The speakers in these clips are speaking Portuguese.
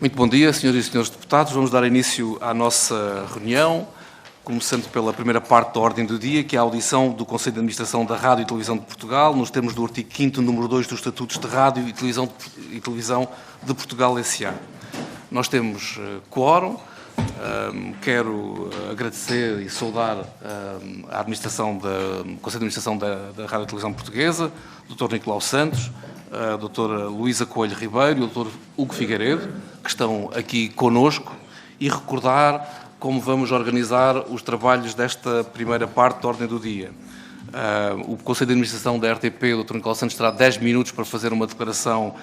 Muito bom dia, senhoras e senhores deputados. Vamos dar início à nossa reunião, começando pela primeira parte da ordem do dia, que é a audição do Conselho de Administração da Rádio e Televisão de Portugal, nos termos do artigo 5º, número 2 dos Estatutos de Rádio e Televisão de Portugal S.A. Nós temos quórum. Quero agradecer e saudar a administração o Conselho de Administração da Rádio e Televisão Portuguesa, o Dr. Nicolau Santos, a doutora Luísa Coelho Ribeiro e o Dr. Hugo Figueiredo, que estão aqui conosco, e recordar como vamos organizar os trabalhos desta primeira parte da ordem do dia. O Conselho de Administração da RTP, o Dr. Nicolau Santos, terá 10 minutos para fazer uma declaração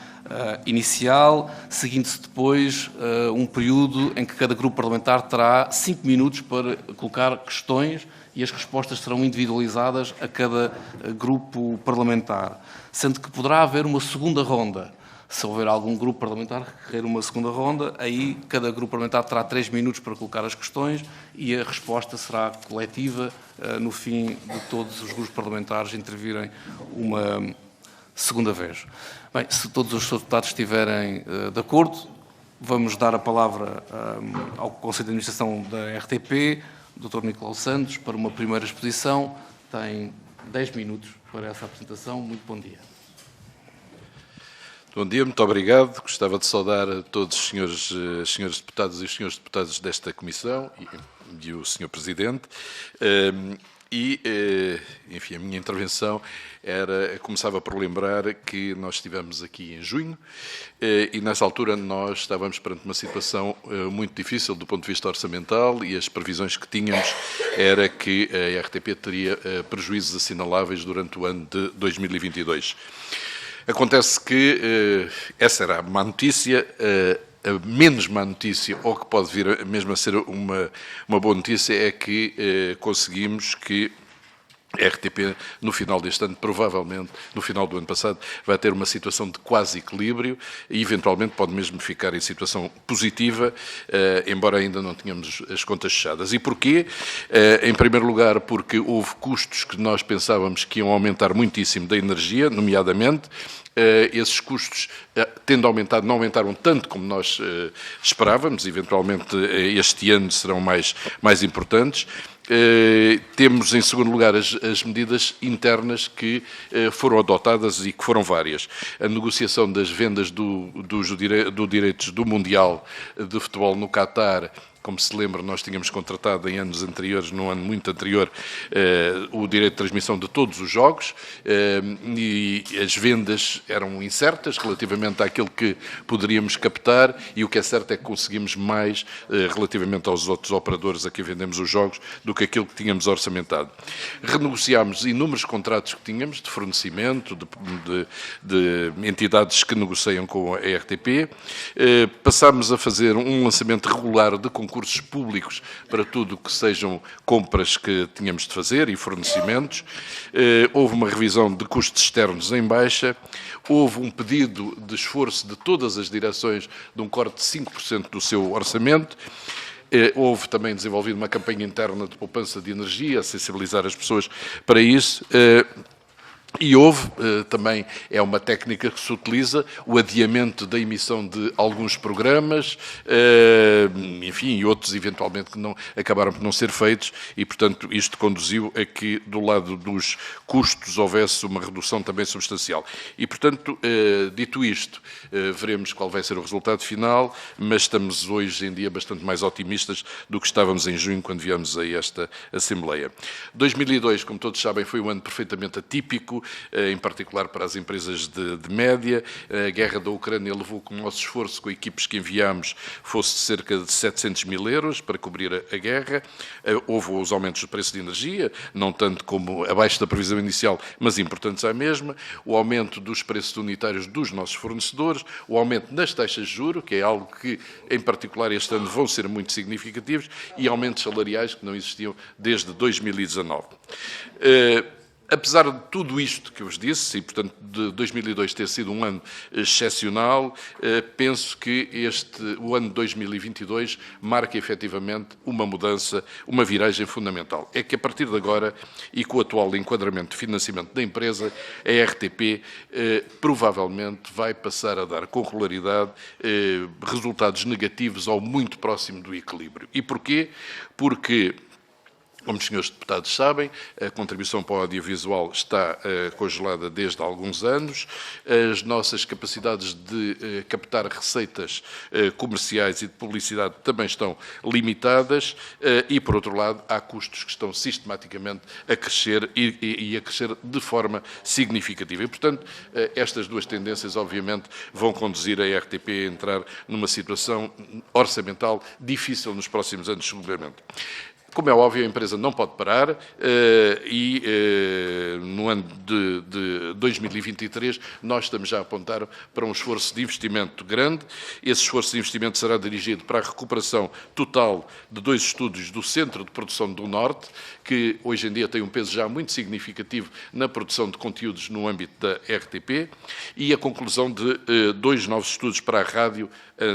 inicial, seguindo-se depois um período em que cada grupo parlamentar terá 5 minutos para colocar questões e as respostas serão individualizadas a cada grupo parlamentar, sendo que poderá haver uma segunda ronda. Se houver algum grupo parlamentar que queira uma segunda ronda, aí cada grupo parlamentar terá 3 minutos para colocar as questões e a resposta será coletiva no fim de todos os grupos parlamentares intervirem uma segunda vez. Bem, se todos os deputados estiverem de acordo, vamos dar a palavra ao Conselho de Administração da RTP, Dr. Nicolau Santos, para uma primeira exposição. Tem 10 minutos para essa apresentação. Muito bom dia. Bom dia, muito obrigado. Gostava de saudar a todos os senhores deputados e os senhores deputados desta Comissão e o Sr. Presidente. Enfim, a minha intervenção começava por lembrar que nós estivemos aqui em junho e, nessa altura, nós estávamos perante uma situação muito difícil do ponto de vista orçamental e as previsões que tínhamos era que a RTP teria prejuízos assinaláveis durante o ano de 2022. Acontece que essa era a má notícia, a menos má notícia, ou que pode vir mesmo a ser uma boa notícia, é que conseguimos que a RTP, no final deste ano, provavelmente, no final do ano passado, vai ter uma situação de quase equilíbrio e, eventualmente, pode mesmo ficar em situação positiva, embora ainda não tenhamos as contas fechadas. E porquê? Em primeiro lugar, porque houve custos que nós pensávamos que iam aumentar muitíssimo da energia, nomeadamente. Esses custos, tendo aumentado, não aumentaram tanto como nós esperávamos, eventualmente este ano serão mais importantes. Temos, em segundo lugar, as medidas internas que foram adotadas e que foram várias. A negociação das vendas dos direitos do Mundial de Futebol no Qatar. Como se lembra, nós tínhamos contratado em anos anteriores, num ano muito anterior, o direito de transmissão de todos os jogos e as vendas eram incertas relativamente àquilo que poderíamos captar e o que é certo é que conseguimos mais relativamente aos outros operadores a quem vendemos os jogos do que aquilo que tínhamos orçamentado. Renegociámos inúmeros contratos que tínhamos de fornecimento, de entidades que negociam com a RTP. Passámos a fazer um lançamento regular de concursos públicos para tudo o que sejam compras que tínhamos de fazer e fornecimentos. Houve uma revisão de custos externos em baixa. Houve um pedido de esforço de todas as direções de um corte de 5% do seu orçamento. Houve também desenvolvido uma campanha interna de poupança de energia, a sensibilizar as pessoas para isso. E houve também, é uma técnica que se utiliza, o adiamento da emissão de alguns programas, enfim, e outros eventualmente que não acabaram por não ser feitos e, portanto, isto conduziu a que do lado dos custos houvesse uma redução também substancial. E, portanto, dito isto, veremos qual vai ser o resultado final, mas estamos hoje em dia bastante mais otimistas do que estávamos em junho quando viemos a esta Assembleia. 2002, como todos sabem, foi um ano perfeitamente atípico, em particular para as empresas de média. A guerra da Ucrânia levou que o nosso esforço com equipes que enviámos fosse de cerca de 700 mil euros para cobrir a guerra. Houve os aumentos do preço de energia, não tanto como abaixo da previsão inicial, mas importantes à mesma. O aumento dos preços unitários dos nossos fornecedores, o aumento das taxas de juros, que é algo que, em particular, este ano vão ser muito significativos, e aumentos salariais que não existiam desde 2019. Apesar de tudo isto que eu vos disse, e portanto de 2002 ter sido um ano excepcional, penso que o ano de 2022 marca efetivamente uma mudança, uma viragem fundamental. É que a partir de agora, e com o atual enquadramento de financiamento da empresa, a RTP provavelmente vai passar a dar com regularidade resultados negativos ou muito próximo do equilíbrio. E porquê? Porque, como os senhores deputados sabem, a contribuição para o audiovisual está congelada desde há alguns anos, as nossas capacidades de captar receitas comerciais e de publicidade também estão limitadas e, por outro lado, há custos que estão sistematicamente a crescer e a crescer de forma significativa. E, portanto, estas duas tendências, obviamente, vão conduzir a RTP a entrar numa situação orçamental difícil nos próximos anos, seguramente. Como é óbvio, a empresa não pode parar e no ano de 2023 nós estamos já a apontar para um esforço de investimento grande. Esse esforço de investimento será dirigido para a recuperação total de 2 estúdios do Centro de Produção do Norte, que hoje em dia tem um peso já muito significativo na produção de conteúdos no âmbito da RTP, e a conclusão de 2 novos estúdios para a rádio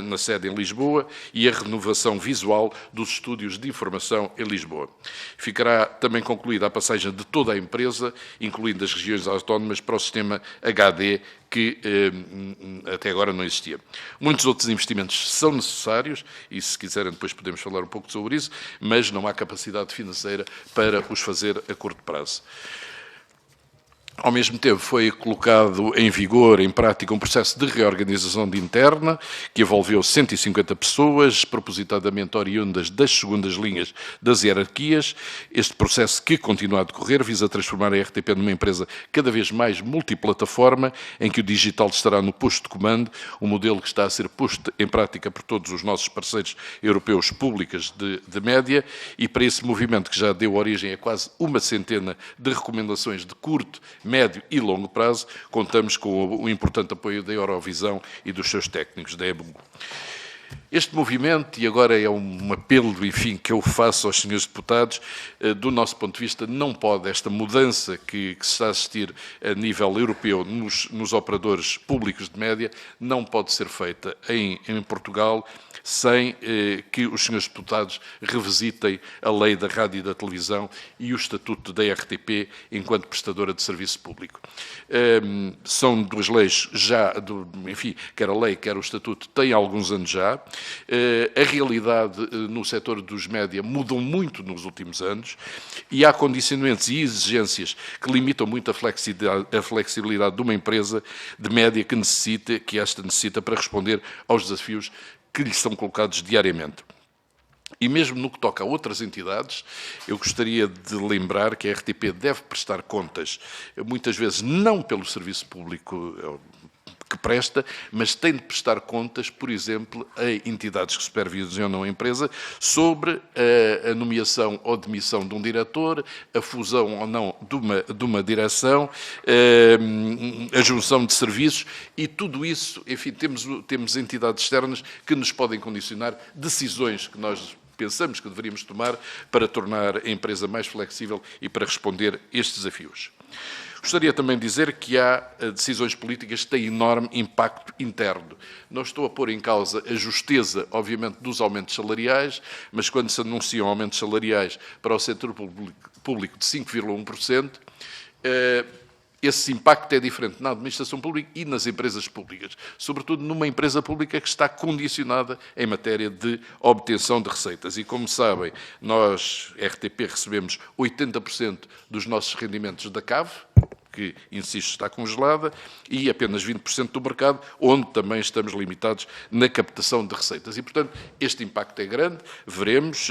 na sede em Lisboa e a renovação visual dos estúdios de informação em Lisboa. Ficará também concluída a passagem de toda a empresa, incluindo as regiões autónomas, para o sistema HD, que até agora não existia. Muitos outros investimentos são necessários, e se quiserem depois podemos falar um pouco sobre isso, mas não há capacidade financeira para os fazer a curto prazo. Ao mesmo tempo, foi colocado em vigor, em prática, um processo de reorganização interna que envolveu 150 pessoas, propositadamente oriundas das segundas linhas das hierarquias. Este processo, que continua a decorrer, visa transformar a RTP numa empresa cada vez mais multiplataforma, em que o digital estará no posto de comando, um modelo que está a ser posto em prática por todos os nossos parceiros europeus públicos de média, e para esse movimento, que já deu origem a quase uma centena de recomendações de curto, médio e longo prazo, contamos com o importante apoio da Eurovisão e dos seus técnicos, da EBU. Este movimento, e agora é um apelo, enfim, que eu faço aos senhores deputados, do nosso ponto de vista, não pode, esta mudança que se está a assistir a nível europeu nos operadores públicos de média, não pode ser feita em Portugal sem que os senhores deputados revisitem a lei da rádio e da televisão e o estatuto da RTP enquanto prestadora de serviço público. São 2 leis já, enfim, quer a lei, quer o estatuto, têm alguns anos já. A realidade no setor dos média mudou muito nos últimos anos e há condicionamentos e exigências que limitam muito a flexibilidade de uma empresa de média que esta necessita para responder aos desafios que lhes são colocados diariamente. E mesmo no que toca a outras entidades, eu gostaria de lembrar que a RTP deve prestar contas, muitas vezes não pelo serviço público que presta, mas tem de prestar contas, por exemplo, a entidades que supervisionam a empresa sobre a nomeação ou demissão de um diretor, a fusão ou não de uma direção, a junção de serviços, e tudo isso, enfim, temos entidades externas que nos podem condicionar decisões que nós pensamos que deveríamos tomar para tornar a empresa mais flexível e para responder a estes desafios. Gostaria também de dizer que há decisões políticas que têm enorme impacto interno. Não estou a pôr em causa a justeza, obviamente, dos aumentos salariais, mas quando se anunciam aumentos salariais para o setor público de 5,1%, esse impacto é diferente na administração pública e nas empresas públicas, sobretudo numa empresa pública que está condicionada em matéria de obtenção de receitas. E, como sabem, nós, RTP, recebemos 80% dos nossos rendimentos da CAV, que, insisto, está congelada, e apenas 20% do mercado, onde também estamos limitados na captação de receitas. E, portanto, este impacto é grande, veremos,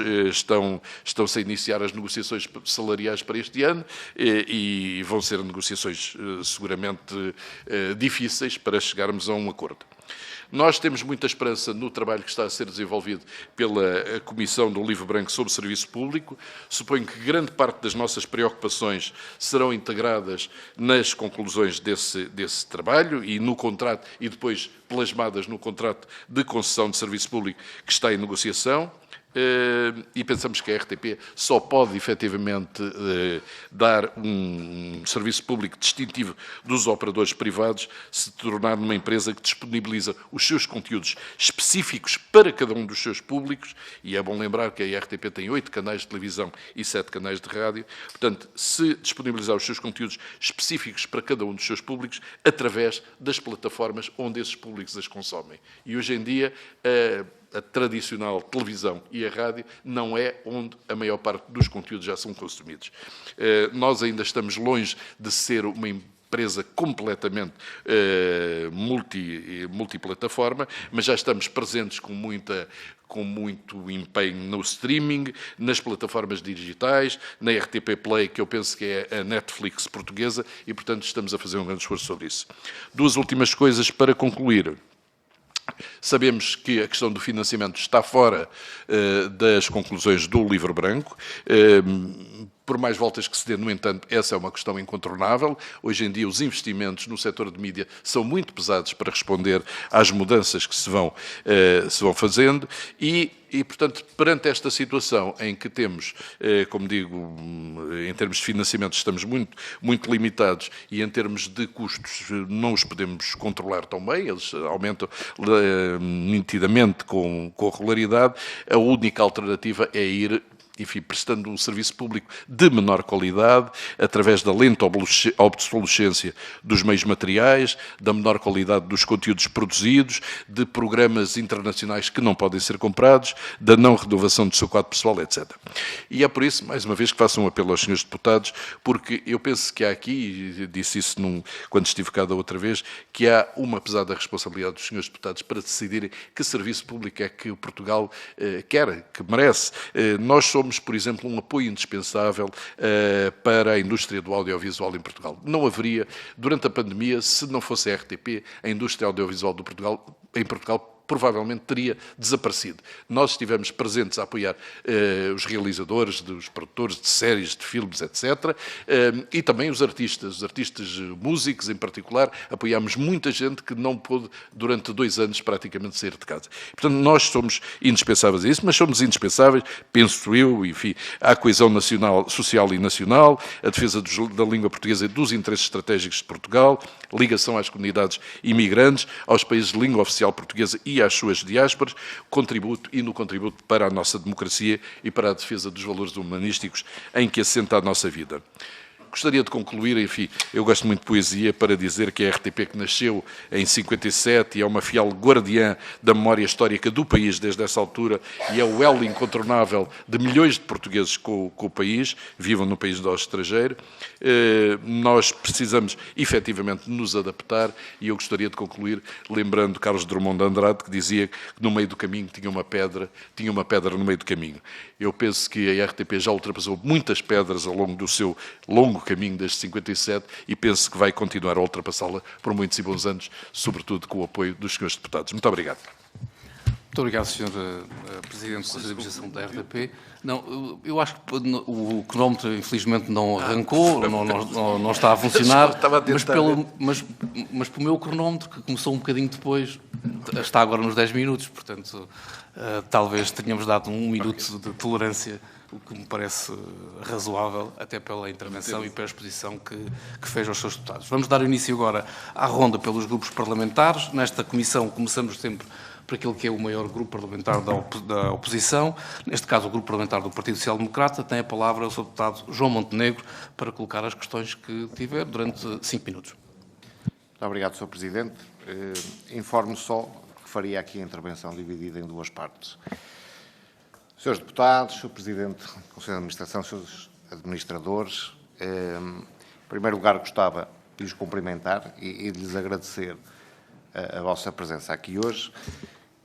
estão-se a iniciar as negociações salariais para este ano e vão ser negociações seguramente difíceis para chegarmos a um acordo. Nós temos muita esperança no trabalho que está a ser desenvolvido pela Comissão do Livro Branco sobre o Serviço Público. Suponho que grande parte das nossas preocupações serão integradas nas conclusões desse trabalho e no contrato, e depois plasmadas no contrato de concessão de serviço público que está em negociação. E pensamos que a RTP só pode, efetivamente, dar um serviço público distintivo dos operadores privados se tornar uma empresa que disponibiliza os seus conteúdos específicos para cada um dos seus públicos, e é bom lembrar que a RTP tem 8 canais de televisão e 7 canais de rádio. Portanto, se disponibilizar os seus conteúdos específicos para cada um dos seus públicos através das plataformas onde esses públicos as consomem. E hoje em dia, a tradicional televisão e a rádio não é onde a maior parte dos conteúdos já são consumidos. Nós ainda estamos longe de ser uma empresa completamente multiplataforma, mas já estamos presentes com muito empenho no streaming, nas plataformas digitais, na RTP Play, que eu penso que é a Netflix portuguesa, e, portanto, estamos a fazer um grande esforço sobre isso. Duas últimas coisas para concluir. Sabemos que a questão do financiamento está fora das conclusões do Livro Branco. Por mais voltas que se dê, no entanto, essa é uma questão incontornável. Hoje em dia, os investimentos no setor de mídia são muito pesados para responder às mudanças que se vão fazendo e, portanto, perante esta situação em que temos, como digo, em termos de financiamento estamos muito limitados e em termos de custos não os podemos controlar tão bem, eles aumentam nitidamente com regularidade, a única alternativa é ir, enfim, prestando um serviço público de menor qualidade, através da lenta obsolescência dos meios materiais, da menor qualidade dos conteúdos produzidos, de programas internacionais que não podem ser comprados, da não renovação do seu quadro pessoal, etc. E é por isso, mais uma vez, que faço um apelo aos senhores deputados, porque eu penso que há aqui, e disse isso quando estive cá da outra vez, que há uma pesada responsabilidade dos senhores deputados para decidirem que serviço público é que o Portugal quer, que merece. Nós somos, por exemplo, um apoio indispensável para a indústria do audiovisual em Portugal. Não haveria, durante a pandemia, se não fosse a RTP, a indústria audiovisual em Portugal provavelmente teria desaparecido. Nós estivemos presentes a apoiar os realizadores, os produtores de séries, de filmes, etc. E também os artistas músicos em particular. Apoiámos muita gente que não pôde, durante 2 anos, praticamente sair de casa. Portanto, nós somos indispensáveis a isso, mas somos indispensáveis, penso eu, enfim, à coesão nacional, social e nacional, a defesa da língua portuguesa e dos interesses estratégicos de Portugal, ligação às comunidades imigrantes, aos países de língua oficial portuguesa e às suas diásporas, contributo para a nossa democracia e para a defesa dos valores humanísticos em que assenta a nossa vida. Gostaria de concluir, enfim, eu gosto muito de poesia, para dizer que a RTP, que nasceu em 57 e é uma fiel guardiã da memória histórica do país desde essa altura e é o elo incontornável de milhões de portugueses com o país, vivam no país do estrangeiro. Nós precisamos, efetivamente, nos adaptar e eu gostaria de concluir lembrando Carlos Drummond de Andrade, que dizia que no meio do caminho tinha uma pedra no meio do caminho. Eu penso que a RTP já ultrapassou muitas pedras ao longo do seu longo caminho desde 57 e penso que vai continuar a ultrapassá-la por muitos e bons anos, sobretudo com o apoio dos senhores deputados. Muito obrigado. Muito obrigado, Sr. Presidente da Administração da RTP. Não, eu acho que o cronómetro, infelizmente, não arrancou, não está a funcionar, mas pelo meu cronómetro, que começou um bocadinho depois, está agora nos 10 minutos, portanto, talvez tenhamos dado 1 minuto de tolerância, o que me parece razoável, até pela intervenção e pela exposição que fez aos seus deputados. Vamos dar início agora à ronda pelos grupos parlamentares. Nesta comissão começamos sempre por aquele que é o maior grupo parlamentar da oposição. Neste caso, o grupo parlamentar do Partido Social Democrata. Tem a palavra o Sr. deputado João Montenegro para colocar as questões que tiver durante 5 minutos. Muito obrigado, Sr. Presidente. Informo só que faria aqui a intervenção dividida em 2 partes. Senhores deputados, Sr. Presidente do Conselho de Administração, Srs. Administradores, em primeiro lugar gostava de lhes cumprimentar e de lhes agradecer a vossa presença aqui hoje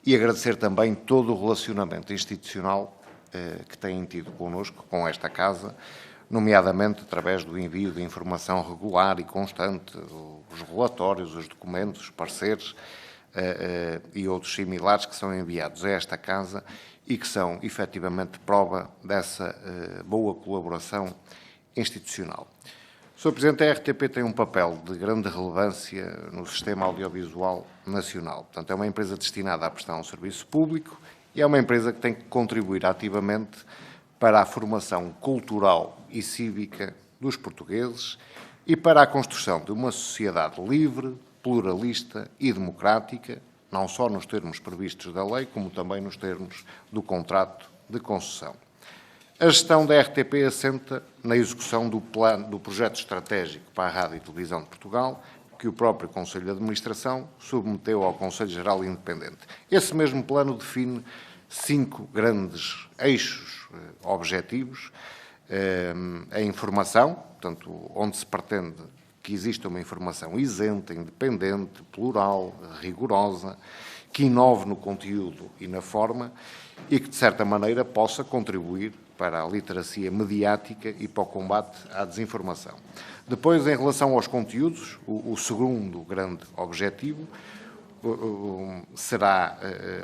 e agradecer também todo o relacionamento institucional que têm tido connosco, com esta Casa, nomeadamente através do envio de informação regular e constante, os relatórios, os documentos, os pareceres e outros similares que são enviados a esta Casa e que são, efetivamente, prova dessa boa colaboração institucional. Sr. Presidente, a RTP tem um papel de grande relevância no sistema audiovisual nacional. Portanto, é uma empresa destinada a prestar um serviço público e é uma empresa que tem que contribuir ativamente para a formação cultural e cívica dos portugueses e para a construção de uma sociedade livre, pluralista e democrática, não só nos termos previstos da lei, como também nos termos do contrato de concessão. A gestão da RTP assenta na execução do projeto estratégico para a Rádio e Televisão de Portugal, que o próprio Conselho de Administração submeteu ao Conselho Geral Independente. Esse mesmo plano define 5 grandes eixos objetivos. A informação, portanto, onde se pretende que exista uma informação isenta, independente, plural, rigorosa, que inove no conteúdo e na forma e que, de certa maneira, possa contribuir para a literacia mediática e para o combate à desinformação. Depois, em relação aos conteúdos, o segundo grande objetivo será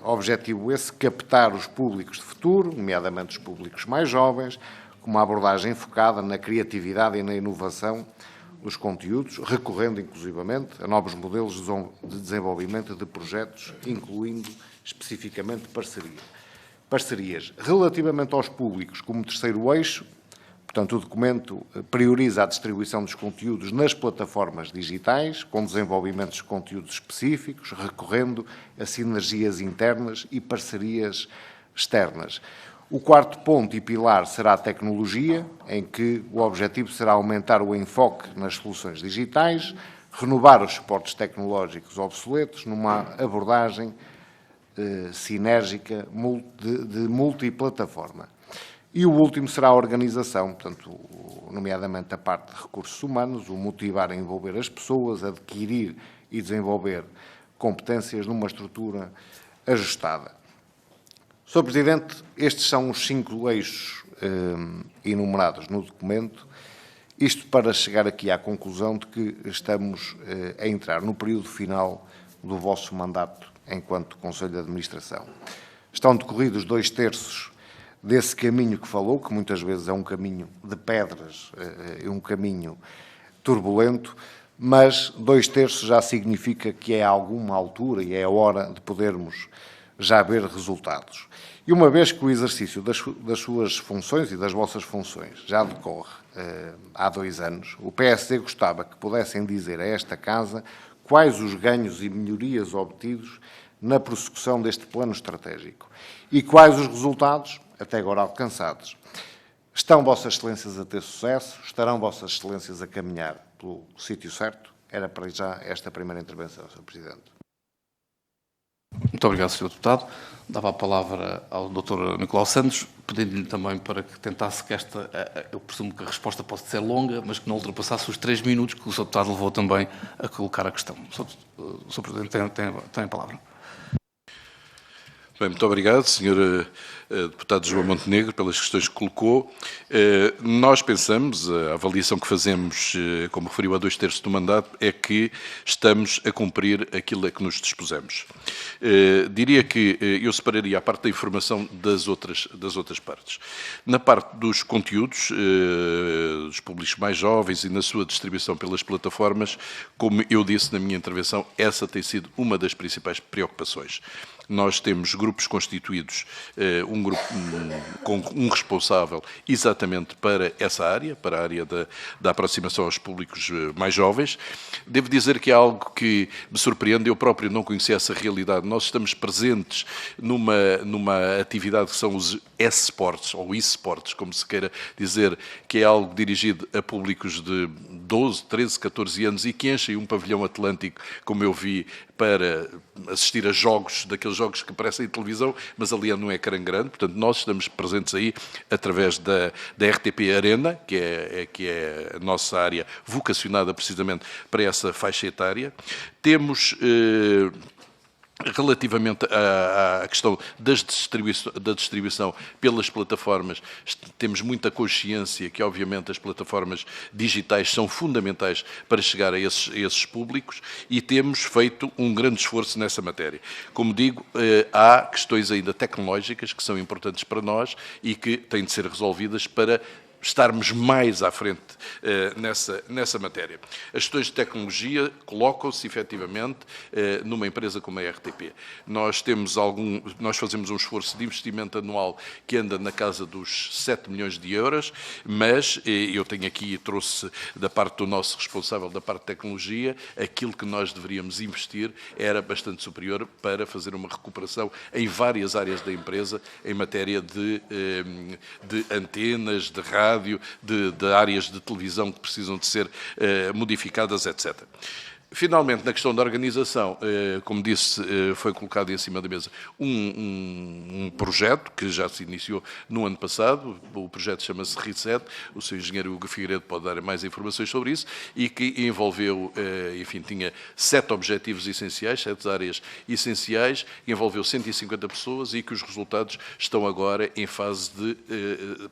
objetivo esse, captar os públicos de futuro, nomeadamente os públicos mais jovens, com uma abordagem focada na criatividade e na inovação dos conteúdos, recorrendo, inclusivamente, a novos modelos de desenvolvimento de projetos, incluindo, especificamente, parcerias. Relativamente aos públicos, como terceiro eixo, portanto, o documento prioriza a distribuição dos conteúdos nas plataformas digitais, com desenvolvimentos de conteúdos específicos, recorrendo a sinergias internas e parcerias externas. O quarto ponto e pilar será a tecnologia, em que o objetivo será aumentar o enfoque nas soluções digitais, renovar os suportes tecnológicos obsoletos numa abordagem sinérgica de multiplataforma. E o último será a organização, portanto, nomeadamente a parte de recursos humanos, o motivar a envolver as pessoas, adquirir e desenvolver competências numa estrutura ajustada. Sr. Presidente, estes são os 5 eixos enumerados no documento, isto para chegar aqui à conclusão de que estamos a entrar no período final do vosso mandato enquanto Conselho de Administração. Estão decorridos 2/3 desse caminho que falou, que muitas vezes é um caminho de pedras, é um caminho turbulento, mas 2/3 já significa que é a alguma altura e é a hora de podermos já ver resultados. E uma vez que o exercício das suas funções e das vossas funções já decorre há 2 anos, o PSD gostava que pudessem dizer a esta Casa quais os ganhos e melhorias obtidos na prossecução deste plano estratégico e quais os resultados até agora alcançados. Estão Vossas Excelências a ter sucesso? Estarão Vossas Excelências a caminhar pelo sítio certo? Era para já esta primeira intervenção, Sr. Presidente. Muito obrigado, Sr. Deputado. Dava a palavra ao Dr. Nicolau Santos, pedindo-lhe também para que tentasse que eu presumo que a resposta pode ser longa, mas que não ultrapassasse os 3 minutos que o Sr. Deputado levou também a colocar a questão. O Sr. Presidente tem a palavra. Bem, muito obrigado, Sr. Deputado João Montenegro, pelas questões que colocou. Nós pensamos, a avaliação que fazemos, como referiu, a 2/3 do mandato, é que estamos a cumprir aquilo a que nos dispusemos. Diria que eu separaria a parte da informação das outras partes. Na parte dos conteúdos, dos públicos mais jovens e na sua distribuição pelas plataformas, como eu disse na minha intervenção, essa tem sido uma das principais preocupações. Nós temos grupos constituídos, um grupo com um responsável exatamente para essa área, para a área da aproximação aos públicos mais jovens. Devo dizer que é algo que me surpreende, eu próprio não conhecia essa realidade. Nós estamos presentes numa atividade que são os e-sports, ou e-sports, como se queira dizer, que é algo dirigido a públicos de 12, 13, 14 anos e que enchem um pavilhão atlântico, como eu vi, para assistir a jogos, daqueles jogos que aparecem em televisão, mas ali num ecrã grande. Portanto, nós estamos presentes aí através da RTP Arena, que é a nossa área vocacionada precisamente para essa faixa etária. Temos... Relativamente à questão da distribuição pelas plataformas, temos muita consciência que, obviamente, as plataformas digitais são fundamentais para chegar a esses públicos e temos feito um grande esforço nessa matéria. Como digo, há questões ainda tecnológicas que são importantes para nós e que têm de ser resolvidas para estarmos mais à frente nessa matéria. As questões de tecnologia colocam-se, efetivamente, numa empresa como a RTP. Nós fazemos um esforço de investimento anual que anda na casa dos 7 milhões de euros, mas eu tenho aqui, trouxe da parte do nosso responsável da parte de tecnologia, aquilo que nós deveríamos investir era bastante superior para fazer uma recuperação em várias áreas da empresa, em matéria de antenas, de rádio, de áreas de televisão que precisam de ser modificadas, etc. Finalmente, na questão da organização, como disse, foi colocado em cima da mesa um projeto que já se iniciou no ano passado. O projeto chama-se Reset. O seu engenheiro Hugo Figueiredo pode dar mais informações sobre isso, e que envolveu, enfim, tinha 7 objetivos essenciais, 7 áreas essenciais, envolveu 150 pessoas e que os resultados estão agora em fase de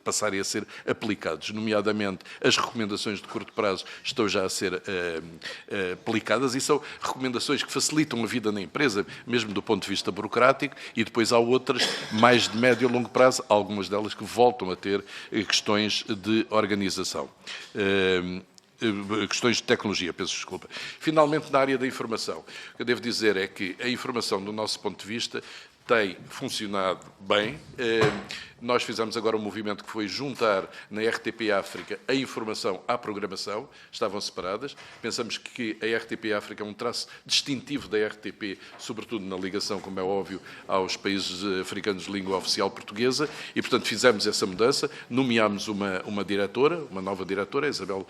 passarem a ser aplicados. Nomeadamente, as recomendações de curto prazo estão já a ser aplicadas, e são recomendações que facilitam a vida na empresa, mesmo do ponto de vista burocrático, e depois há outras mais de médio e longo prazo, algumas delas que voltam a ter questões de organização. Questões de tecnologia, peço desculpa. Finalmente, na área da informação, o que eu devo dizer é que a informação, do nosso ponto de vista, tem funcionado bem. Nós fizemos agora um movimento que foi juntar na RTP África a informação à programação, estavam separadas. Pensamos que a RTP África é um traço distintivo da RTP, sobretudo na ligação, como é óbvio, aos países africanos de língua oficial portuguesa, e, portanto, fizemos essa mudança, nomeámos uma diretora, uma nova diretora, a Isabel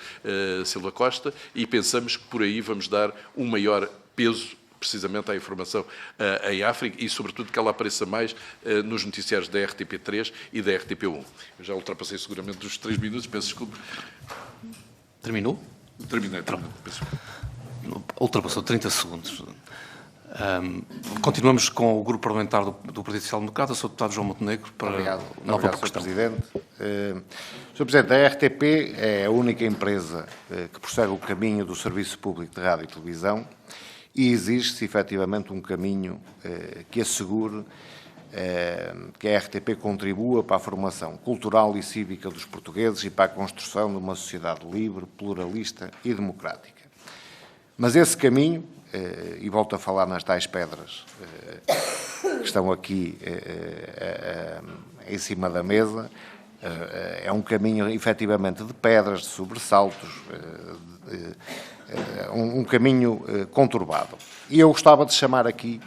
Silva Costa, e pensamos que por aí vamos dar um maior peso precisamente à informação em África, e, sobretudo, que ela apareça mais nos noticiários da RTP3 e da RTP1. Eu já ultrapassei seguramente os 3 minutos, peço desculpa. Terminou? Terminei. Peço desculpa. Ultrapassou 30 segundos. Continuamos com o grupo parlamentar do Partido Social Democrata. Sr. Deputado João Montenegro, para Obrigado, nova Sr. questão. Presidente. Sr. Presidente, a RTP é a única empresa que prossegue o caminho do Serviço Público de Rádio e Televisão, e exige-se, efetivamente, um caminho que assegure que a RTP contribua para a formação cultural e cívica dos portugueses e para a construção de uma sociedade livre, pluralista e democrática. Mas esse caminho, e volto a falar nas tais pedras que estão aqui em cima da mesa, é um caminho, efetivamente, de pedras, de sobressaltos, um caminho conturbado. E eu gostava de chamar aqui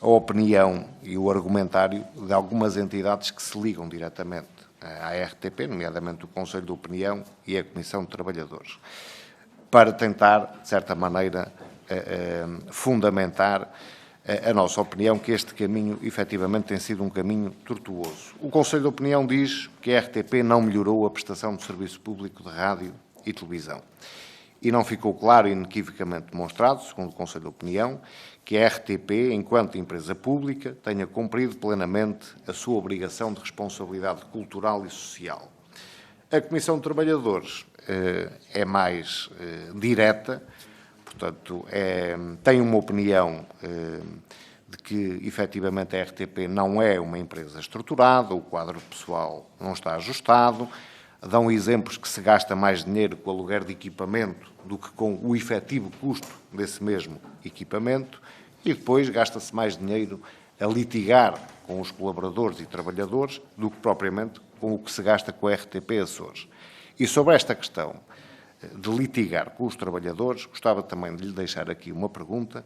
a opinião e o argumentário de algumas entidades que se ligam diretamente à RTP, nomeadamente o Conselho de Opinião e a Comissão de Trabalhadores, para tentar, de certa maneira, fundamentar a nossa opinião que este caminho, efetivamente, tem sido um caminho tortuoso. O Conselho de Opinião diz que a RTP não melhorou a prestação de serviço público de rádio e televisão. E não ficou claro e inequivocamente demonstrado, segundo o Conselho de Opinião, que a RTP, enquanto empresa pública, tenha cumprido plenamente a sua obrigação de responsabilidade cultural e social. A Comissão de Trabalhadores é mais direta, portanto, tem uma opinião de que, efetivamente, a RTP não é uma empresa estruturada, o quadro pessoal não está ajustado, dão exemplos que se gasta mais dinheiro com o aluguer de equipamento do que com o efetivo custo desse mesmo equipamento, e depois gasta-se mais dinheiro a litigar com os colaboradores e trabalhadores do que propriamente com o que se gasta com a RTP Açores. E sobre esta questão de litigar com os trabalhadores, gostava também de lhe deixar aqui uma pergunta,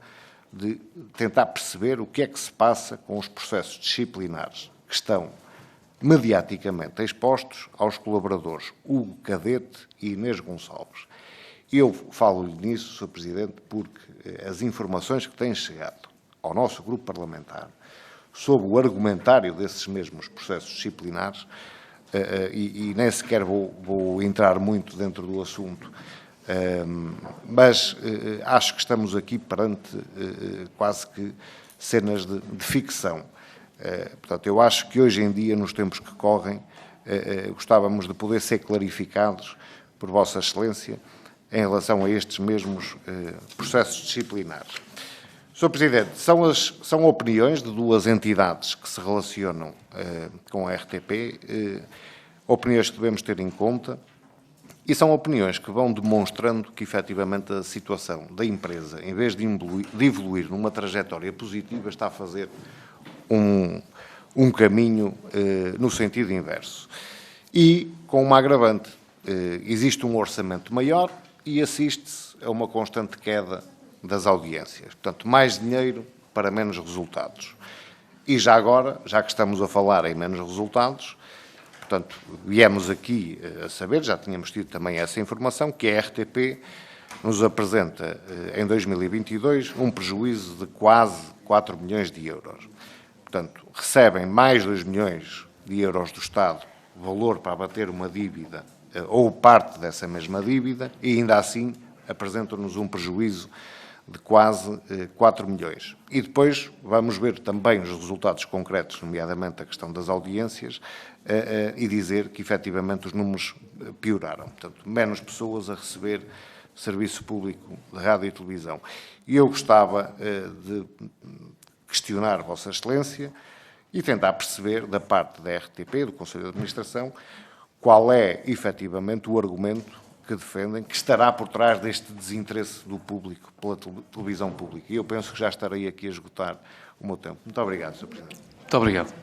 de tentar perceber o que é que se passa com os processos disciplinares que estão mediaticamente expostos aos colaboradores Hugo Cadete e Inês Gonçalves. Eu falo-lhe nisso, Sr. Presidente, porque as informações que têm chegado ao nosso grupo parlamentar sobre o argumentário desses mesmos processos disciplinares, e nem sequer vou entrar muito dentro do assunto, mas acho que estamos aqui perante quase que cenas de ficção. Portanto, eu acho que hoje em dia, nos tempos que correm, gostávamos de poder ser clarificados por Vossa Excelência em relação a estes mesmos processos disciplinares. Sr. Presidente, são opiniões de duas entidades que se relacionam com a RTP, opiniões que devemos ter em conta e são opiniões que vão demonstrando que, efetivamente, a situação da empresa, em vez de evoluir numa trajetória positiva, está a fazer um caminho no sentido inverso. E, com uma agravante, existe um orçamento maior e assiste-se a uma constante queda das audiências. Portanto, mais dinheiro para menos resultados. E já agora, já que estamos a falar em menos resultados, portanto, viemos aqui a saber, já tínhamos tido também essa informação, que a RTP nos apresenta em 2022 um prejuízo de quase 4 milhões de euros. Portanto, recebem mais 2 milhões de euros do Estado, valor para abater uma dívida ou parte dessa mesma dívida, e ainda assim apresentam-nos um prejuízo de quase 4 milhões. E depois vamos ver também os resultados concretos, nomeadamente a questão das audiências, e dizer que, efetivamente, os números pioraram. Portanto, menos pessoas a receber serviço público de rádio e televisão. E eu gostava de questionar Vossa Excelência e tentar perceber, da parte da RTP, do Conselho de Administração, qual é, efetivamente, o argumento que defendem, que estará por trás deste desinteresse do público pela televisão pública. E eu penso que já estarei aqui a esgotar o meu tempo. Muito obrigado, Sr. Presidente. Muito obrigado.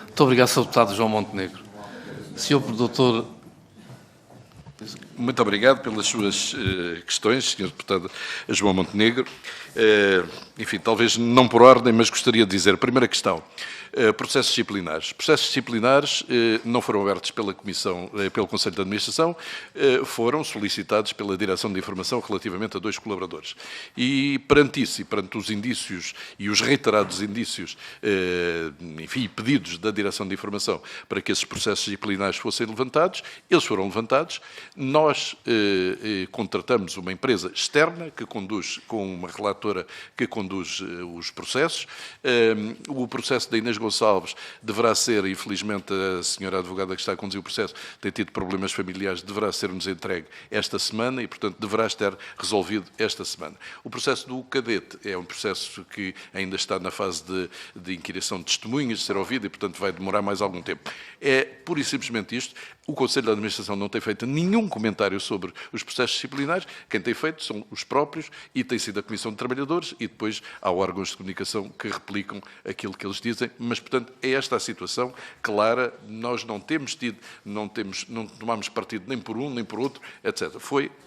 Muito obrigado, Sr. Deputado João Montenegro. Sr. Doutor... Muito obrigado pelas suas questões, Sr. Deputado João Montenegro. Enfim, talvez não por ordem, mas gostaria de dizer, primeira questão, processos disciplinares. Processos disciplinares não foram abertos pela Comissão, pelo Conselho de Administração, foram solicitados pela Direção de Informação relativamente a 2 colaboradores. E perante isso, e perante os indícios e os reiterados indícios, enfim, pedidos da Direção de Informação para que esses processos disciplinares fossem levantados, eles foram levantados. Nós contratamos uma empresa externa que conduz, com uma relatora que conduz os processos. O processo da Inês Gonçalves deverá ser, infelizmente, a senhora advogada que está a conduzir o processo tem tido problemas familiares, deverá ser-nos entregue esta semana e, portanto, deverá estar resolvido esta semana. O processo do cadete é um processo que ainda está na fase de inquirição de testemunhas, de ser ouvido e, portanto, vai demorar mais algum tempo. É pura e simplesmente isto. O Conselho de Administração não tem feito nenhum comentário sobre os processos disciplinares. Quem tem feito são os próprios e tem sido a Comissão de Trabalhadores e depois há órgãos de comunicação que replicam aquilo que eles dizem. Mas, portanto, é esta a situação clara. Nós não temos tido, não tomamos partido nem por um, nem por outro, etc.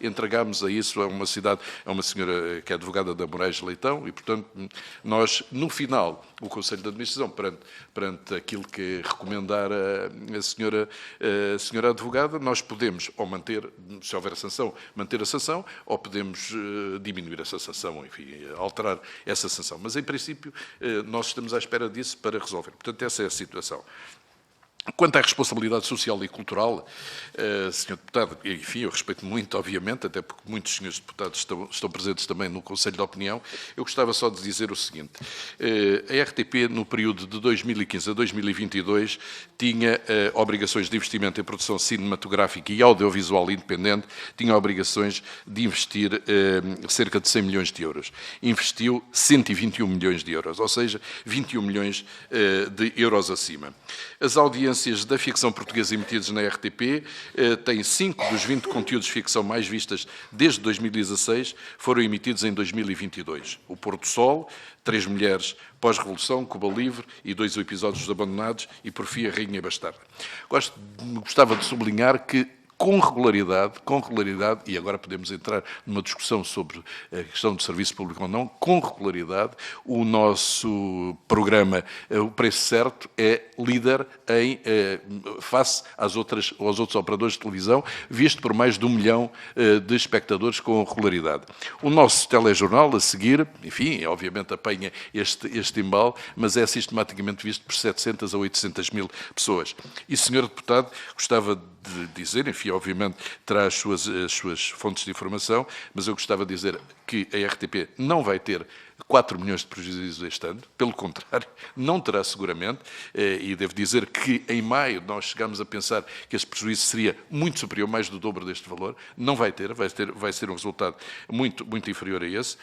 Entregámos a isso a uma senhora que é advogada da Moraes Leitão e, portanto, nós, no final, o Conselho de Administração, perante aquilo que recomendar a senhora advogada, nós podemos, ou manter, se houver sanção, manter a sanção, ou podemos diminuir essa sanção, enfim, alterar essa sanção. Mas, em princípio, nós estamos à espera disso para resolver. Portanto, essa é a situação. Quanto à responsabilidade social e cultural, Sr. Deputado, enfim, eu respeito muito, obviamente, até porque muitos senhores deputados estão presentes também no Conselho de Opinião, eu gostava só de dizer o seguinte. A RTP, no período de 2015 a 2022, tinha obrigações de investimento em produção cinematográfica e audiovisual independente, tinha obrigações de investir cerca de 100 milhões de euros. Investiu 121 milhões de euros, ou seja, 21 milhões de euros acima. As audiências da ficção portuguesa emitidas na RTP têm 5 dos 20 conteúdos de ficção mais vistas desde 2016 foram emitidos em 2022. O Pôr do Sol, 3 Mulheres Pós-Revolução, Cuba Livre e 2 episódios dos Abandonados e, por fim, a Rainha Bastarda. Gostava de sublinhar que com regularidade, e agora podemos entrar numa discussão sobre a questão do serviço público ou não, com regularidade, o nosso programa O Preço Certo é líder face aos outros operadores de televisão, visto por mais de 1 milhão de espectadores com regularidade. O nosso telejornal, a seguir, enfim, obviamente apanha este embalo, mas é sistematicamente visto por 700 a 800 mil pessoas. E, Sr. Deputado, gostava de dizer, enfim, obviamente terá as suas fontes de informação, mas eu gostava de dizer que a RTP não vai ter 4 milhões de prejuízos este ano, pelo contrário, não terá seguramente, e devo dizer que em maio nós chegámos a pensar que esse prejuízo seria muito superior, mais do dobro deste valor, não vai ter, vai ser um resultado muito, muito inferior a esse.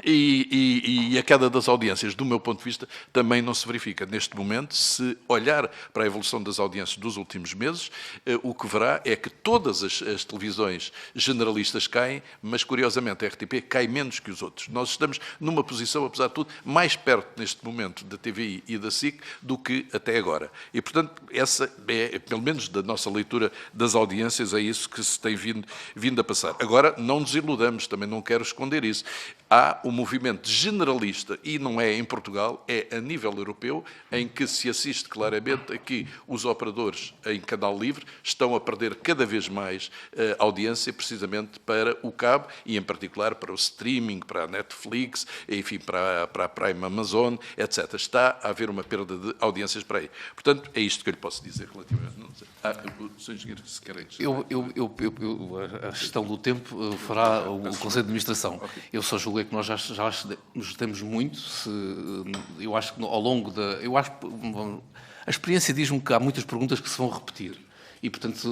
E a queda das audiências, do meu ponto de vista, também não se verifica. Neste momento, se olhar para a evolução das audiências dos últimos meses, o que verá é que todas as televisões generalistas caem, mas, curiosamente, a RTP cai menos que os outros. Nós estamos numa posição, apesar de tudo, mais perto, neste momento, da TVI e da SIC do que até agora. E, portanto, essa é, pelo menos da nossa leitura das audiências, é isso que se tem vindo a passar. Agora, não nos iludamos, também não quero esconder isso. Há um movimento generalista, e não é em Portugal, é a nível europeu, em que se assiste claramente a que os operadores em canal livre estão a perder cada vez mais audiência, precisamente para o cabo, e em particular para o streaming, para a Netflix, enfim, para a Prime Amazon, etc. Está a haver uma perda de audiências para aí. Portanto, é isto que eu lhe posso dizer relativamente. Não sei. O Sr. Engenheiro, se quer A gestão do tempo fará o Conselho de Administração. Okay. Eu só julguei que nós já nos temos muito. Eu acho que ao longo da... A experiência diz-me que há muitas perguntas que se vão repetir. E, portanto, se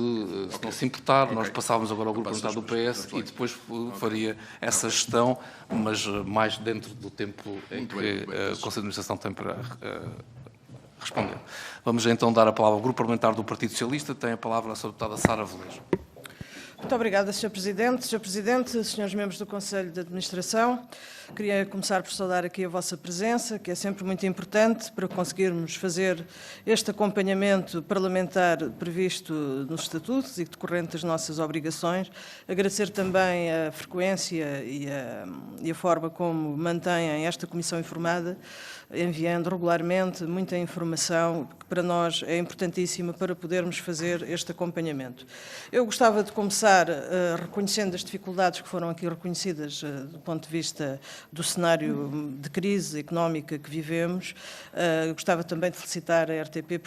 não se importar, nós passávamos agora ao grupo parlamentar do PS e depois faria essa gestão, mas mais dentro do tempo em que o Conselho de Administração tem para responder. Vamos então dar a palavra ao grupo parlamentar do Partido Socialista. Tem a palavra a Sra. Deputada Sara Velejo. Muito obrigada, Sr. Presidente. Sr. Presidente, Srs. membros do Conselho de Administração, queria começar por saudar aqui a vossa presença, que é sempre muito importante para conseguirmos fazer este acompanhamento parlamentar previsto nos estatutos e decorrente das nossas obrigações. Agradecer também a frequência e a forma como mantêm esta comissão informada, enviando regularmente muita informação que para nós é importantíssima para podermos fazer este acompanhamento. Eu gostava de começar reconhecendo as dificuldades que foram aqui reconhecidas do ponto de vista do cenário de crise económica que vivemos. Gostava também de felicitar a RTP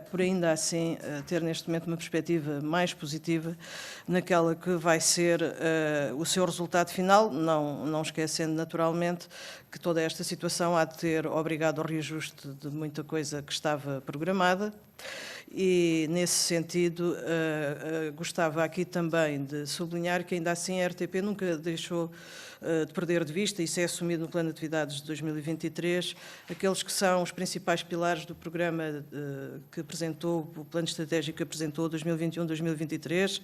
por ainda assim ter neste momento uma perspectiva mais positiva naquela que vai ser o seu resultado final, não esquecendo naturalmente que toda esta situação há de ter obrigado ao reajuste de muita coisa que estava programada e, nesse sentido, gostava aqui também de sublinhar que, ainda assim, a RTP nunca deixou de perder de vista, isso é assumido no Plano de Atividades de 2023, aqueles que são os principais pilares do programa que apresentou, o Plano Estratégico que apresentou 2021-2023,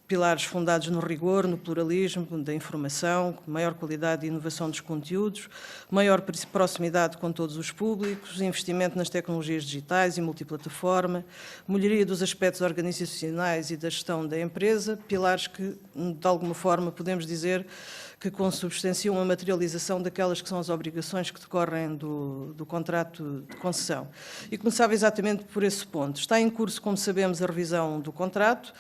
pilares fundados no rigor, no pluralismo da informação, maior qualidade e inovação dos conteúdos, maior proximidade com todos os públicos, investimento nas tecnologias digitais e multiplataforma, melhoria dos aspectos organizacionais e da gestão da empresa, pilares que, de alguma forma, podemos dizer que consubstanciam a materialização daquelas que são as obrigações que decorrem do contrato de concessão. E começava exatamente por esse ponto. Está em curso, como sabemos, a revisão do contrato,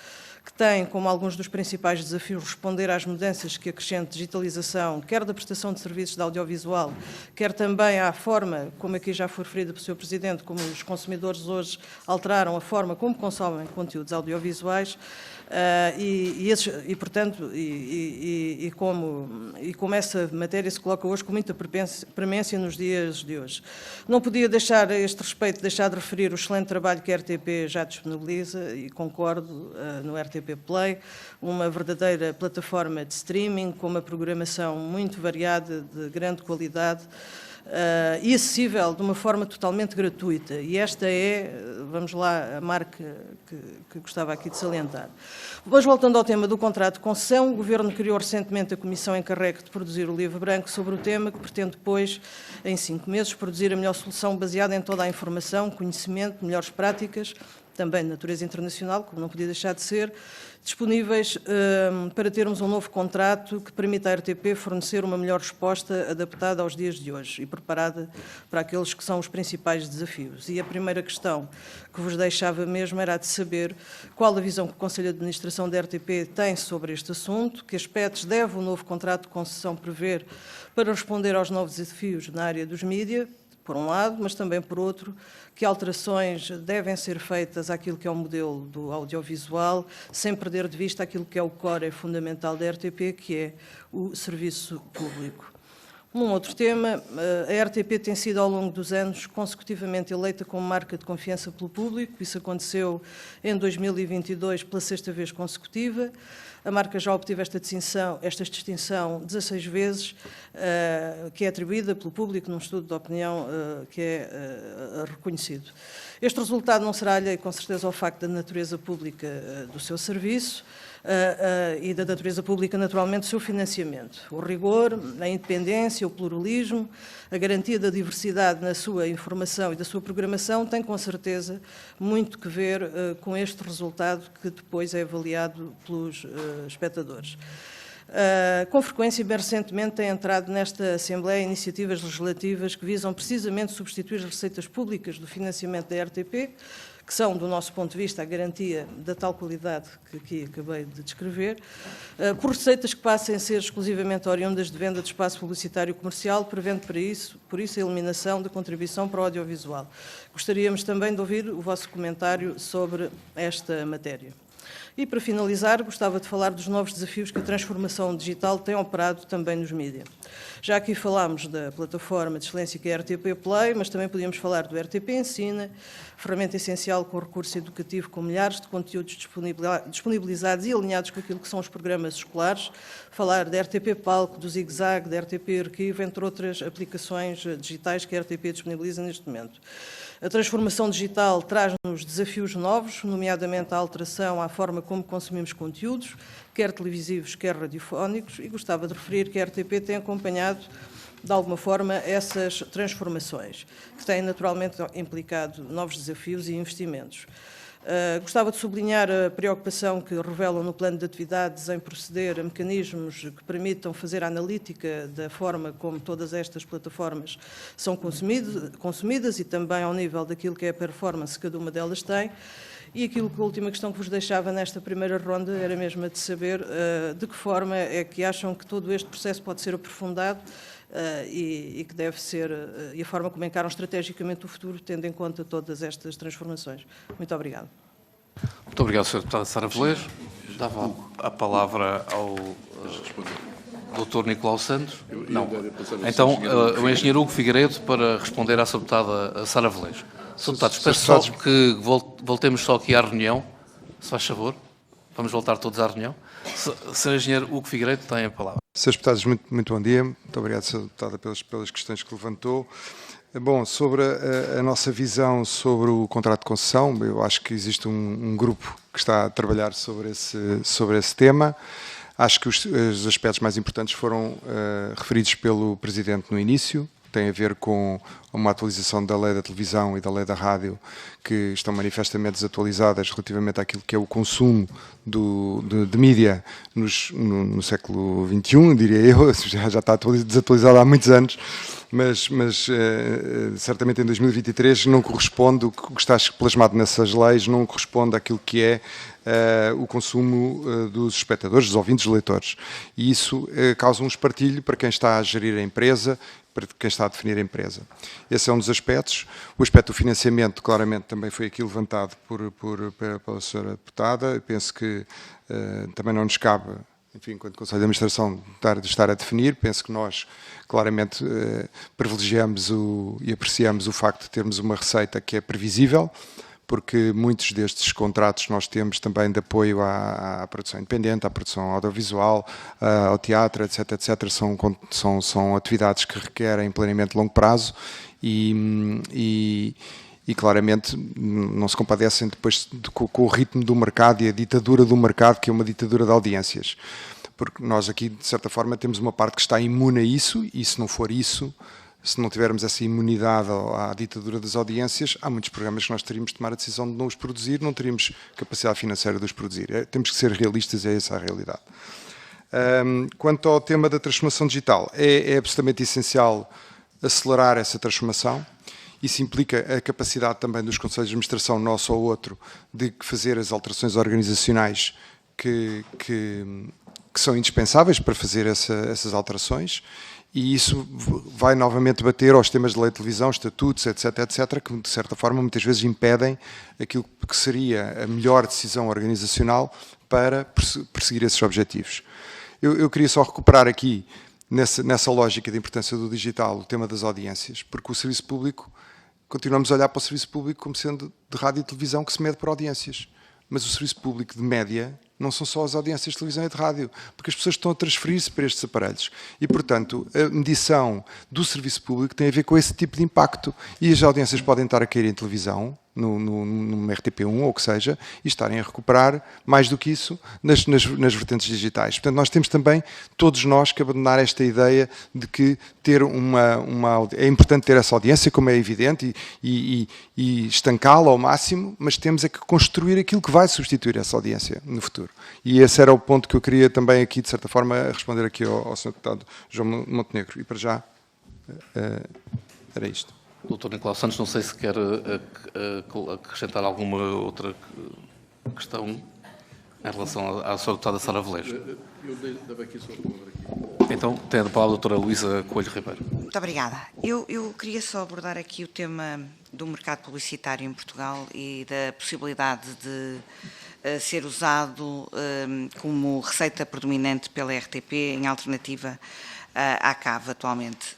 que tem como alguns dos principais desafios responder às mudanças que acrescente digitalização, quer da prestação de serviços de audiovisual, quer também à forma, como aqui já foi referido pelo Sr. Presidente, como os consumidores hoje alteraram a forma como consomem conteúdos audiovisuais, como essa matéria se coloca hoje com muita premência nos dias de hoje. Não podia deixar, a este respeito, deixar de referir o excelente trabalho que a RTP já disponibiliza, e concordo, no RTP Play, uma verdadeira plataforma de streaming, com uma programação muito variada, de grande qualidade, e acessível de uma forma totalmente gratuita. E esta é, vamos lá, a marca que gostava aqui de salientar. Mas, voltando ao tema do contrato de concessão, o Governo criou recentemente a Comissão encarregue de produzir o livro branco sobre o tema, que pretende depois, em 5 meses, produzir a melhor solução baseada em toda a informação, conhecimento, melhores práticas, também de natureza internacional, como não podia deixar de ser, disponíveis para termos um novo contrato que permita à RTP fornecer uma melhor resposta adaptada aos dias de hoje e preparada para aqueles que são os principais desafios. E a primeira questão que vos deixava mesmo era a de saber qual a visão que o Conselho de Administração da RTP tem sobre este assunto, que aspectos deve o novo contrato de concessão prever para responder aos novos desafios na área dos mídia, por um lado, mas também por outro, que alterações devem ser feitas àquilo que é o modelo do audiovisual, sem perder de vista aquilo que é o core fundamental da RTP, que é o serviço público. Um outro tema, a RTP tem sido ao longo dos anos consecutivamente eleita como marca de confiança pelo público, isso aconteceu em 2022 pela 6ª vez consecutiva. A marca já obteve esta distinção 16 vezes, que é atribuída pelo público num estudo de opinião que é reconhecido. Este resultado não será alheio, com certeza, ao facto da natureza pública do seu serviço e da natureza pública, naturalmente, do seu financiamento. O rigor, a independência, o pluralismo, a garantia da diversidade na sua informação e da sua programação tem, com certeza, muito que ver com este resultado que depois é avaliado pelos espectadores. Com frequência e bem recentemente têm entrado nesta Assembleia iniciativas legislativas que visam precisamente substituir as receitas públicas do financiamento da RTP, que são, do nosso ponto de vista, a garantia da tal qualidade que aqui acabei de descrever, por receitas que passem a ser exclusivamente oriundas de venda de espaço publicitário comercial, prevendo por isso a eliminação da contribuição para o audiovisual. Gostaríamos também de ouvir o vosso comentário sobre esta matéria. E, para finalizar, gostava de falar dos novos desafios que a transformação digital tem operado também nos mídias. Já aqui falámos da plataforma de excelência que é a RTP Play, mas também podíamos falar do RTP Ensina, ferramenta essencial com recurso educativo com milhares de conteúdos disponibilizados e alinhados com aquilo que são os programas escolares, falar da RTP Palco, do Zig Zag, da RTP Arquivo, entre outras aplicações digitais que a RTP disponibiliza neste momento. A transformação digital traz-nos desafios novos, nomeadamente a alteração à forma como consumimos conteúdos, quer televisivos, quer radiofónicos, e gostava de referir que a RTP tem acompanhado, de alguma forma, essas transformações, que têm naturalmente implicado novos desafios e investimentos. Gostava de sublinhar a preocupação que revelam no plano de atividades em proceder a mecanismos que permitam fazer a analítica da forma como todas estas plataformas são consumidas e também ao nível daquilo que é a performance que cada uma delas tem. E a última questão que vos deixava nesta primeira ronda era mesmo a de saber de que forma é que acham que todo este processo pode ser aprofundado e que deve ser, e a forma como encaram estrategicamente o futuro, tendo em conta todas estas transformações. Muito obrigado. Muito obrigado, Sr. Deputado Sara Velez. Dava a palavra ao Dr. Nicolau Santos. Não. Então, o engenheiro Hugo Figueiredo para responder à Sra. Deputada Sara Velez. Sr. Deputados, peço só que voltemos só aqui à reunião, se faz favor. Vamos voltar todos à reunião. Sr. Engenheiro Hugo Figueiredo tem a palavra. Srs. Deputados, muito bom dia. Muito obrigado, Sra. Deputada, pelas questões que levantou. Bom, sobre a nossa visão sobre o contrato de concessão, eu acho que existe um grupo que está a trabalhar sobre esse tema. Acho que os aspectos mais importantes foram referidos pelo Presidente no início. Tem a ver com uma atualização da lei da televisão e da lei da rádio, que estão manifestamente desatualizadas relativamente àquilo que é o consumo de mídia no século XXI, diria eu, já está desatualizada há muitos anos, mas certamente em 2023 não corresponde, o que está plasmado nessas leis não corresponde àquilo que é o consumo dos espectadores, dos ouvintes, dos leitores. E isso causa um espartilho para quem está a gerir a empresa, para quem está a definir a empresa. Esse é um dos aspectos. O aspecto do financiamento, claramente, também foi aqui levantado pela Sra. Deputada. Eu penso que também não nos cabe, enfim, enquanto Conselho de Administração, estar a definir. Penso que nós, claramente, privilegiamos e apreciamos o facto de termos uma receita que é previsível, porque muitos destes contratos nós temos também de apoio à produção independente, à produção audiovisual, ao teatro, etc., são atividades que requerem planeamento de longo prazo e claramente não se compadecem depois com o ritmo do mercado e a ditadura do mercado, que é uma ditadura de audiências. Porque nós aqui, de certa forma, temos uma parte que está imune a isso, e se não for isso, se não tivermos essa imunidade à ditadura das audiências, há muitos programas que nós teríamos de tomar a decisão de não os produzir, não teríamos capacidade financeira de os produzir. Temos que ser realistas, é essa a realidade. Quanto ao tema da transformação digital, é absolutamente essencial acelerar essa transformação. Isso implica a capacidade também dos conselhos de administração, nosso ou outro, de fazer as alterações organizacionais que são indispensáveis para fazer essas alterações. E isso vai novamente bater aos temas de lei de televisão, estatutos, etc., que de certa forma muitas vezes impedem aquilo que seria a melhor decisão organizacional para perseguir esses objetivos. Eu queria só recuperar aqui, nessa lógica de importância do digital, o tema das audiências, porque o serviço público, continuamos a olhar para o serviço público como sendo de rádio e televisão que se mede por audiências. mas o serviço público de média não são só as audiências de televisão e de rádio, porque as pessoas estão a transferir-se para estes aparelhos. E, portanto, a medição do serviço público tem a ver com esse tipo de impacto. E as audiências podem estar a cair em televisão, no RTP1 ou o que seja, e estarem a recuperar, mais do que isso, nas vertentes digitais. Portanto, nós temos também, todos nós, que abandonar esta ideia de que ter é importante ter essa audiência, como é evidente, e estancá-la ao máximo, mas temos é que construir aquilo que vai substituir essa audiência no futuro. E esse era o ponto que eu queria também aqui, de certa forma, responder aqui ao Sr. Deputado João Montenegro. E para já, era isto. Doutor Nicolau Santos, não sei se quer acrescentar alguma outra questão em relação à Sra. Deputada Sara Velez. Eu dava aqui só a palavra. Então, tem a palavra a doutora Luísa Coelho Ribeiro. Muito obrigada. Eu queria só abordar aqui o tema do mercado publicitário em Portugal e da possibilidade de ser usado como receita predominante pela RTP em alternativa à CAV atualmente.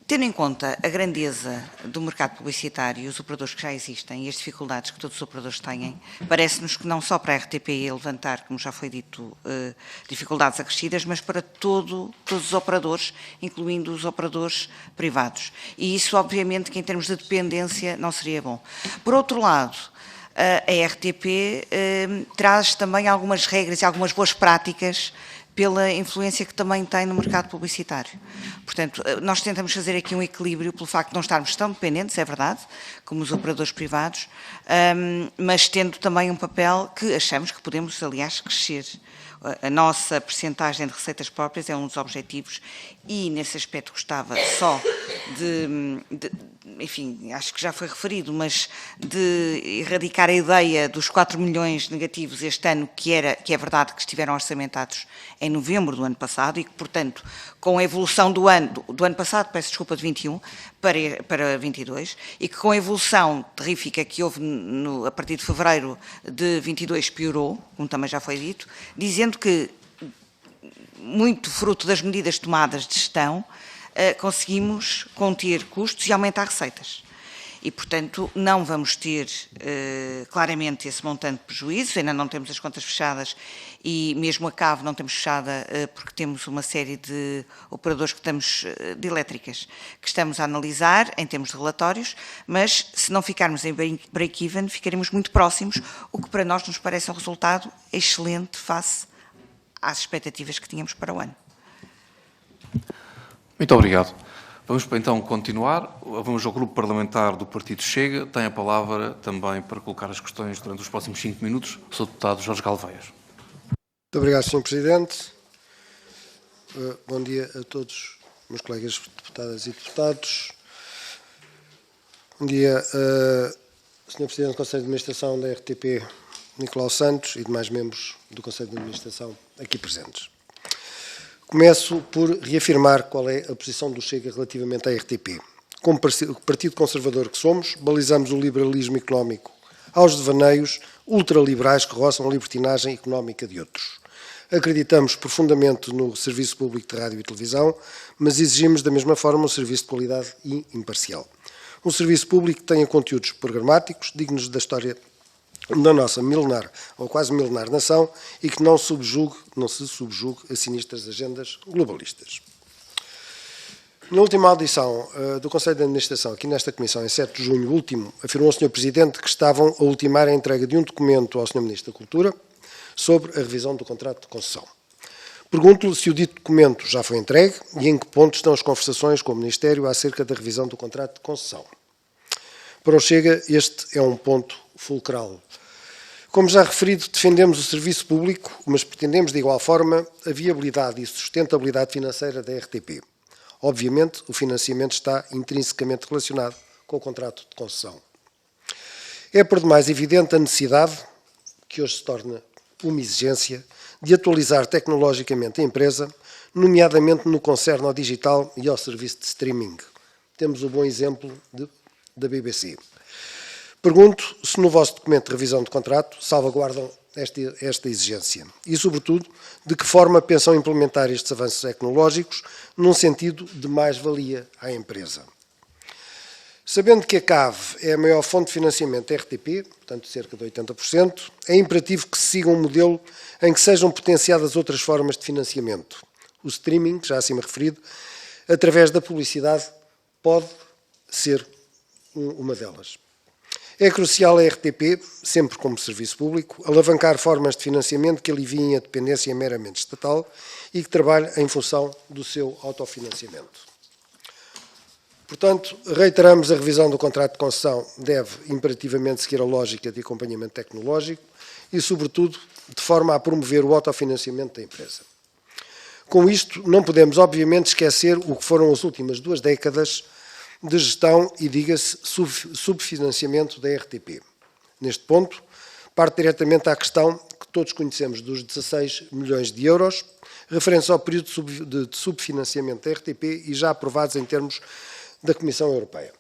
Tendo em conta a grandeza do mercado publicitário e os operadores que já existem e as dificuldades que todos os operadores têm, parece-nos que não só para a RTP ia levantar, como já foi dito, dificuldades acrescidas, mas para todos os operadores, incluindo os operadores privados. E isso, obviamente, que em termos de dependência não seria bom. Por outro lado, a RTP traz também algumas regras e algumas boas práticas pela influência que também tem no mercado publicitário. Portanto, nós tentamos fazer aqui um equilíbrio pelo facto de não estarmos tão dependentes, é verdade, como os operadores privados, mas tendo também um papel que achamos que podemos, aliás, crescer. A nossa percentagem de receitas próprias é um dos objetivos e, nesse aspecto, gostava só enfim, acho que já foi referido, mas de erradicar a ideia dos 4 milhões negativos este ano, que é verdade que estiveram orçamentados em novembro do ano passado e que, portanto, com a evolução do ano passado, peço desculpa, de 21 para 22, e que com a evolução terrífica que houve a partir de fevereiro de 22 piorou, como também já foi dito, dizendo que, muito fruto das medidas tomadas de gestão, conseguimos conter custos e aumentar receitas. E, portanto, não vamos ter claramente esse montante de prejuízo, ainda não temos as contas fechadas e mesmo a CAV não temos fechada porque temos uma série de operadores de elétricas que estamos a analisar em termos de relatórios, mas se não ficarmos em break-even, ficaremos muito próximos, o que para nós nos parece um resultado excelente face às expectativas que tínhamos para o ano. Muito obrigado. Vamos então continuar. Vamos ao Grupo Parlamentar do Partido Chega. Tem a palavra também para colocar as questões durante os próximos 5 minutos o Sr. Deputado Jorge Galveias. Muito obrigado, Sr. Presidente. Bom dia a todos meus colegas deputadas e deputados. Bom dia, Sr. Presidente do Conselho de Administração da RTP, Nicolau Santos, e demais membros do Conselho de Administração aqui presentes. Começo por reafirmar qual é a posição do Chega relativamente à RTP. Como partido conservador que somos, balizamos o liberalismo económico aos devaneios ultraliberais que roçam a libertinagem económica de outros. Acreditamos profundamente no serviço público de rádio e televisão, mas exigimos da mesma forma um serviço de qualidade e imparcial. Um serviço público que tenha conteúdos programáticos dignos da história da nossa milenar ou quase milenar nação e que não se subjugue a sinistras agendas globalistas. Na última audição do Conselho de Administração, aqui nesta Comissão, em 7 de junho último, afirmou o Sr. Presidente que estavam a ultimar a entrega de um documento ao Sr. Ministro da Cultura sobre a revisão do contrato de concessão. Pergunto-lhe se o dito documento já foi entregue e em que ponto estão as conversações com o Ministério acerca da revisão do contrato de concessão. Para o Chega, este é um ponto fulcral. Como já referido, defendemos o serviço público, mas pretendemos de igual forma a viabilidade e sustentabilidade financeira da RTP. Obviamente, o financiamento está intrinsecamente relacionado com o contrato de concessão. É por demais evidente a necessidade, que hoje se torna uma exigência, de atualizar tecnologicamente a empresa, nomeadamente no que concerne ao digital e ao serviço de streaming. Temos o bom exemplo da BBC. Pergunto se no vosso documento de revisão de contrato salvaguardam esta exigência e, sobretudo, de que forma pensam implementar estes avanços tecnológicos num sentido de mais-valia à empresa. Sabendo que a CAV é a maior fonte de financiamento da RTP, portanto cerca de 80%, é imperativo que se siga um modelo em que sejam potenciadas outras formas de financiamento. O streaming, já acima referido, através da publicidade, pode ser uma delas. É crucial a RTP, sempre como serviço público, alavancar formas de financiamento que aliviem a dependência meramente estatal e que trabalhem em função do seu autofinanciamento. Portanto, reiteramos a revisão do contrato de concessão deve imperativamente seguir a lógica de acompanhamento tecnológico e, sobretudo, de forma a promover o autofinanciamento da empresa. Com isto, não podemos, obviamente, esquecer o que foram as últimas 2 décadas de gestão e, diga-se, subfinanciamento da RTP. Neste ponto, parte diretamente à questão que todos conhecemos dos 16 milhões de euros, referentes ao período de subfinanciamento da RTP e já aprovados em termos da Comissão Europeia.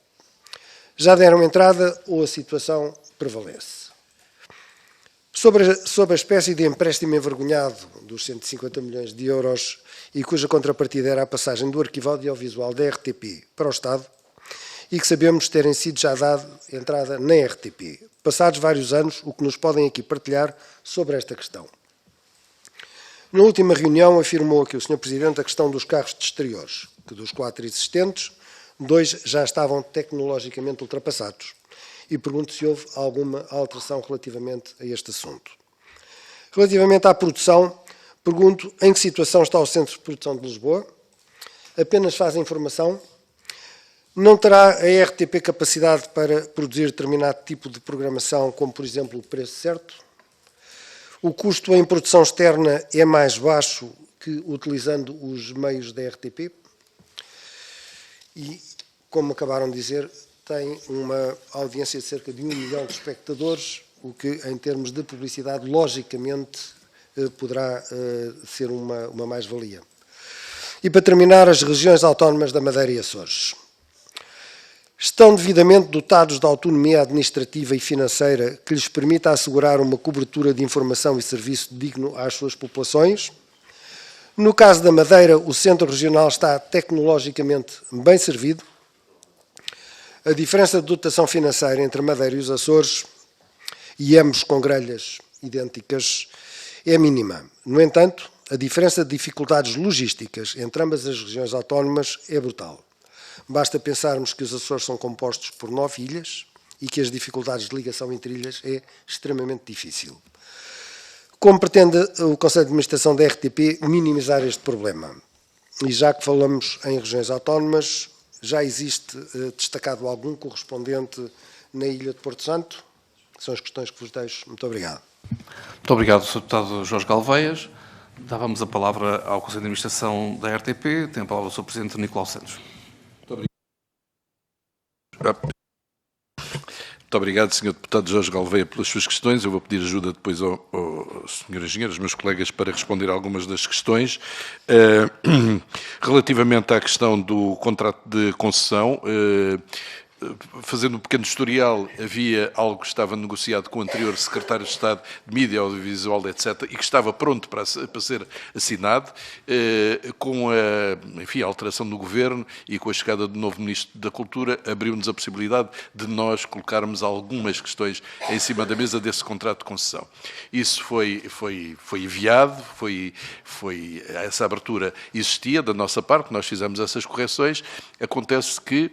Já deram entrada ou a situação prevalece? Sobre a espécie de empréstimo envergonhado dos 150 milhões de euros e cuja contrapartida era a passagem do arquivo audiovisual da RTP para o Estado e que sabemos terem sido já dado entrada na RTP. Passados vários anos, o que nos podem aqui partilhar sobre esta questão? Na última reunião afirmou aqui o Sr. Presidente a questão dos carros de exteriores, que dos 4 existentes, 2 já estavam tecnologicamente ultrapassados. E pergunto se houve alguma alteração relativamente a este assunto. Relativamente à produção, pergunto em que situação está o Centro de Produção de Lisboa? Apenas faz a informação? Não terá a RTP capacidade para produzir determinado tipo de programação, como, por exemplo, o preço certo? O custo em produção externa é mais baixo que utilizando os meios da RTP? E, como acabaram de dizer, tem uma audiência de cerca de 1 milhão de espectadores, o que, em termos de publicidade, logicamente, poderá ser uma mais-valia. E, para terminar, as regiões autónomas da Madeira e Açores. Estão devidamente dotados de autonomia administrativa e financeira que lhes permita assegurar uma cobertura de informação e serviço digno às suas populações? No caso da Madeira, o Centro Regional está tecnologicamente bem servido. A diferença de dotação financeira entre a Madeira e os Açores, e ambos com grelhas idênticas, é mínima. No entanto, a diferença de dificuldades logísticas entre ambas as regiões autónomas é brutal. Basta pensarmos que os Açores são compostos por 9 ilhas e que as dificuldades de ligação entre ilhas é extremamente difícil. Como pretende o Conselho de Administração da RTP minimizar este problema? E já que falamos em regiões autónomas, já existe destacado algum correspondente na ilha de Porto Santo? São as questões que vos deixo. Muito obrigado. Muito obrigado, Sr. Deputado Jorge Galveias. Dávamos a palavra ao Conselho de Administração da RTP. Tem a palavra o Sr. Presidente Nicolau Santos. Muito obrigado, Sr. Deputado Jorge Galveia, pelas suas questões. Eu vou pedir ajuda depois ao Sr. Engenheiro, aos meus colegas, para responder a algumas das questões. Relativamente à questão do contrato de concessão, fazendo um pequeno historial, havia algo que estava negociado com o anterior secretário de Estado de Mídia, Audiovisual, etc., e que estava pronto para ser assinado, com a alteração do Governo e com a chegada do novo Ministro da Cultura, abriu-nos a possibilidade de nós colocarmos algumas questões em cima da mesa desse contrato de concessão. Isso foi enviado, essa abertura existia da nossa parte, nós fizemos essas correções. Acontece que,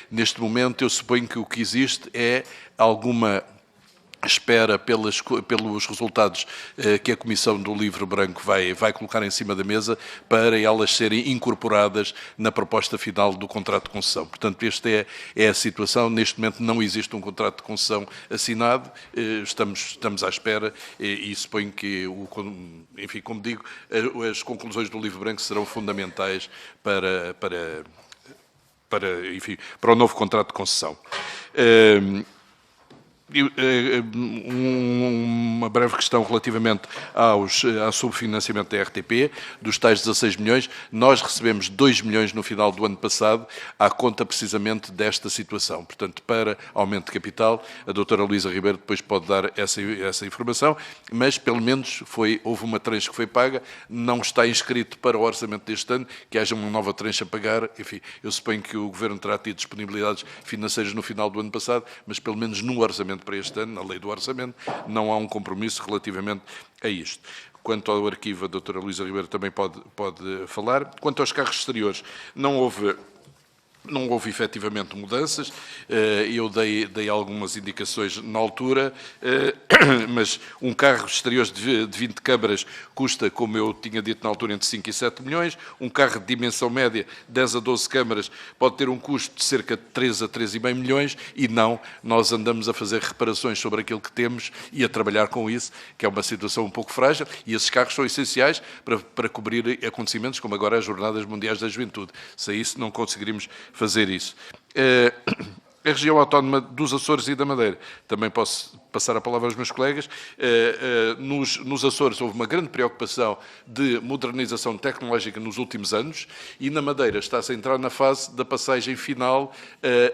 neste momento, eu suponho que o que existe é alguma espera pelos resultados que a Comissão do Livro Branco vai colocar em cima da mesa para elas serem incorporadas na proposta final do contrato de concessão. Portanto, esta é a situação. Neste momento não existe um contrato de concessão assinado, estamos à espera e suponho que, enfim, como digo, as conclusões do Livro Branco serão fundamentais para o novo contrato de concessão. Uma breve questão relativamente ao subfinanciamento da RTP, dos tais 16 milhões. Nós recebemos 2 milhões no final do ano passado, à conta precisamente desta situação. Portanto, para aumento de capital, a doutora Luísa Ribeiro depois pode dar essa informação, mas pelo menos houve uma tranche que foi paga, não está inscrito para o orçamento deste ano, que haja uma nova tranche a pagar. Enfim, eu suponho que o Governo terá tido disponibilidades financeiras no final do ano passado, mas pelo menos no orçamento para este ano, na lei do orçamento, não há um compromisso relativamente a isto. Quanto ao arquivo, a doutora Luísa Ribeiro também pode falar. Quanto aos carros exteriores, não houve efetivamente mudanças. Eu dei algumas indicações na altura, mas um carro exterior de 20 câmaras custa, como eu tinha dito na altura, entre 5 e 7 milhões. Um carro de dimensão média, 10 a 12 câmaras, pode ter um custo de cerca de 3 a 3,5 milhões e não, nós andamos a fazer reparações sobre aquilo que temos e a trabalhar com isso, que é uma situação um pouco frágil, e esses carros são essenciais para cobrir acontecimentos como agora as Jornadas Mundiais da Juventude. Sem isso não conseguiríamos fazer isso. A região autónoma dos Açores e da Madeira, também posso passar a palavra aos meus colegas. Nos Açores houve uma grande preocupação de modernização tecnológica nos últimos anos e na Madeira está-se a entrar na fase da passagem final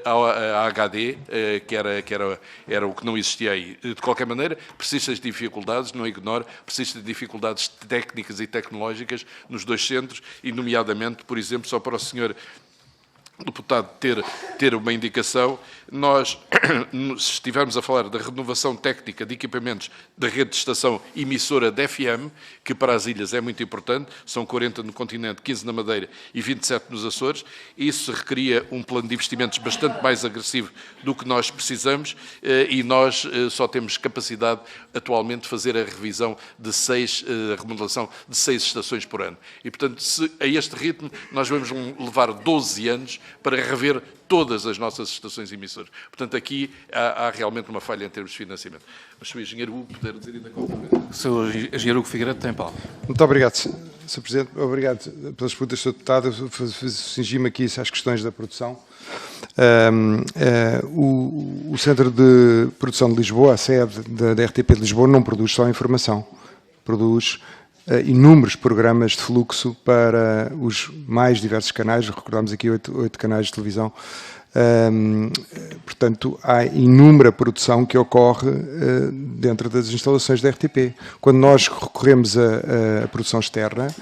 à HD, que era o que não existia aí. De qualquer maneira, persistem as dificuldades, não ignoro, persistem dificuldades técnicas e tecnológicas nos dois centros e, nomeadamente, por exemplo, só para o senhor deputado ter uma indicação, nós, se estivermos a falar da renovação técnica de equipamentos da rede de estação emissora de FM, que para as ilhas é muito importante, são 40 no continente, 15 na Madeira e 27 nos Açores, isso requeria um plano de investimentos bastante mais agressivo do que nós precisamos e nós só temos capacidade atualmente de fazer a revisão de a remodelação de 6 estações por ano. E, portanto, se a este ritmo, nós vamos levar 12 anos para rever todas as nossas estações emissoras. Portanto, aqui há realmente uma falha em termos de financiamento. Mas se o engenheiro Hugo puder dizer ainda qualquer coisa. O senhor engenheiro Hugo Figueiredo tem palavra. Muito obrigado, Sr. Presidente. Obrigado pelas perguntas, Sr. Deputado. Eu cingi-me aqui às questões da produção. O Centro de Produção de Lisboa, a sede da RTP de Lisboa, não produz só informação. Produz inúmeros programas de fluxo para os mais diversos canais, recordamos aqui 8 canais de televisão, portanto há inúmera produção que ocorre dentro das instalações da RTP. Quando nós recorremos à produção externa,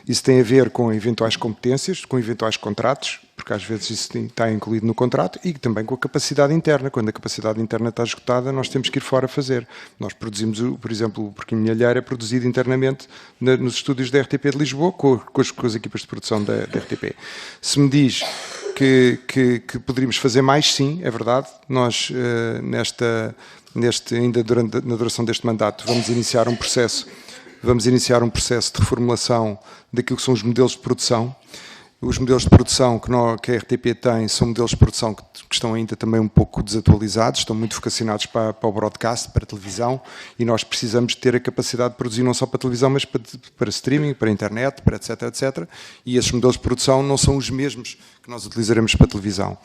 isso tem a ver com eventuais competências, com eventuais contratos, porque às vezes isso está incluído no contrato, e também com a capacidade interna. Quando a capacidade interna está esgotada, nós temos que ir fora fazer. Nós produzimos, por exemplo, o Porquinho Milheiro é produzido internamente nos estúdios da RTP de Lisboa, com as equipas de produção da RTP. Se me diz que poderíamos fazer mais, sim, é verdade. Nós, ainda na duração deste mandato, vamos iniciar um processo de reformulação daquilo que são os modelos de produção. Os modelos de produção que a RTP tem são modelos de produção que estão ainda também um pouco desatualizados, estão muito vocacionados para o broadcast, para a televisão, e nós precisamos ter a capacidade de produzir não só para a televisão, mas para streaming, para a internet, para etc, etc. E esses modelos de produção não são os mesmos que nós utilizaremos para a televisão.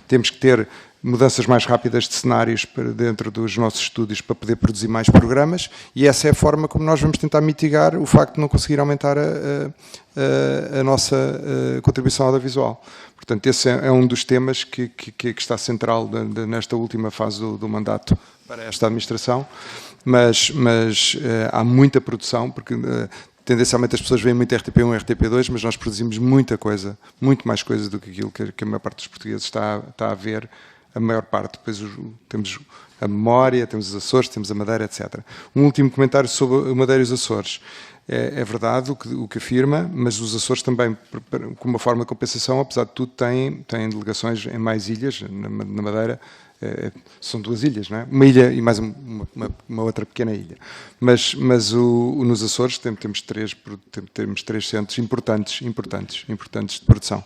Temos que ter mudanças mais rápidas de cenários dentro dos nossos estúdios para poder produzir mais programas, e essa é a forma como nós vamos tentar mitigar o facto de não conseguir aumentar a nossa contribuição audiovisual. Portanto, esse é um dos temas que está central nesta última fase do mandato para esta administração, mas há muita produção, porque tendencialmente as pessoas veem muito RTP1 e RTP2, mas nós produzimos muita coisa, muito mais coisa do que aquilo que a maior parte dos portugueses está a ver. A maior parte, depois temos a memória, temos os Açores, temos a Madeira, etc. Um último comentário sobre a Madeira e os Açores. É verdade o que afirma, mas os Açores também, como uma forma de compensação, apesar de tudo, têm delegações em mais ilhas. Na Madeira são 2 ilhas, não é? Uma ilha e mais uma outra pequena ilha. Mas nos Açores temos 3 centros importantes de produção.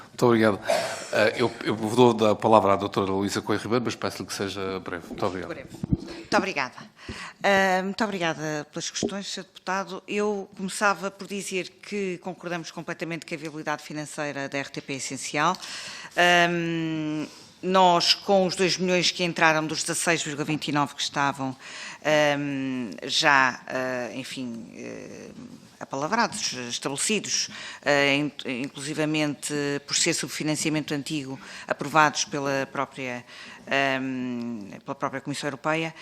Muito obrigado. Eu vou dar a palavra à doutora Luísa Coelho Ribeiro, mas peço-lhe que seja breve. Muito obrigado. Muito obrigada. Muito obrigada pelas questões, Sr. Deputado. Eu começava por dizer que concordamos completamente que a viabilidade financeira da RTP é essencial. nós, com os 2 milhões que entraram dos 16,29 que estavam já, enfim, apalavrados, estabelecidos, inclusivamente por ser subfinanciamento antigo, aprovados pela própria Comissão Europeia.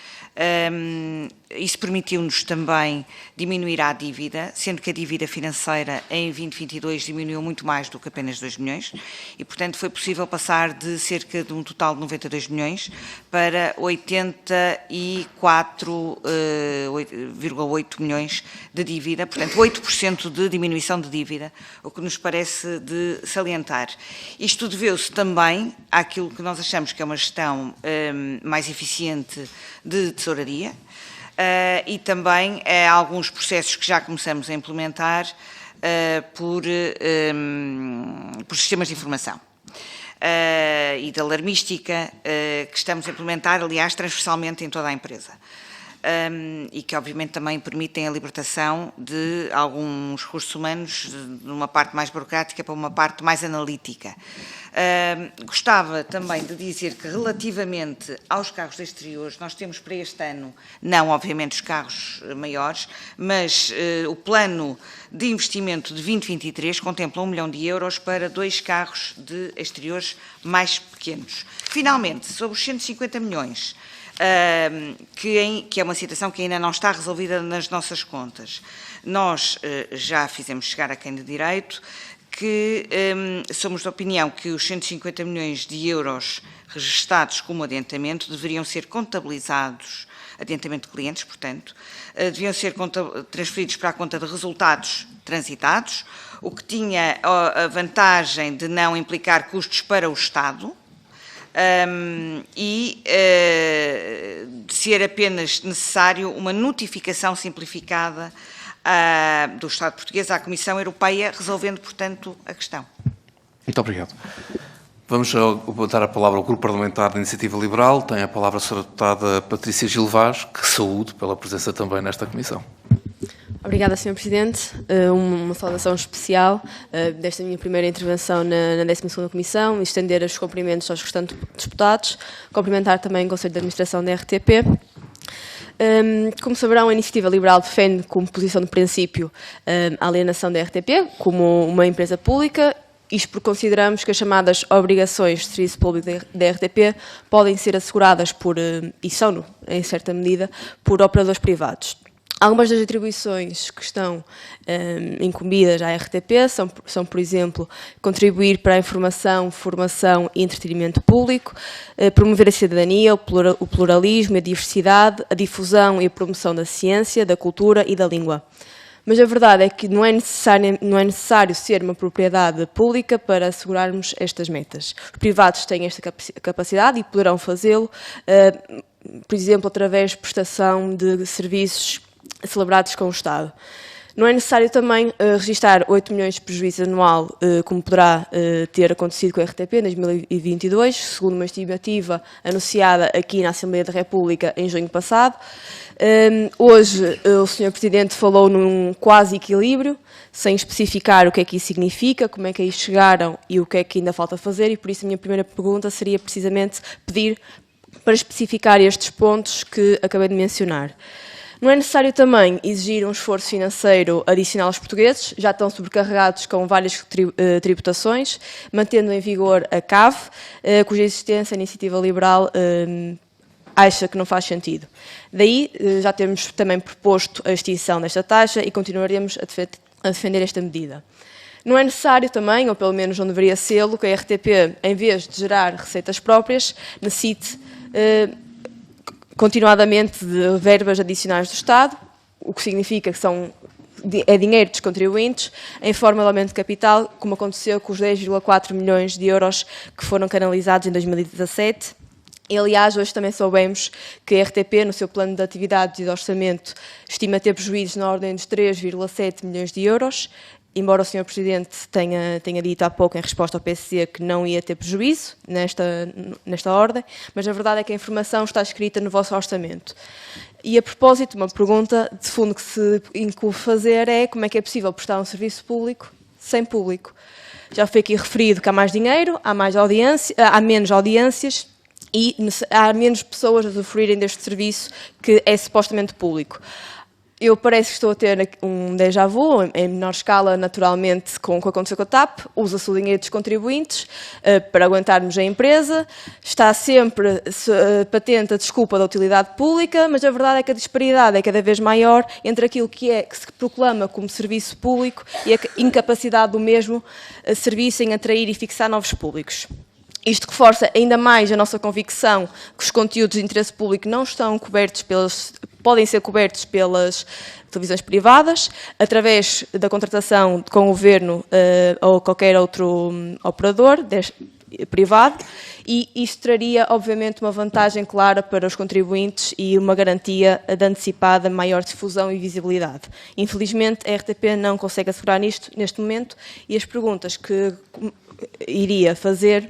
Isso permitiu-nos também diminuir a dívida, sendo que a dívida financeira em 2022 diminuiu muito mais do que apenas 2 milhões e, portanto, foi possível passar de cerca de um total de 92 milhões para 84,8 milhões de dívida, portanto, 8% de diminuição de dívida, o que nos parece de salientar. Isto deveu-se também àquilo que nós achamos que é uma gestão mais eficiente de tesouraria e também a alguns processos que já começamos a implementar por sistemas de informação e de alarmística que estamos a implementar, aliás, transversalmente em toda a empresa. E que obviamente também permitem a libertação de alguns recursos humanos de uma parte mais burocrática para uma parte mais analítica. Gostava também de dizer que relativamente aos carros exteriores, nós temos para este ano, não obviamente os carros maiores, mas o plano de investimento de 2023 contempla 1 milhão de euros para 2 carros de exteriores mais pequenos. Finalmente, sobre os 150 milhões, que é uma situação que ainda não está resolvida nas nossas contas. Nós já fizemos chegar a quem de direito que somos da opinião que os 150 milhões de euros registados como adiantamento deveriam ser contabilizados, adiantamento de clientes, portanto, deviam ser transferidos para a conta de resultados transitados, o que tinha a vantagem de não implicar custos para o Estado, e de ser apenas necessário uma notificação simplificada do Estado português à Comissão Europeia, resolvendo, portanto, a questão. Muito obrigado. Vamos dar a palavra ao Grupo Parlamentar da Iniciativa Liberal. Tem a palavra a Sra. Deputada Patrícia Gil Vaz, que saúde pela presença também nesta Comissão. Obrigada, Sr. Presidente. Uma saudação especial desta minha primeira intervenção na 12ª Comissão, estender os cumprimentos aos restantes deputados, cumprimentar também o Conselho de Administração da RTP. Como saberão, a Iniciativa Liberal defende como posição de princípio a alienação da RTP como uma empresa pública, isto porque consideramos que as chamadas obrigações de serviço público da RTP podem ser asseguradas e são, em certa medida, por operadores privados. Algumas das atribuições que estão incumbidas à RTP são, por exemplo, contribuir para a informação, formação e entretenimento público, promover a cidadania, o pluralismo, a diversidade, a difusão e a promoção da ciência, da cultura e da língua. Mas a verdade é que não é necessário ser uma propriedade pública para assegurarmos estas metas. Os privados têm esta capacidade e poderão fazê-lo, por exemplo, através de prestação de serviços celebrados com o Estado. Não é necessário também registar 8 milhões de prejuízo anual, como poderá ter acontecido com a RTP em 2022, segundo uma estimativa anunciada aqui na Assembleia da República em junho passado. Hoje o Sr. Presidente falou num quase equilíbrio, sem especificar o que é que isso significa, como é que aí chegaram e o que é que ainda falta fazer, e por isso a minha primeira pergunta seria precisamente pedir para especificar estes pontos que acabei de mencionar. Não é necessário também exigir um esforço financeiro adicional aos portugueses, já estão sobrecarregados com várias tributações, mantendo em vigor a CAV, cuja existência a Iniciativa Liberal acha que não faz sentido. Daí, já temos também proposto a extinção desta taxa e continuaremos a defender esta medida. Não é necessário também, ou pelo menos não deveria ser, que a RTP, em vez de gerar receitas próprias, necessite continuadamente de verbas adicionais do Estado, o que significa que é dinheiro dos contribuintes em forma de aumento de capital, como aconteceu com os 10,4 milhões de euros que foram canalizados em 2017. E, aliás, hoje também soubemos que a RTP, no seu plano de atividades e de orçamento, estima ter prejuízos na ordem dos 3,7 milhões de euros, embora o Sr. Presidente tenha dito há pouco, em resposta ao PSC, que não ia ter prejuízo nesta ordem, mas a verdade é que a informação está escrita no vosso orçamento. E, a propósito, uma pergunta de fundo que se incube fazer é como é que é possível prestar um serviço público sem público. Já foi aqui referido que há mais dinheiro, há menos audiências e há menos pessoas a usufruírem deste serviço que é supostamente público. Eu parece que estou a ter um déjà vu, em menor escala, naturalmente, com o que aconteceu com a TAP. Usa-se o dinheiro dos contribuintes para aguentarmos a empresa. Está sempre patente a desculpa da utilidade pública, mas a verdade é que a disparidade é cada vez maior entre aquilo que se proclama como serviço público e a incapacidade do mesmo serviço em atrair e fixar novos públicos. Isto reforça ainda mais a nossa convicção que os conteúdos de interesse público não estão cobertos podem ser cobertos pelas televisões privadas, através da contratação com o governo ou qualquer outro operador privado, e isto traria, obviamente, uma vantagem clara para os contribuintes e uma garantia de antecipada maior difusão e visibilidade. Infelizmente, a RTP não consegue assegurar isto neste momento, e as perguntas que iria fazer,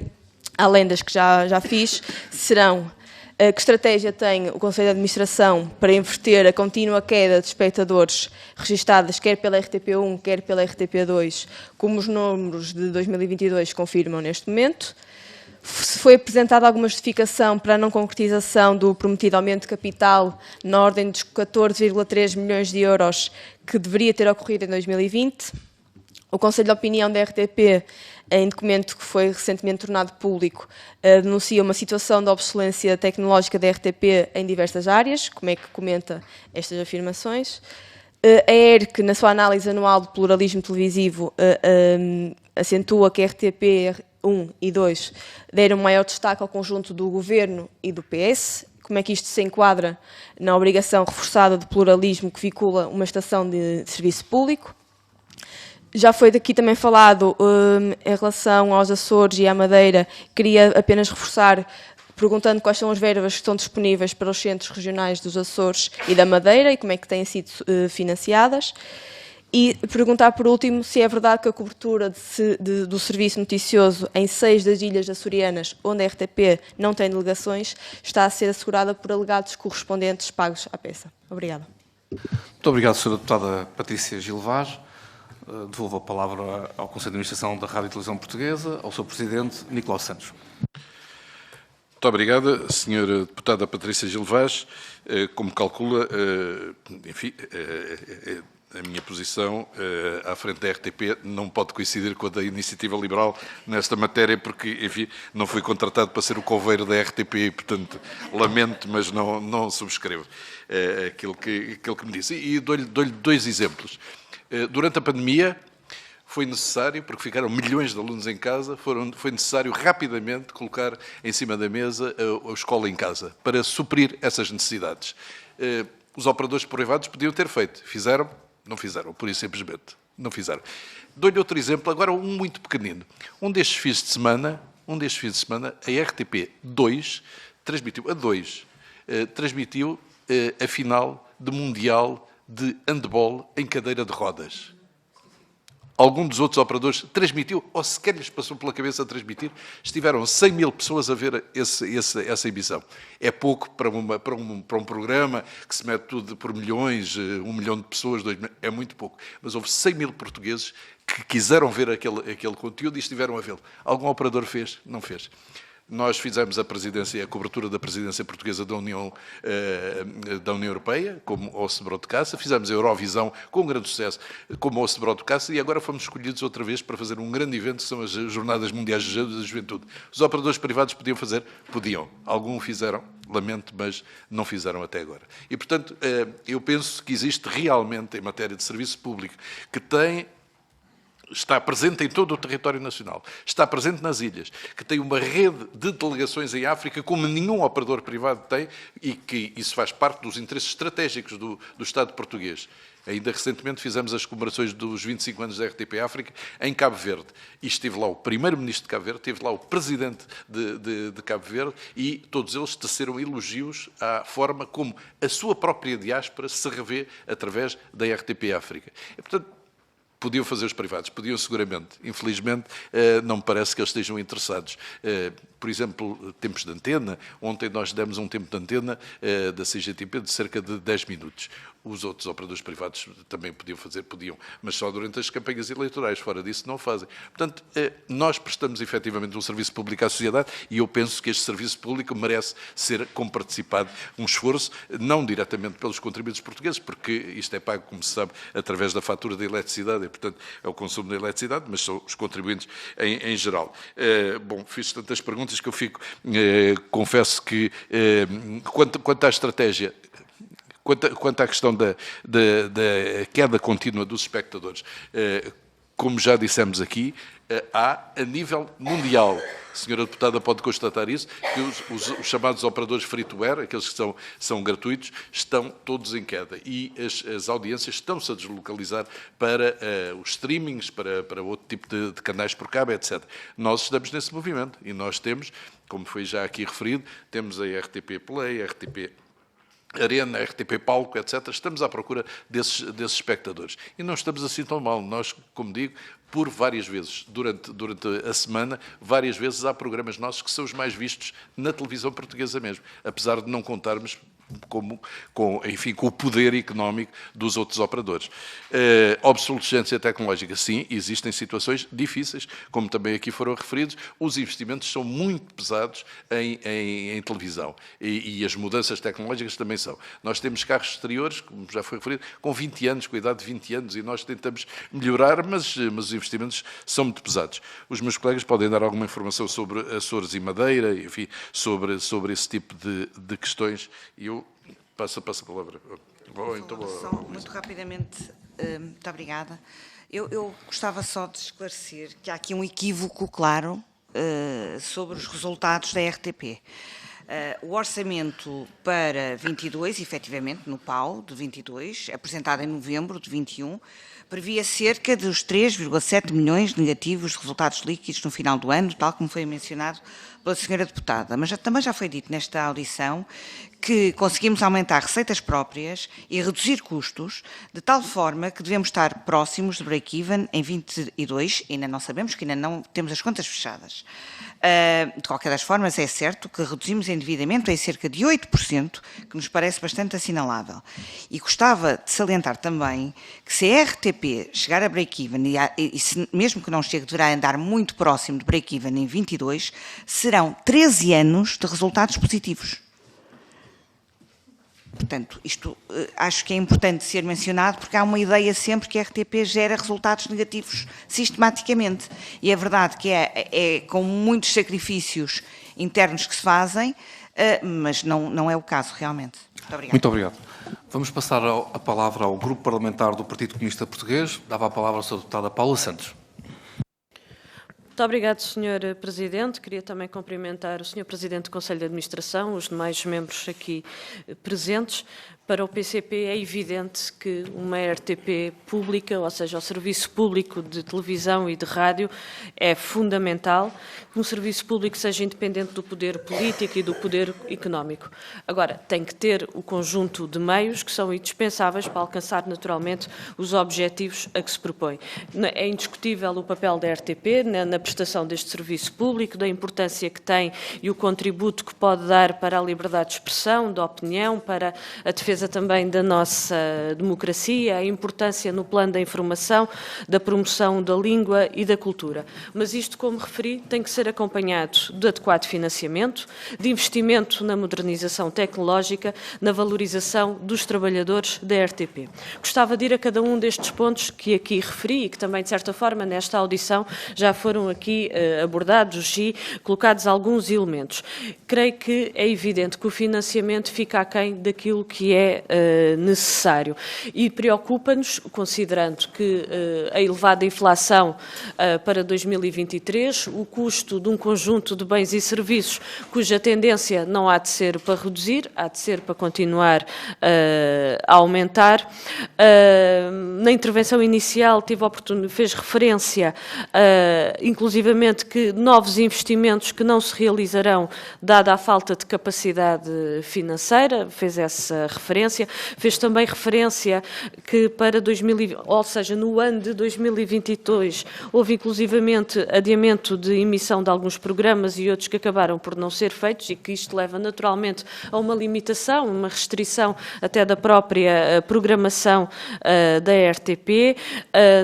além das que já fiz, serão: que estratégia tem o Conselho de Administração para inverter a contínua queda de espectadores registadas quer pela RTP1, quer pela RTP2, como os números de 2022 confirmam neste momento? Se foi apresentada alguma justificação para a não concretização do prometido aumento de capital na ordem dos 14,3 milhões de euros que deveria ter ocorrido em 2020? O Conselho de Opinião da RTP, em documento que foi recentemente tornado público, denuncia uma situação de obsolescência tecnológica da RTP em diversas áreas. Como é que comenta estas afirmações? A ERC, na sua análise anual do pluralismo televisivo, acentua que a RTP 1 e 2 deram maior destaque ao conjunto do Governo e do PS. Como é que isto se enquadra na obrigação reforçada de pluralismo que vincula uma estação de serviço público? Já foi daqui também falado em relação aos Açores e à Madeira. Queria apenas reforçar, perguntando quais são as verbas que estão disponíveis para os centros regionais dos Açores e da Madeira e como é que têm sido financiadas. E perguntar, por último, se é verdade que a cobertura do serviço noticioso em 6 das ilhas açorianas, onde a RTP não tem delegações, está a ser assegurada por alegados correspondentes pagos à peça. Obrigada. Muito obrigado, Sra. Deputada Patrícia Gil Vaz. Devolvo a palavra ao Conselho de Administração da Rádio e Televisão Portuguesa, ao seu Presidente, Nicolau Santos. Muito obrigada, Sra. Deputada Patrícia Gil Vaz. Como calcula, enfim, a minha posição à frente da RTP não pode coincidir com a da Iniciativa Liberal nesta matéria, porque, enfim, não fui contratado para ser o coveiro da RTP e, portanto, lamento, mas não subscrevo aquilo que me disse. E dou-lhe 2 exemplos. Durante a pandemia, foi necessário, porque ficaram milhões de alunos em casa, foi necessário rapidamente colocar em cima da mesa a escola em casa, para suprir essas necessidades. Os operadores privados podiam ter feito. Fizeram? Não fizeram, por isso simplesmente. Não fizeram. Dou-lhe outro exemplo, agora um muito pequenino. Um destes fins de semana, a RTP2 transmitiu a final de Mundial de handball em cadeira de rodas. Algum dos outros operadores transmitiu, ou sequer lhes passou pela cabeça transmitir, estiveram 100 mil pessoas a ver essa emissão. É pouco para um programa que se mete tudo por milhões, 1 milhão de pessoas, 2 milhões, é muito pouco. Mas houve 100 mil portugueses que quiseram ver aquele conteúdo e estiveram a vê-lo. Algum operador fez? Não fez. Nós fizemos a cobertura da presidência portuguesa da União Europeia, como host broadcaster, fizemos a Eurovisão com grande sucesso, como host broadcaster, e agora fomos escolhidos outra vez para fazer um grande evento, que são as Jornadas Mundiais da Juventude. Os operadores privados podiam fazer? Podiam. Alguns fizeram, lamento, mas não fizeram até agora. E, portanto, eu penso que existe realmente, em matéria de serviço público, que está presente em todo o território nacional, está presente nas ilhas, que tem uma rede de delegações em África como nenhum operador privado tem, e que isso faz parte dos interesses estratégicos do Estado português. Ainda recentemente fizemos as comemorações dos 25 anos da RTP África em Cabo Verde. E esteve lá o primeiro-ministro de Cabo Verde, esteve lá o presidente de Cabo Verde, e todos eles teceram elogios à forma como a sua própria diáspora se revê através da RTP África. E, portanto, podiam fazer os privados, podiam seguramente. Infelizmente, não me parece que eles estejam interessados. por exemplo, tempos de antena. Ontem nós demos um tempo de antena da CGTP de cerca de 10 minutos. Os outros operadores privados também podiam, mas só durante as campanhas eleitorais. Fora disso, não fazem. Portanto, nós prestamos efetivamente um serviço público à sociedade e eu penso que este serviço público merece ser comparticipado, um esforço, não diretamente pelos contribuintes portugueses, porque isto é pago, como se sabe, através da fatura da eletricidade, e, portanto, é o consumo da eletricidade, mas são os contribuintes em geral. Bom, fiz tantas perguntas que eu fico, confesso que, quanto à estratégia, quanto à questão da queda contínua dos espectadores, como já dissemos aqui, há, a nível mundial, a senhora deputada pode constatar isso, que os chamados operadores free-to-air, aqueles que são gratuitos, estão todos em queda e as audiências estão-se a deslocalizar para os streamings, para outro tipo de canais por cabo, etc. Nós estamos nesse movimento e nós temos, como foi já aqui referido, temos a RTP Play, a RTP Arena, RTP Palco, etc. Estamos à procura desses espectadores. E não estamos assim tão mal. Nós, como digo, por várias vezes, durante a semana, várias vezes há programas nossos que são os mais vistos na televisão portuguesa mesmo, apesar de não contarmos com o poder económico dos outros operadores. Obsolescência tecnológica, sim, existem situações difíceis, como também aqui foram referidos, os investimentos são muito pesados em televisão e as mudanças tecnológicas também são. Nós temos carros exteriores, como já foi referido, com 20 anos, com a idade de 20 anos, e nós tentamos melhorar, mas os investimentos são muito pesados. Os meus colegas podem dar alguma informação sobre Açores e Madeira, enfim, sobre esse tipo de questões, e eu passo a palavra. Muito rapidamente, muito obrigada. Eu gostava só de esclarecer que há aqui um equívoco claro sobre os resultados da RTP. O orçamento para 22, efetivamente, no PAU de 22, apresentado em novembro de 21, previa cerca dos 3,7 milhões negativos de resultados líquidos no final do ano, tal como foi mencionado pela senhora deputada. Mas também já foi dito nesta audição que conseguimos aumentar receitas próprias e reduzir custos, de tal forma que devemos estar próximos de break-even em 22, ainda não sabemos, que ainda não temos as contas fechadas. De qualquer das formas, é certo que reduzimos endividamento em cerca de 8%, que nos parece bastante assinalável. E gostava de salientar também que se a RTP chegar a break-even, e mesmo que não chegue, deverá andar muito próximo de break-even em 22, serão 13 anos de resultados positivos. Portanto, isto acho que é importante ser mencionado, porque há uma ideia sempre que a RTP gera resultados negativos sistematicamente. E é verdade que é com muitos sacrifícios internos que se fazem, mas não é o caso realmente. Muito obrigada. Muito obrigado. Vamos passar a palavra ao Grupo Parlamentar do Partido Comunista Português. Dava a palavra à sua deputada Paula Santos. Muito obrigado, Sr. Presidente. Queria também cumprimentar o Sr. Presidente do Conselho de Administração, os demais membros aqui presentes. Para o PCP é evidente que uma RTP pública, ou seja, o serviço público de televisão e de rádio, é fundamental que um serviço público seja independente do poder político e do poder económico. Agora, tem que ter o conjunto de meios que são indispensáveis para alcançar naturalmente os objetivos a que se propõe. É indiscutível o papel da RTP na prestação deste serviço público, da importância que tem e o contributo que pode dar para a liberdade de expressão, da opinião, para a defesa também da nossa democracia, a importância no plano da informação, da promoção da língua e da cultura. Mas isto, como referi, tem que ser acompanhado de adequado financiamento, de investimento na modernização tecnológica, na valorização dos trabalhadores da RTP. Gostava de ir a cada um destes pontos que aqui referi e que também, de certa forma, nesta audição já foram aqui abordados e colocados alguns elementos. Creio que é evidente que o financiamento fica aquém daquilo que é necessário e preocupa-nos, considerando que a elevada inflação para 2023, o custo de um conjunto de bens e serviços cuja tendência não há de ser para reduzir, há de ser para continuar a aumentar. Na intervenção inicial fez referência, inclusivamente, que novos investimentos que não se realizarão dada a falta de capacidade financeira, fez essa referência. referência. Fez também referência que para ou seja, no ano de 2022, houve inclusivamente adiamento de emissão de alguns programas e outros que acabaram por não ser feitos e que isto leva naturalmente a uma limitação, uma restrição até da própria programação da RTP.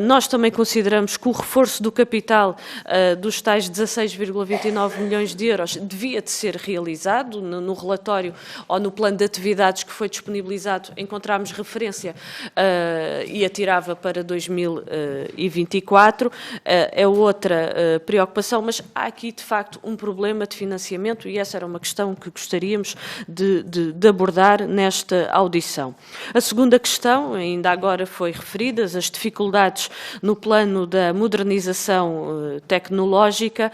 Nós também consideramos que o reforço do capital dos tais 16,29 milhões de euros devia de ser realizado. No relatório ou no plano de atividades que foi disponibilizado, encontramos referência e atirava para 2024. É outra preocupação, mas há aqui, de facto, um problema de financiamento e essa era uma questão que gostaríamos de abordar nesta audição. A segunda questão, ainda agora foi referida, as dificuldades no plano da modernização tecnológica.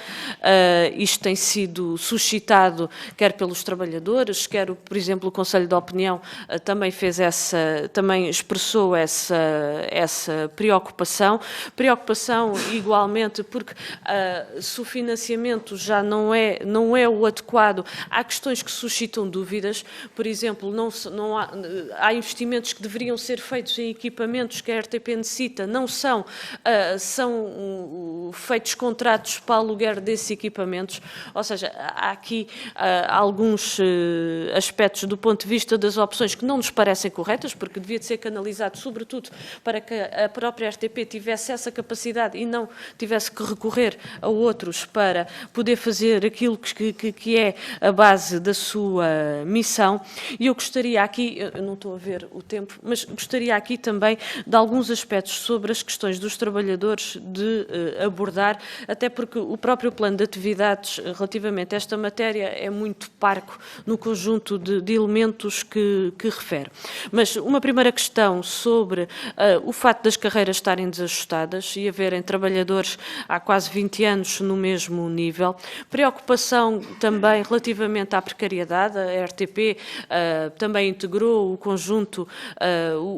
Isto tem sido suscitado quer pelos trabalhadores, quer, por exemplo, o Conselho de Opinião também expressou essa preocupação igualmente porque se o financiamento já não é o adequado, há questões que suscitam dúvidas. Por exemplo, há investimentos que deveriam ser feitos em equipamentos que a RTP necessita, não são feitos contratos para aluguer desses equipamentos, ou seja, há aqui alguns aspectos do ponto de vista das opções que não nos parecem corretas, porque devia de ser canalizado sobretudo para que a própria RTP tivesse essa capacidade e não tivesse que recorrer a outros para poder fazer aquilo que é a base da sua missão. E eu gostaria aqui, eu não estou a ver o tempo, mas gostaria aqui também de alguns aspectos sobre as questões dos trabalhadores de abordar, até porque o próprio plano de atividades relativamente a esta matéria é muito parco no conjunto de elementos que refere. Mas uma primeira questão sobre o facto das carreiras estarem desajustadas e haverem trabalhadores há quase 20 anos no mesmo nível. Preocupação também relativamente à precariedade. A RTP também integrou o conjunto,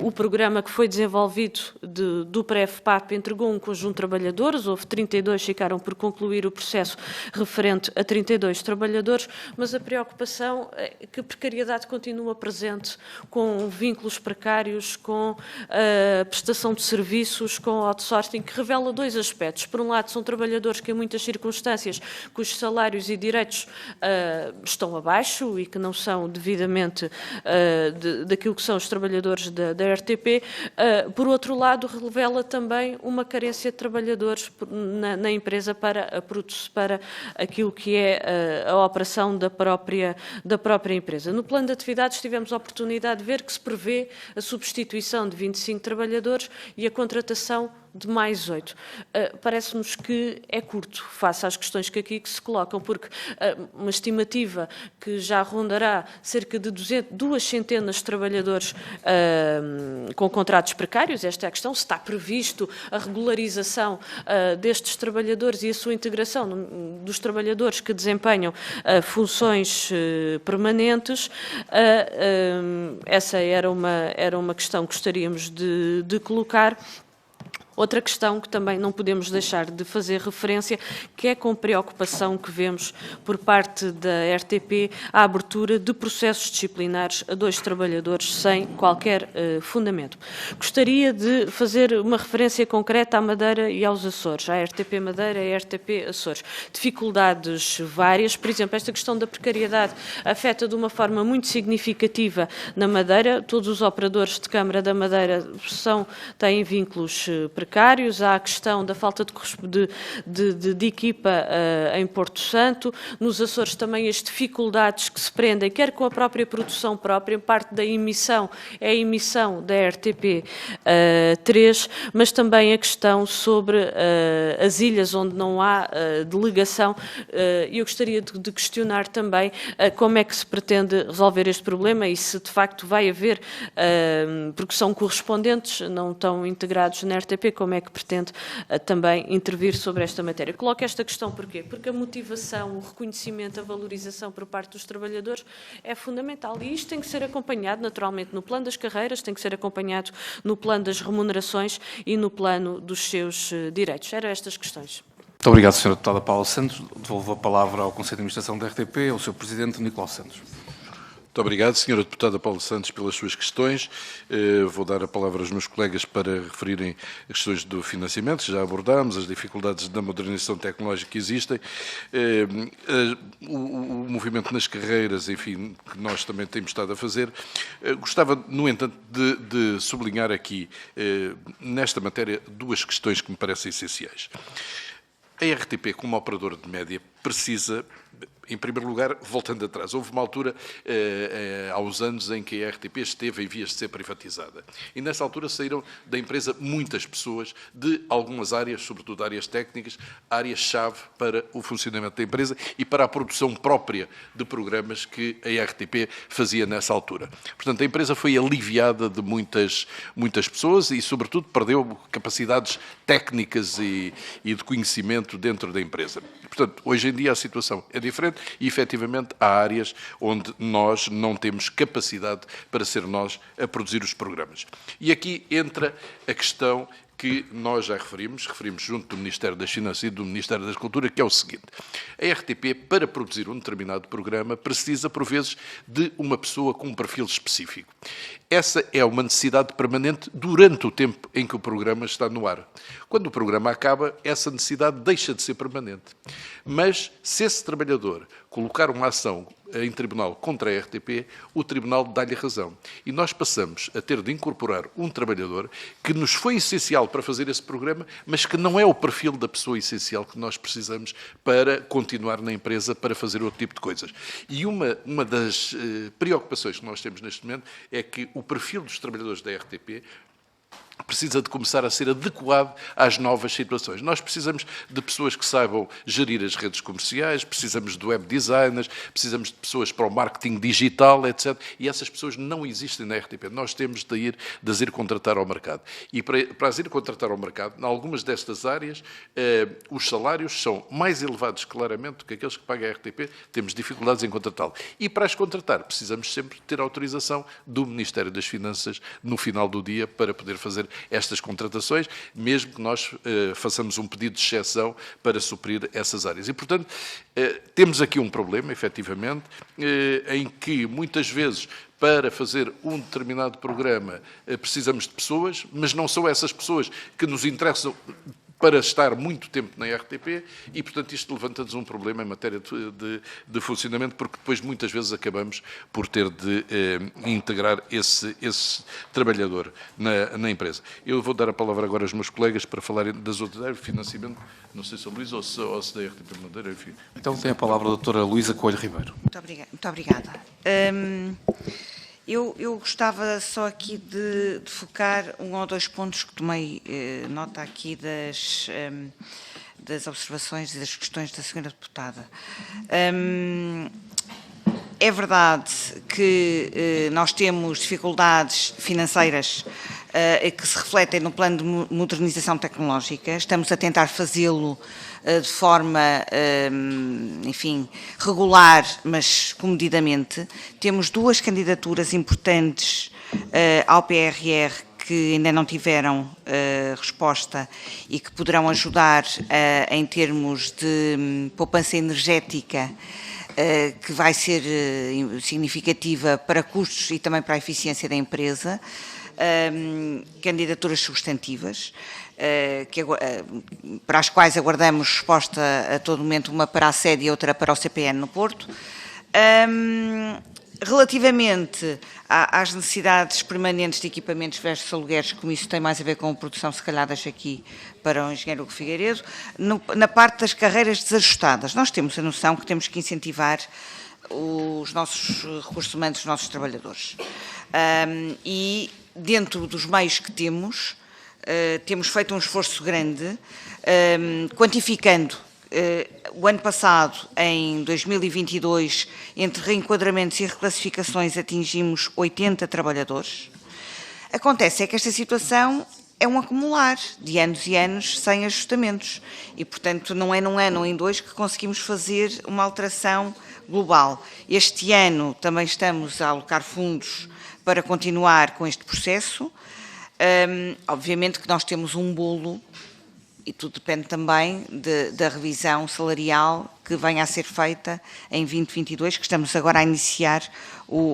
o programa que foi desenvolvido do pré-FPAP, entregou um conjunto de trabalhadores, houve 32, ficaram por concluir o processo referente a 32 trabalhadores, mas a preocupação é que a precariedade continua presente com vínculos precários, com prestação de serviços, com outsourcing, que revela dois aspectos. Por um lado, são trabalhadores que, em muitas circunstâncias, cujos salários e direitos estão abaixo e que não são devidamente daquilo que são os trabalhadores da RTP. Por outro lado, revela também uma carência de trabalhadores na empresa para aquilo que é a operação da própria empresa. No plano de atividades, tivemos a oportunidade de ver que se prevê a substituição de 25 trabalhadores e a contratação de mais 8. Parece-nos que é curto, face às questões que aqui se colocam, porque uma estimativa que já rondará cerca de 2 centenas de trabalhadores com contratos precários, esta é a questão, se está previsto a regularização destes trabalhadores e a sua integração dos trabalhadores que desempenham funções permanentes. Essa era uma questão que gostaríamos de colocar. Outra questão que também não podemos deixar de fazer referência, que é com preocupação que vemos por parte da RTP a abertura de processos disciplinares a 2 trabalhadores sem qualquer fundamento. Gostaria de fazer uma referência concreta à Madeira e aos Açores, à RTP Madeira e à RTP Açores. Dificuldades várias, por exemplo, esta questão da precariedade afeta de uma forma muito significativa na Madeira. Todos os operadores de Câmara da Madeira têm vínculos precários. Há a questão da falta de equipa em Porto Santo. Nos Açores também as dificuldades que se prendem, quer com a própria produção própria, parte da emissão é a emissão da RTP3, mas também a questão sobre as ilhas onde não há delegação. Eu gostaria de questionar também como é que se pretende resolver este problema e se de facto vai haver, porque são correspondentes, não estão integrados na RTP, como é que pretende também intervir sobre esta matéria. Coloco esta questão porquê? Porque a motivação, o reconhecimento, a valorização por parte dos trabalhadores é fundamental e isto tem que ser acompanhado naturalmente no plano das carreiras, tem que ser acompanhado no plano das remunerações e no plano dos seus direitos. Eram estas questões. Muito obrigado, Sra. Deputada Paula Santos. Devolvo a palavra ao Conselho de Administração da RTP, ao Sr. Presidente, Nicolau Santos. Muito obrigado, Sra. Deputada Paula Santos, pelas suas questões. Vou dar a palavra aos meus colegas para referirem as questões do financiamento, que já abordámos, as dificuldades da modernização tecnológica que existem, o movimento nas carreiras, enfim, que nós também temos estado a fazer. Gostava, no entanto, de sublinhar aqui, nesta matéria, duas questões que me parecem essenciais. A RTP, como operador de média, precisa, em primeiro lugar, voltando atrás, houve uma altura, há uns anos, em que a RTP esteve em vias de ser privatizada. E nessa altura saíram da empresa muitas pessoas de algumas áreas, sobretudo áreas técnicas, áreas-chave para o funcionamento da empresa e para a produção própria de programas que a RTP fazia nessa altura. Portanto, a empresa foi aliviada de muitas pessoas e, sobretudo, perdeu capacidades técnicas e de conhecimento dentro da empresa. Portanto, hoje em dia a situação é diferente e, efetivamente, há áreas onde nós não temos capacidade para ser nós a produzir os programas. E aqui entra a questão que nós já referimos junto do Ministério das Finanças e do Ministério da Cultura, que é o seguinte: a RTP, para produzir um determinado programa, precisa, por vezes, de uma pessoa com um perfil específico. Essa é uma necessidade permanente durante o tempo em que o programa está no ar. Quando o programa acaba, essa necessidade deixa de ser permanente. Mas, se esse trabalhador colocar uma ação em tribunal contra a RTP, o tribunal dá-lhe razão. E nós passamos a ter de incorporar um trabalhador que nos foi essencial para fazer esse programa, mas que não é o perfil da pessoa essencial que nós precisamos para continuar na empresa, para fazer outro tipo de coisas. E uma das preocupações que nós temos neste momento é que o perfil dos trabalhadores da RTP precisa de começar a ser adequado às novas situações. Nós precisamos de pessoas que saibam gerir as redes comerciais, precisamos de web designers, precisamos de pessoas para o marketing digital, etc. E essas pessoas não existem na RTP. Nós temos de as ir contratar ao mercado. E para as ir contratar ao mercado, em algumas destas áreas, os salários são mais elevados, claramente, do que aqueles que paga a RTP. Temos dificuldades em contratá-lo. E para as contratar, precisamos sempre ter autorização do Ministério das Finanças no final do dia para poder fazer estas contratações, mesmo que nós façamos um pedido de exceção para suprir essas áreas. E, portanto, temos aqui um problema, efetivamente, em que, muitas vezes, para fazer um determinado programa, precisamos de pessoas, mas não são essas pessoas que nos interessam para estar muito tempo na RTP e, portanto, isto levanta-nos um problema em matéria de funcionamento, porque depois muitas vezes acabamos por ter de integrar esse trabalhador na empresa. Eu vou dar a palavra agora aos meus colegas para falarem das outras áreas, financiamento, não sei se é o Luís ou se da RTP Madeira, enfim. Então tem a palavra a doutora Luísa Coelho Ribeiro. Muito obrigada. Eu gostava só aqui de focar um ou dois pontos que tomei nota aqui das observações e das questões da senhora deputada. É verdade que nós temos dificuldades financeiras que se refletem no plano de modernização tecnológica. Estamos a tentar fazê-lo de forma, enfim, regular, mas comedidamente. Temos duas candidaturas importantes ao PRR que ainda não tiveram resposta e que poderão ajudar em termos de poupança energética, que vai ser significativa para custos e também para a eficiência da empresa. Candidaturas substantivas, para as quais aguardamos resposta a todo momento, uma para a sede e outra para o CPN no Porto. Relativamente às necessidades permanentes de equipamentos versus alugueres, como isso tem mais a ver com a produção, se calhar deixo aqui para o engenheiro Hugo Figueiredo, na parte das carreiras desajustadas, nós temos a noção que temos que incentivar os nossos recursos humanos, os nossos trabalhadores. E dentro dos meios que temos, temos feito um esforço grande, quantificando o ano passado, em 2022, entre reenquadramentos e reclassificações, atingimos 80 trabalhadores. Acontece é que esta situação é um acumular de anos e anos sem ajustamentos e, portanto, não é num ano ou em dois que conseguimos fazer uma alteração global. Este ano também estamos a alocar fundos para continuar com este processo. Obviamente que nós temos um bolo e tudo depende também da revisão salarial que venha a ser feita em 2022, que estamos agora a iniciar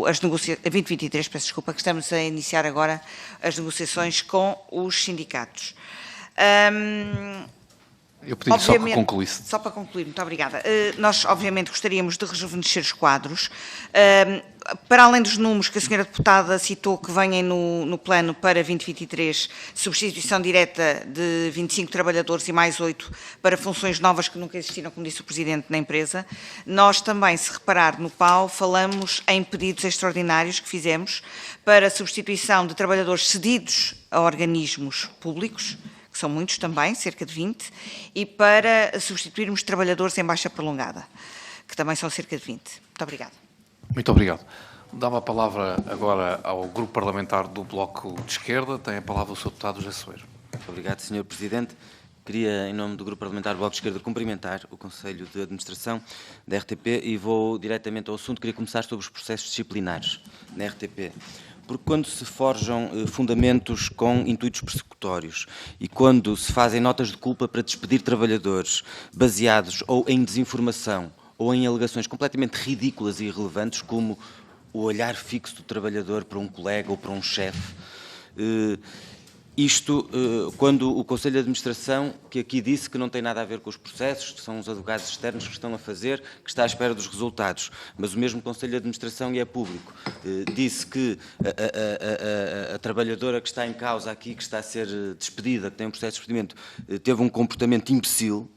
as negociações, 2023, peço desculpa, que estamos a iniciar agora as negociações com os sindicatos. Eu pedi só que concluísse. Só para concluir, muito obrigada. Nós, obviamente, gostaríamos de rejuvenescer os quadros. Para além dos números que a senhora deputada citou que venham no plano para 2023, substituição direta de 25 trabalhadores e mais 8 para funções novas que nunca existiram, como disse o Presidente, na empresa. Nós também, se reparar no PAU, falamos em pedidos extraordinários que fizemos para substituição de trabalhadores cedidos a organismos públicos, que são muitos também, cerca de 20, e para substituirmos trabalhadores em baixa prolongada, que também são cerca de 20. Muito obrigada. Muito obrigado. Dava a palavra agora ao Grupo Parlamentar do Bloco de Esquerda. Tem a palavra o Sr. Deputado José Soeiro. Muito obrigado, Sr. Presidente. Queria, em nome do Grupo Parlamentar do Bloco de Esquerda, cumprimentar o Conselho de Administração da RTP e vou diretamente ao assunto. Queria começar sobre os processos disciplinares na RTP. Porque quando se forjam fundamentos com intuitos persecutórios e quando se fazem notas de culpa para despedir trabalhadores baseados ou em desinformação ou em alegações completamente ridículas e irrelevantes, como o olhar fixo do trabalhador para um colega ou para um chefe, quando o Conselho de Administração, que aqui disse que não tem nada a ver com os processos, que são os advogados externos que estão a fazer, que está à espera dos resultados, mas o mesmo Conselho de Administração, e é público, disse que a trabalhadora que está em causa aqui, que está a ser despedida, que tem um processo de despedimento, teve um comportamento imbecil.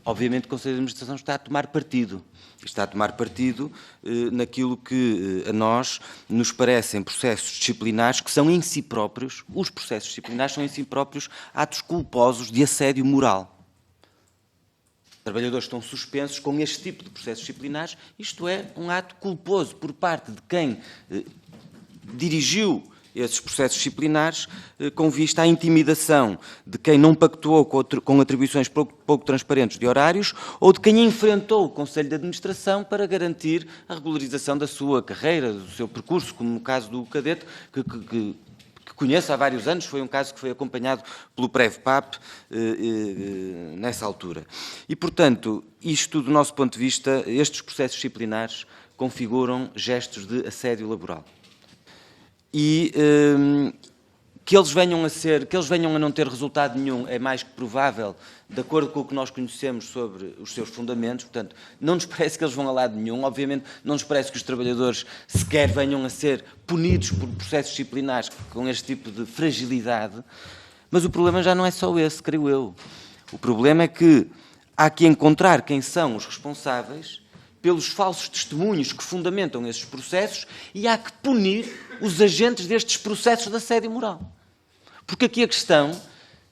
Obviamente o Conselho de Administração está a tomar partido. Está a tomar partido naquilo que a nós nos parecem processos disciplinares que são em si próprios, os processos disciplinares são em si próprios atos culposos de assédio moral. Trabalhadores estão suspensos com este tipo de processos disciplinares, isto é um ato culposo por parte de quem dirigiu esses processos disciplinares com vista à intimidação de quem não pactuou com atribuições pouco transparentes de horários ou de quem enfrentou o Conselho de Administração para garantir a regularização da sua carreira, do seu percurso, como no caso do cadete, que conheço há vários anos, foi um caso que foi acompanhado pelo Prevpap nessa altura. E, portanto, isto, do nosso ponto de vista, estes processos disciplinares configuram gestos de assédio laboral. E que eles venham a não ter resultado nenhum é mais que provável, de acordo com o que nós conhecemos sobre os seus fundamentos. Portanto, não nos parece que eles vão a lado nenhum. Obviamente, não nos parece que os trabalhadores sequer venham a ser punidos por processos disciplinares com este tipo de fragilidade. Mas o problema já não é só esse, creio eu. O problema é que há que encontrar quem são os responsáveis pelos falsos testemunhos que fundamentam esses processos e há que punir os agentes destes processos de assédio moral. Porque aqui a questão,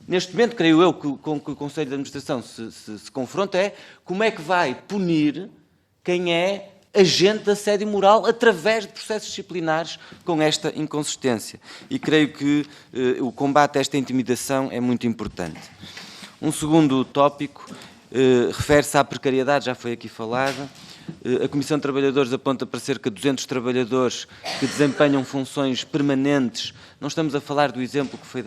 neste momento, creio eu, com que o Conselho de Administração se confronta é como é que vai punir quem é agente de assédio moral através de processos disciplinares com esta inconsistência. E creio que o combate a esta intimidação é muito importante. Um segundo tópico refere-se à precariedade, já foi aqui falada. A Comissão de Trabalhadores aponta para cerca de 200 trabalhadores que desempenham funções permanentes. Não estamos a falar do exemplo que foi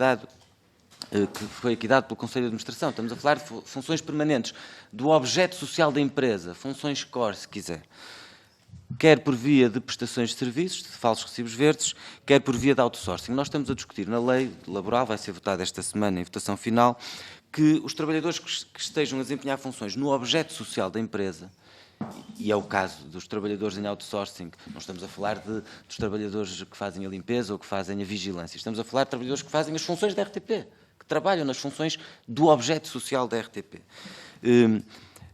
aqui dado pelo Conselho de Administração. Estamos a falar de funções permanentes, do objeto social da empresa, funções core, se quiser. Quer por via de prestações de serviços, de falsos recibos verdes, quer por via de outsourcing. Nós estamos a discutir na lei laboral, vai ser votada esta semana em votação final, que os trabalhadores que estejam a desempenhar funções no objeto social da empresa, e é o caso dos trabalhadores em outsourcing, não estamos a falar dos trabalhadores que fazem a limpeza ou que fazem a vigilância, estamos a falar de trabalhadores que fazem as funções da RTP, que trabalham nas funções do objeto social da RTP.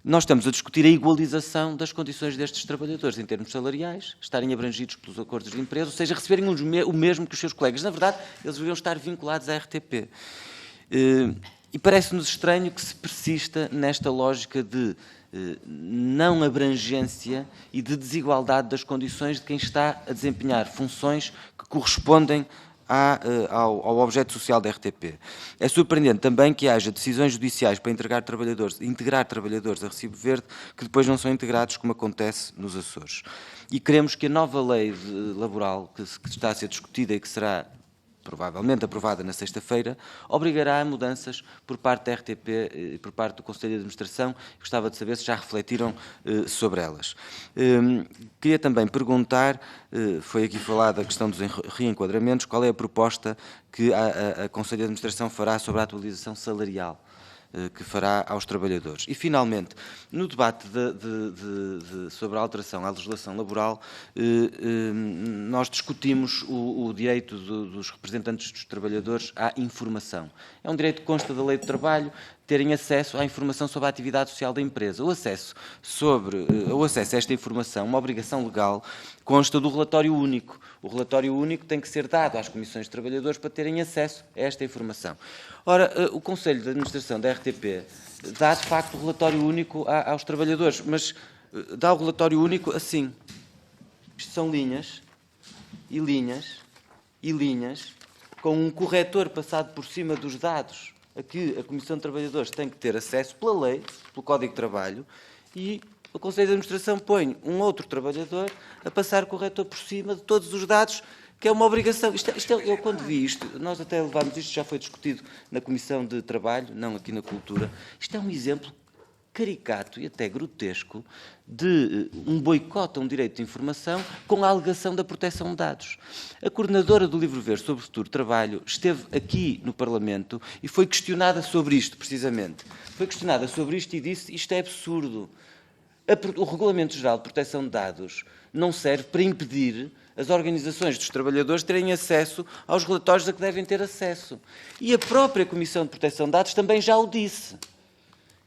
Nós estamos a discutir a igualização das condições destes trabalhadores em termos salariais, estarem abrangidos pelos acordos de empresa, ou seja, receberem o mesmo que os seus colegas. Na verdade, eles deviam estar vinculados à RTP. E parece-nos estranho que se persista nesta lógica de não abrangência e de desigualdade das condições de quem está a desempenhar funções que correspondem ao objeto social da RTP. É surpreendente também que haja decisões judiciais para integrar trabalhadores a recibo verde que depois não são integrados, como acontece nos Açores. E queremos que a nova lei laboral que está a ser discutida e que será provavelmente aprovada na sexta-feira, obrigará a mudanças por parte da RTP e por parte do Conselho de Administração. Gostava de saber se já refletiram sobre elas. Queria também perguntar, foi aqui falada a questão dos reenquadramentos, qual é a proposta que a Conselho de Administração fará sobre a atualização salarial que fará aos trabalhadores. E, finalmente, no debate sobre a alteração à legislação laboral, nós discutimos o direito dos representantes dos trabalhadores à informação. É um direito que consta da Lei do Trabalho, terem acesso à informação sobre a atividade social da empresa. O acesso a esta informação, uma obrigação legal, consta do relatório único. O relatório único tem que ser dado às comissões de trabalhadores para terem acesso a esta informação. Ora, o Conselho de Administração da RTP dá, de facto, o relatório único aos trabalhadores, mas dá o relatório único assim. Isto são linhas e linhas e linhas, com um corretor passado por cima dos dados a que a Comissão de Trabalhadores tem que ter acesso pela lei, pelo Código de Trabalho, e o Conselho de Administração põe um outro trabalhador a passar o corretor por cima de todos os dados, que é uma obrigação. Eu, quando vi isto, nós até levámos isto, já foi discutido na Comissão de Trabalho, não aqui na Cultura. Isto é um exemplo caricato e até grotesco de um boicote a um direito de informação com a alegação da proteção de dados. A coordenadora do Livro Verde sobre o Futuro Trabalho esteve aqui no Parlamento e foi questionada sobre isto, precisamente. Foi questionada sobre isto e disse: isto é absurdo. O Regulamento Geral de Proteção de Dados não serve para impedir as organizações dos trabalhadores terem acesso aos relatórios a que devem ter acesso. E a própria Comissão de Proteção de Dados também já o disse.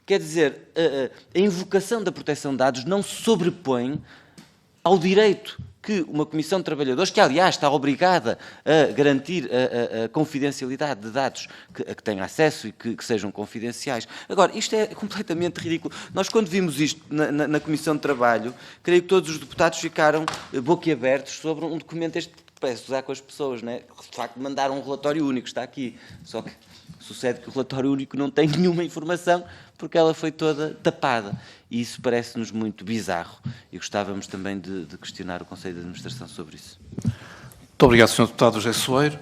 Quer dizer, a invocação da proteção de dados não se sobrepõe ao direito que uma Comissão de Trabalhadores, que aliás está obrigada a garantir a confidencialidade de dados a que tenha acesso e que sejam confidenciais. Agora, isto é completamente ridículo. Nós, quando vimos isto na Comissão de Trabalho, creio que todos os deputados ficaram boquiabertos sobre um documento deste que parece usar com as pessoas, não é? De facto, mandaram um relatório único, está aqui. Só que sucede que o relatório único não tem nenhuma informação porque ela foi toda tapada. E isso parece-nos muito bizarro. E gostávamos também de questionar o Conselho de Administração sobre isso. Muito obrigado, Sr. Deputado José Soeiro.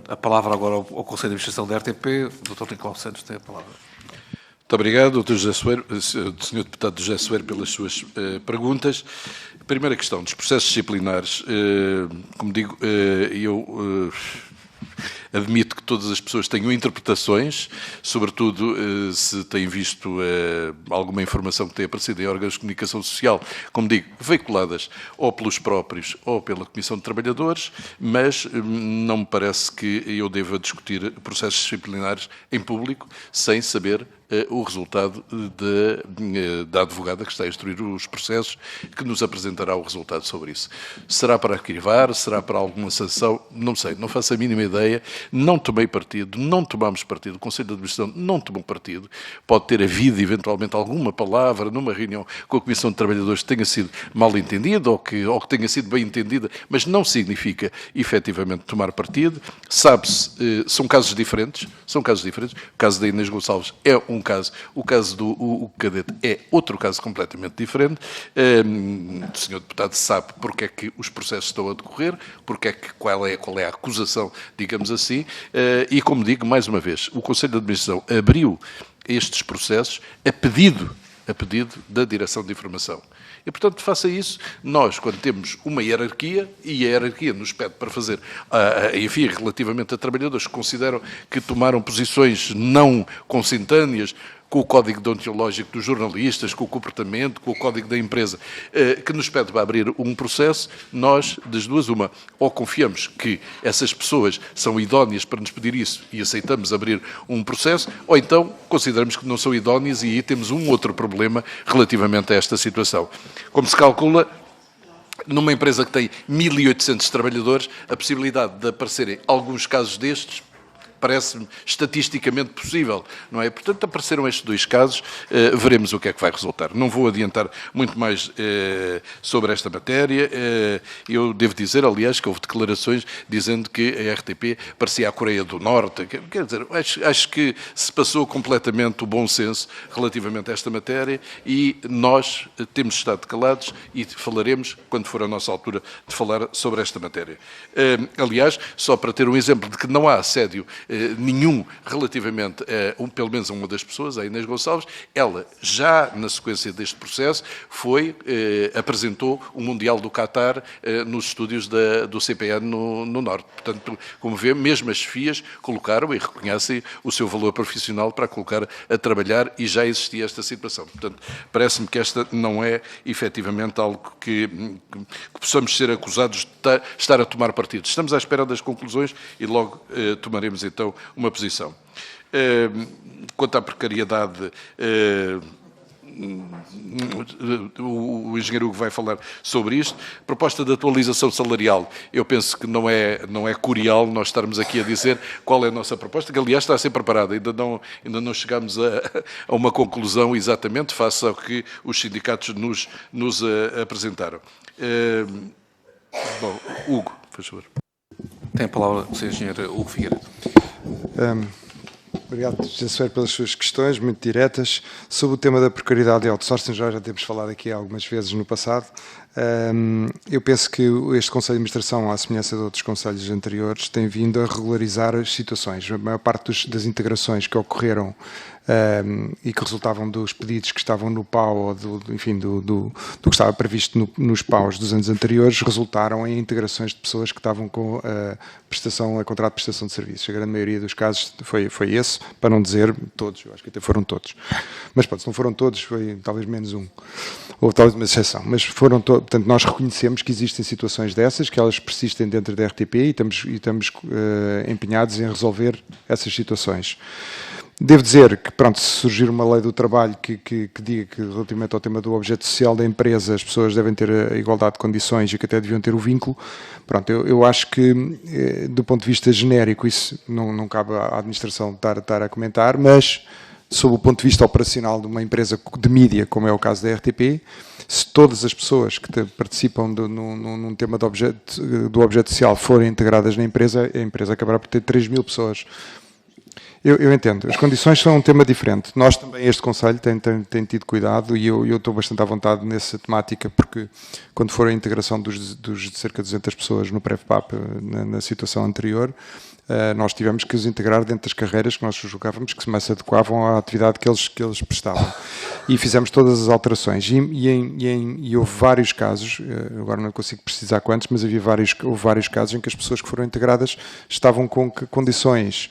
A palavra agora ao Conselho de Administração da RTP. O Dr. Nicolau Santos tem a palavra. Muito obrigado, Dr. José Soeiro, Sr. Deputado José Soeiro, pelas suas perguntas. Primeira questão, dos processos disciplinares. Como digo, eu admito que todas as pessoas tenham interpretações, sobretudo se têm visto alguma informação que tenha aparecido em órgãos de comunicação social, como digo, veiculadas ou pelos próprios ou pela Comissão de Trabalhadores, mas não me parece que eu deva discutir processos disciplinares em público sem saber o resultado da advogada que está a instruir os processos, que nos apresentará o resultado sobre isso. Será para arquivar? Será para alguma sanção? Não sei, não faço a mínima ideia. Não tomei partido, não tomamos partido. O Conselho de Administração não tomou partido. Pode ter havido, eventualmente, alguma palavra numa reunião com a Comissão de Trabalhadores que tenha sido mal entendida ou que tenha sido bem entendida, mas não significa, efetivamente, tomar partido. Sabe-se, são casos diferentes. O caso da Inês Gonçalves é um caso, o caso do cadete é outro caso completamente diferente. O senhor deputado sabe porque é que os processos estão a decorrer, qual é a acusação, digamos assim, e como digo, mais uma vez, o Conselho de Administração abriu estes processos a pedido da Direção de Informação. E, portanto, faça isso. Nós, quando temos uma hierarquia, e a hierarquia nos pede para fazer, enfim, relativamente a trabalhadores que consideram que tomaram posições não consentâneas com o código deontológico dos jornalistas, com o comportamento, com o código da empresa, que nos pede para abrir um processo, nós, das duas, uma, ou confiamos que essas pessoas são idóneas para nos pedir isso e aceitamos abrir um processo, ou então consideramos que não são idóneas e aí temos um outro problema relativamente a esta situação. Como se calcula, numa empresa que tem 1.800 trabalhadores, a possibilidade de aparecerem alguns casos destes parece-me estatisticamente possível, não é? Portanto, apareceram estes 2 casos, veremos o que é que vai resultar. Não vou adiantar muito mais sobre esta matéria. Eu devo dizer, aliás, que houve declarações dizendo que a RTP parecia a Coreia do Norte. Quer dizer, acho que se passou completamente o bom senso relativamente a esta matéria e nós temos estado calados e falaremos quando for a nossa altura de falar sobre esta matéria. Aliás, só para ter um exemplo de que não há assédio nenhum relativamente, pelo menos a uma das pessoas, a Inês Gonçalves, ela já na sequência deste processo apresentou o Mundial do Qatar nos estúdios do CPN no Norte. Portanto, como vê, mesmo as FIAs colocaram e reconhecem o seu valor profissional para colocar a trabalhar e já existia esta situação. Portanto, parece-me que esta não é efetivamente algo que possamos ser acusados de estar a tomar partido. Estamos à espera das conclusões e logo tomaremos então uma posição. Quanto à precariedade, o engenheiro Hugo vai falar sobre isto. Proposta de atualização salarial, eu penso que não é curial nós estarmos aqui a dizer qual é a nossa proposta, que aliás está a ser preparada, ainda não chegámos a uma conclusão exatamente face ao que os sindicatos nos apresentaram. Bom, Hugo, por favor. Tem a palavra o Sr. Engenheiro Hugo Figueiredo. Obrigado, José Soeiro, pelas suas questões muito diretas. Sobre o tema da precariedade e outsourcing, já temos falado aqui algumas vezes no passado. Eu penso que este Conselho de Administração, à semelhança de outros conselhos anteriores, tem vindo a regularizar as situações. A maior parte das integrações que ocorreram e que resultavam dos pedidos que estavam no PAU, ou do que estava previsto nos PAUs dos anos anteriores, resultaram em integrações de pessoas que estavam com a contrato de prestação de serviços. A grande maioria dos casos foi esse, para não dizer todos, eu acho que até foram todos. Mas pronto, se não foram todos, foi talvez menos um. Houve talvez uma exceção, mas foram todos. Portanto, nós reconhecemos que existem situações dessas, que elas persistem dentro da RTP e estamos empenhados em resolver essas situações. Devo dizer que, pronto, se surgir uma lei do trabalho que diga que, relativamente ao tema do objeto social da empresa, as pessoas devem ter a igualdade de condições e que até deviam ter o vínculo, pronto, eu acho que, do ponto de vista genérico, isso não cabe à administração estar a comentar, mas, sob o ponto de vista operacional de uma empresa de mídia, como é o caso da RTP, se todas as pessoas que participam num tema do objeto social forem integradas na empresa, a empresa acabará por ter 3.000 pessoas. Eu entendo. As condições são um tema diferente. Nós também, este Conselho, tem tido cuidado e eu estou bastante à vontade nessa temática, porque quando for a integração dos cerca de 200 pessoas no PrevPAP, na situação anterior, nós tivemos que os integrar dentro das carreiras que nós julgávamos que mais se adequavam à atividade que eles prestavam. E fizemos todas as alterações. E houve vários casos, agora não consigo precisar quantos, mas houve vários casos em que as pessoas que foram integradas estavam com condições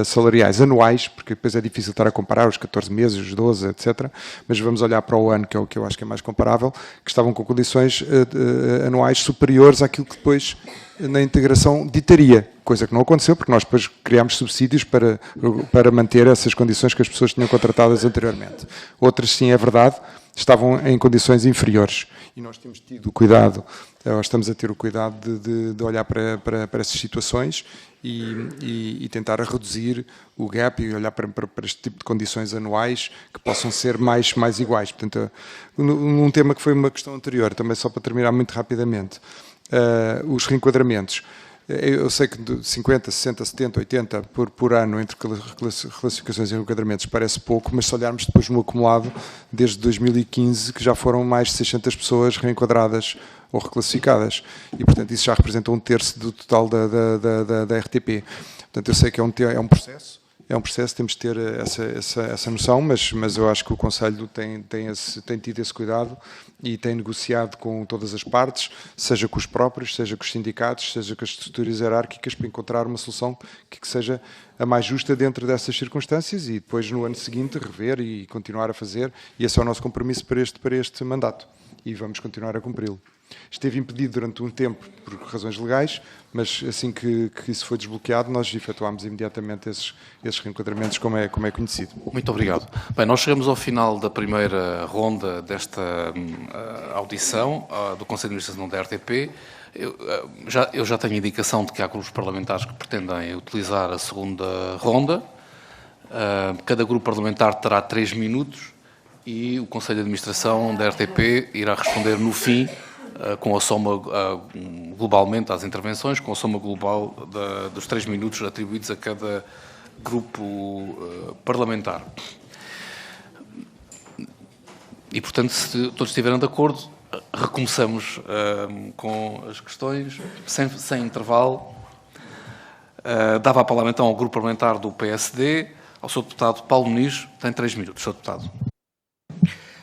salariais anuais, porque depois é difícil estar a comparar os 14 meses, os 12, etc. Mas vamos olhar para o ano, que é o que eu acho que é mais comparável, que estavam com condições anuais superiores àquilo que depois na integração ditaria, coisa que não aconteceu, porque nós depois criámos subsídios para manter essas condições que as pessoas tinham contratadas anteriormente. Outras, sim, é verdade, estavam em condições inferiores. E nós temos tido cuidado, estamos a ter o cuidado de olhar para essas situações e tentar reduzir o gap e olhar para este tipo de condições anuais que possam ser mais iguais. Portanto, num tema que foi uma questão anterior, também só para terminar muito rapidamente, os reenquadramentos. Eu sei que de 50, 60, 70, 80 por ano entre classificações e reenquadramentos parece pouco, mas se olharmos depois no acumulado, desde 2015, que já foram mais de 600 pessoas reenquadradas ou reclassificadas. E, portanto, isso já representa 1/3 do total da RTP. Portanto, eu sei que é um processo. É um processo, temos de ter essa noção, mas eu acho que o Conselho tem tido esse cuidado e tem negociado com todas as partes, seja com os próprios, seja com os sindicatos, seja com as estruturas hierárquicas, para encontrar uma solução que seja a mais justa dentro dessas circunstâncias e depois, no ano seguinte, rever e continuar a fazer. E esse é o nosso compromisso para este mandato e vamos continuar a cumpri-lo. Esteve impedido durante um tempo por razões legais, mas assim que isso foi desbloqueado, nós efetuámos imediatamente esses reenquadramentos, como é conhecido. Muito obrigado. Bem, nós chegamos ao final da primeira ronda desta audição do Conselho de Administração da RTP. Eu já tenho indicação de que há grupos parlamentares que pretendem utilizar a segunda ronda. Cada grupo parlamentar terá 3 minutos e o Conselho de Administração da RTP irá responder no fim, com a soma, globalmente, às intervenções, com a soma global dos 3 minutos atribuídos a cada grupo parlamentar. E, portanto, se todos estiverem de acordo, recomeçamos com as questões, sem intervalo. Dava a palavra, então, ao grupo parlamentar do PSD, ao Sr. Deputado Paulo Muniz. Tem 3 minutos, Sr. Deputado.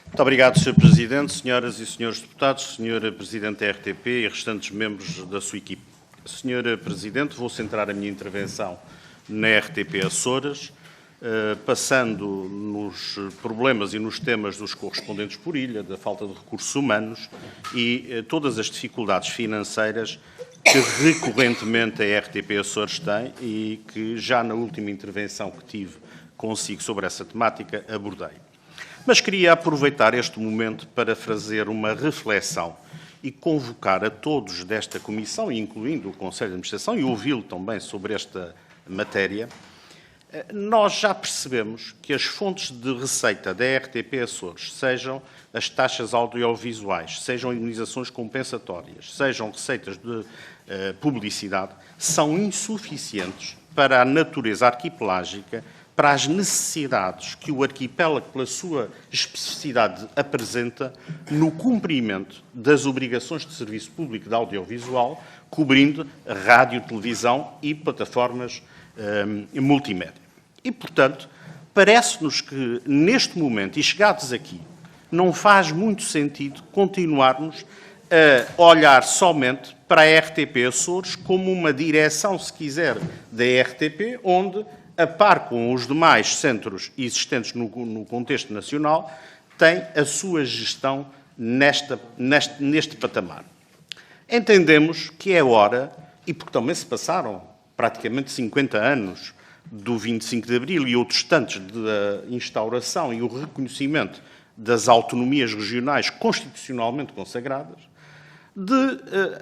Muito obrigado, Sr. Presidente, senhoras e senhores deputados, Sr. Presidente da RTP e restantes membros da sua equipe. Sr. Presidente, vou centrar a minha intervenção na RTP Açores, passando nos problemas e nos temas dos correspondentes por ilha, da falta de recursos humanos e todas as dificuldades financeiras que recorrentemente a RTP Açores tem e que já na última intervenção que tive consigo sobre essa temática abordei. Mas queria aproveitar este momento para fazer uma reflexão e convocar a todos desta Comissão, incluindo o Conselho de Administração, e ouvi-lo também sobre esta matéria. Nós já percebemos que as fontes de receita da RTP Açores, sejam as taxas audiovisuais, sejam indenizações compensatórias, sejam receitas de publicidade, são insuficientes para a natureza arquipelágica, para as necessidades que o arquipélago, pela sua especificidade, apresenta no cumprimento das obrigações de serviço público de audiovisual, cobrindo rádio, televisão e plataformas multimédia. E, portanto, parece-nos que, neste momento, e chegados aqui, não faz muito sentido continuarmos a olhar somente para a RTP Açores como uma direção, se quiser, da RTP, onde, a par com os demais centros existentes no contexto nacional, tem a sua gestão neste patamar. Entendemos que é hora, e porque também se passaram praticamente 50 anos do 25 de Abril e outros tantos da instauração e o reconhecimento das autonomias regionais constitucionalmente consagradas, de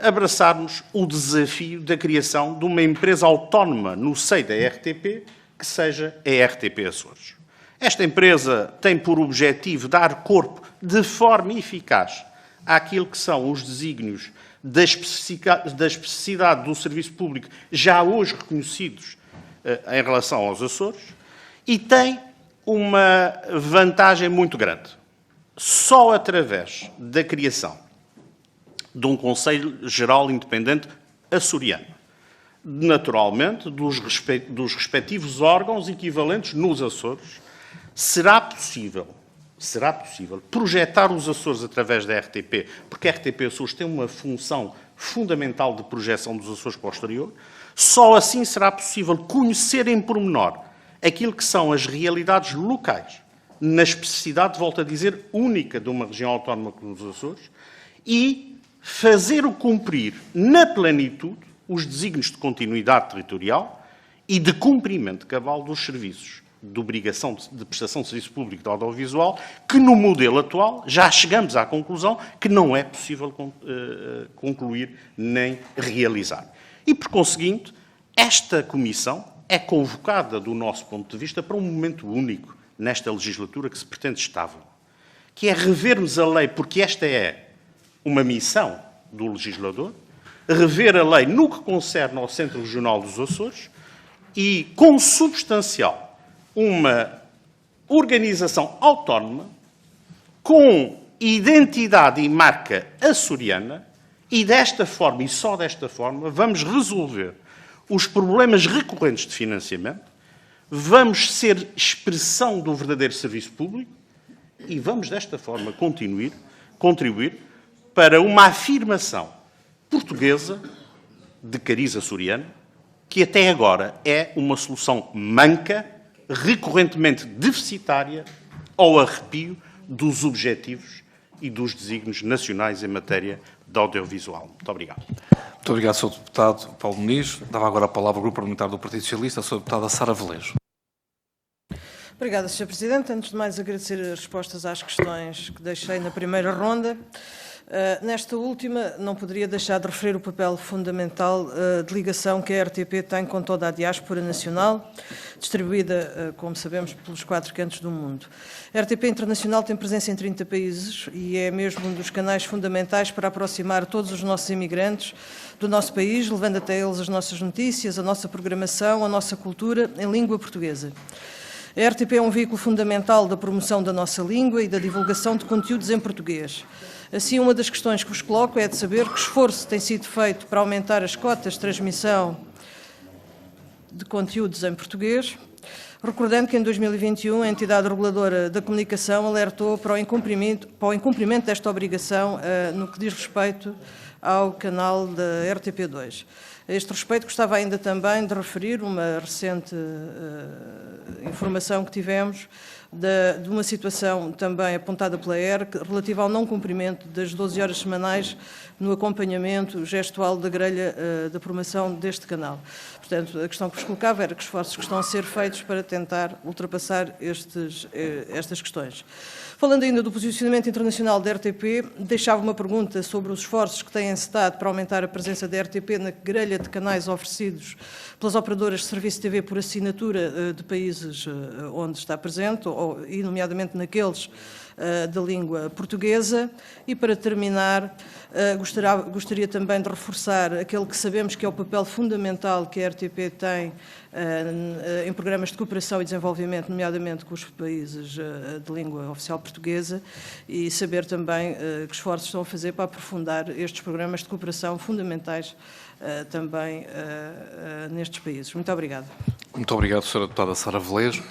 abraçarmos o desafio da criação de uma empresa autónoma no seio da RTP, que seja a RTP Açores. Esta empresa tem por objetivo dar corpo de forma eficaz àquilo que são os desígnios da especificidade do serviço público já hoje reconhecidos em relação aos Açores e tem uma vantagem muito grande. Só através da criação de um Conselho Geral Independente açoriano, naturalmente dos respectivos órgãos equivalentes nos Açores, será possível projetar os Açores através da RTP, porque a RTP Açores tem uma função fundamental de projeção dos Açores para o exterior. Só assim será possível conhecer em pormenor aquilo que são as realidades locais, na especificidade, volto a dizer, única de uma região autónoma como os Açores, e fazer o cumprir na plenitude os desígnios de continuidade territorial e de cumprimento cabal dos serviços de obrigação de prestação de serviço público de audiovisual, que no modelo atual já chegamos à conclusão que não é possível concluir nem realizar. E, por conseguinte, esta Comissão é convocada, do nosso ponto de vista, para um momento único nesta legislatura que se pretende estável, que é revermos a lei, porque esta é uma missão do legislador, rever a lei no que concerne ao Centro Regional dos Açores e, consubstancial, uma organização autónoma com identidade e marca açoriana e, desta forma, e só desta forma, vamos resolver os problemas recorrentes de financiamento, vamos ser expressão do verdadeiro serviço público e vamos, desta forma, contribuir para uma afirmação portuguesa de cariz açoriano, que até agora é uma solução manca, recorrentemente deficitária, ao arrepio dos objetivos e dos desígnios nacionais em matéria de audiovisual. Muito obrigado. Muito obrigado, Sr. Deputado Paulo Muniz. Dava agora a palavra ao Grupo Parlamentar do Partido Socialista, a Sra. Deputada Sara Velejo. Obrigada, Sr. Presidente. Antes de mais, agradecer as respostas às questões que deixei na primeira ronda. Nesta última, não poderia deixar de referir o papel fundamental de ligação que a RTP tem com toda a diáspora nacional, distribuída, como sabemos, pelos 4 cantos do mundo. A RTP Internacional tem presença em 30 países e é mesmo um dos canais fundamentais para aproximar todos os nossos imigrantes do nosso país, levando até eles as nossas notícias, a nossa programação, a nossa cultura em língua portuguesa. A RTP é um veículo fundamental da promoção da nossa língua e da divulgação de conteúdos em português. Assim, uma das questões que vos coloco é de saber que esforço tem sido feito para aumentar as cotas de transmissão de conteúdos em português, recordando que em 2021 a entidade reguladora da comunicação alertou para o incumprimento desta obrigação no que diz respeito ao canal da RTP2. A este respeito, gostava ainda também de referir uma recente informação que tivemos de uma situação também apontada pela ERC relativa ao não cumprimento das 12 horas semanais no acompanhamento gestual da grelha da promoção deste canal. Portanto, a questão que vos colocava era que esforços que estão a ser feitos para tentar ultrapassar estas questões. Falando ainda do posicionamento internacional da RTP, deixava uma pergunta sobre os esforços que têm-se dado para aumentar a presença da RTP na grelha de canais oferecidos pelas operadoras de serviço de TV por assinatura de países onde está presente, e nomeadamente naqueles da língua portuguesa. E para terminar, gostaria também de reforçar aquele que sabemos que é o papel fundamental que a RTP tem em programas de cooperação e desenvolvimento, nomeadamente com os países de língua oficial portuguesa, e saber também que esforços estão a fazer para aprofundar estes programas de cooperação fundamentais também nestes países. Muito obrigada. Muito obrigado, Sra. Deputada Sara Velez.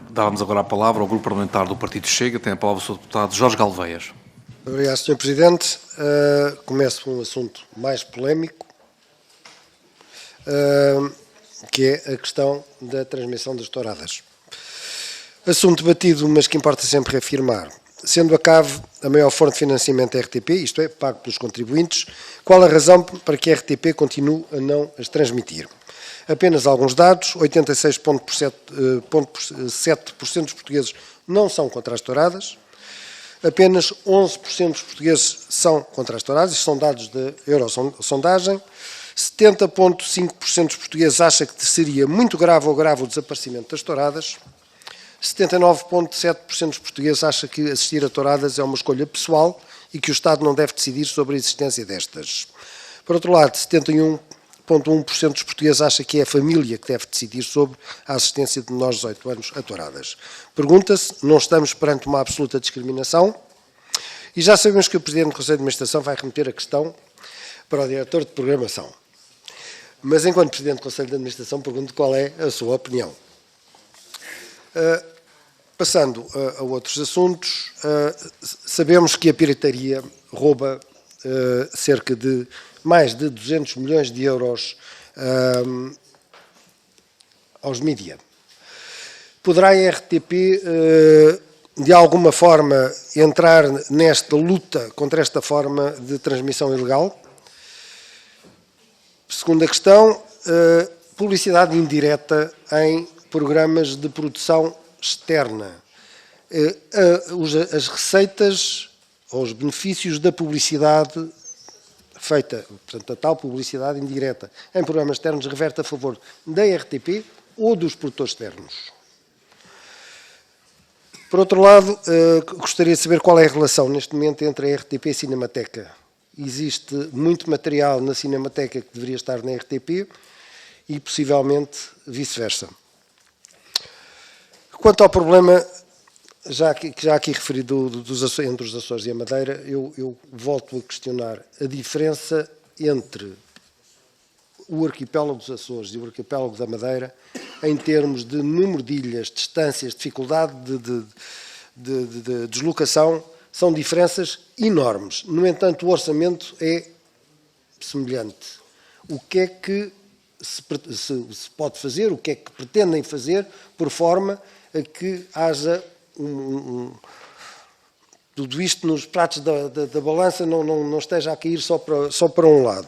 Dávamos agora a palavra ao Grupo Parlamentar do Partido Chega. Tem a palavra o Sr. Deputado Jorge Galveias. Obrigado, Sr. Presidente. Começo com um assunto mais polémico, que é a questão da transmissão das touradas. Assunto debatido, mas que importa sempre reafirmar. Sendo a CAV a maior fonte de financiamento da RTP, isto é, pago pelos contribuintes, qual a razão para que a RTP continue a não as transmitir? Apenas alguns dados: 86,7% dos portugueses não são contra as touradas, apenas 11% dos portugueses são contra as touradas, isto são dados da Eurosondagem, 70,5% dos portugueses acham que seria muito grave ou grave o desaparecimento das touradas, 79,7% dos portugueses acham que assistir a touradas é uma escolha pessoal e que o Estado não deve decidir sobre a existência destas. Por outro lado, 71,1% dos portugueses acham que é a família que deve decidir sobre a assistência de menores de 18 anos a touradas. Pergunta-se, não estamos perante uma absoluta discriminação? E já sabemos que o Presidente do Conselho de Administração vai remeter a questão para o Diretor de Programação. Mas, enquanto Presidente do Conselho de Administração, pergunto qual é a sua opinião. Passando a outros assuntos, sabemos que a pirataria rouba cerca de mais de 200 milhões de euros aos mídia. Poderá a RTP, de alguma forma, entrar nesta luta contra esta forma de transmissão ilegal? Segunda questão, publicidade indireta em programas de produção externa. As receitas ou os benefícios da publicidade feita, portanto, a tal publicidade indireta em programas externos, reverte a favor da RTP ou dos produtores externos? Por outro lado, gostaria de saber qual é a relação neste momento entre a RTP e a Cinemateca. Existe muito material na Cinemateca que deveria estar na RTP e possivelmente vice-versa. Quanto ao problema, já aqui referido entre os Açores e a Madeira, eu volto a questionar a diferença entre o arquipélago dos Açores e o arquipélago da Madeira em termos de número de ilhas, distâncias, dificuldade de deslocação, são diferenças enormes. No entanto, o orçamento é semelhante. O que é que se pode fazer, o que é que pretendem fazer, por forma a que haja tudo isto nos pratos da balança não esteja a cair só para um lado.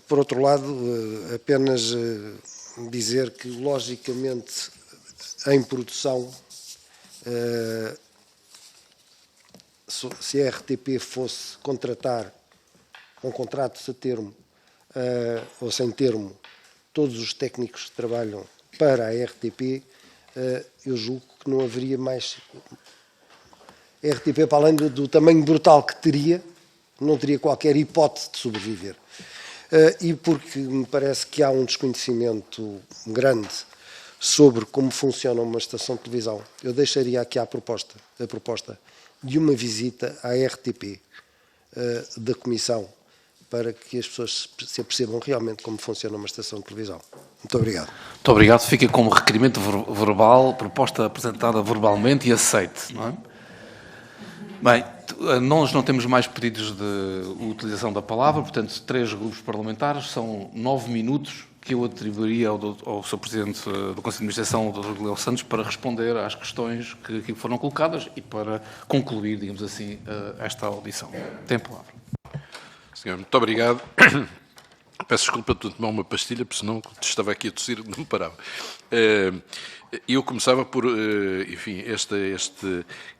Por outro lado, apenas dizer que, logicamente, em produção, se a RTP fosse contratar um contrato a termo ou sem termo todos os técnicos que trabalham para a RTP, eu julgo que não haveria mais... A RTP, para além do tamanho brutal que teria, não teria qualquer hipótese de sobreviver. E porque me parece que há um desconhecimento grande sobre como funciona uma estação de televisão, eu deixaria aqui a proposta de uma visita à RTP da Comissão, para que as pessoas se apercebam realmente como funciona uma estação de televisão. Muito obrigado. Muito obrigado. Fica como requerimento verbal, proposta apresentada verbalmente e aceite, não é? Bem, nós não temos mais pedidos de utilização da palavra, portanto, 3 grupos parlamentares, são 9 minutos que eu atribuiria ao Sr. Presidente do Conselho de Administração, o Dr. Leão Santos, para responder às questões que aqui foram colocadas e para concluir, digamos assim, esta audição. Tem a palavra. Senhor, muito obrigado. Peço desculpa de tomar uma pastilha, porque senão estava aqui a tossir, não me parava. Eu começava por, enfim,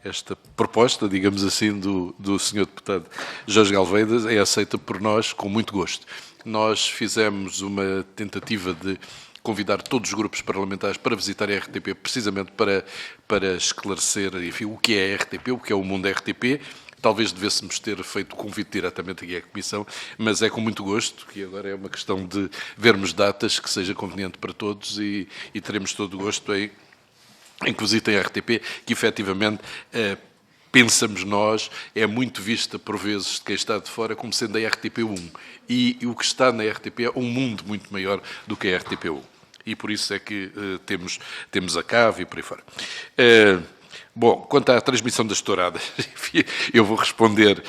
esta proposta, digamos assim, do Sr. Deputado Jorge Galveidas é aceita por nós com muito gosto. Nós fizemos uma tentativa de convidar todos os grupos parlamentares para visitar a RTP, precisamente para esclarecer, enfim, o que é a RTP, o que é o mundo da RTP. Talvez devêssemos ter feito o convite diretamente aqui à Comissão, mas é com muito gosto, que agora é uma questão de vermos datas que seja conveniente para todos e teremos todo o gosto em que visitem a RTP, que efetivamente pensamos nós, é muito vista por vezes de quem está de fora como sendo a RTP1. E o que está na RTP é um mundo muito maior do que a RTP1. E por isso é que temos a CAV e por aí fora. Bom, quanto à transmissão das touradas, eu vou responder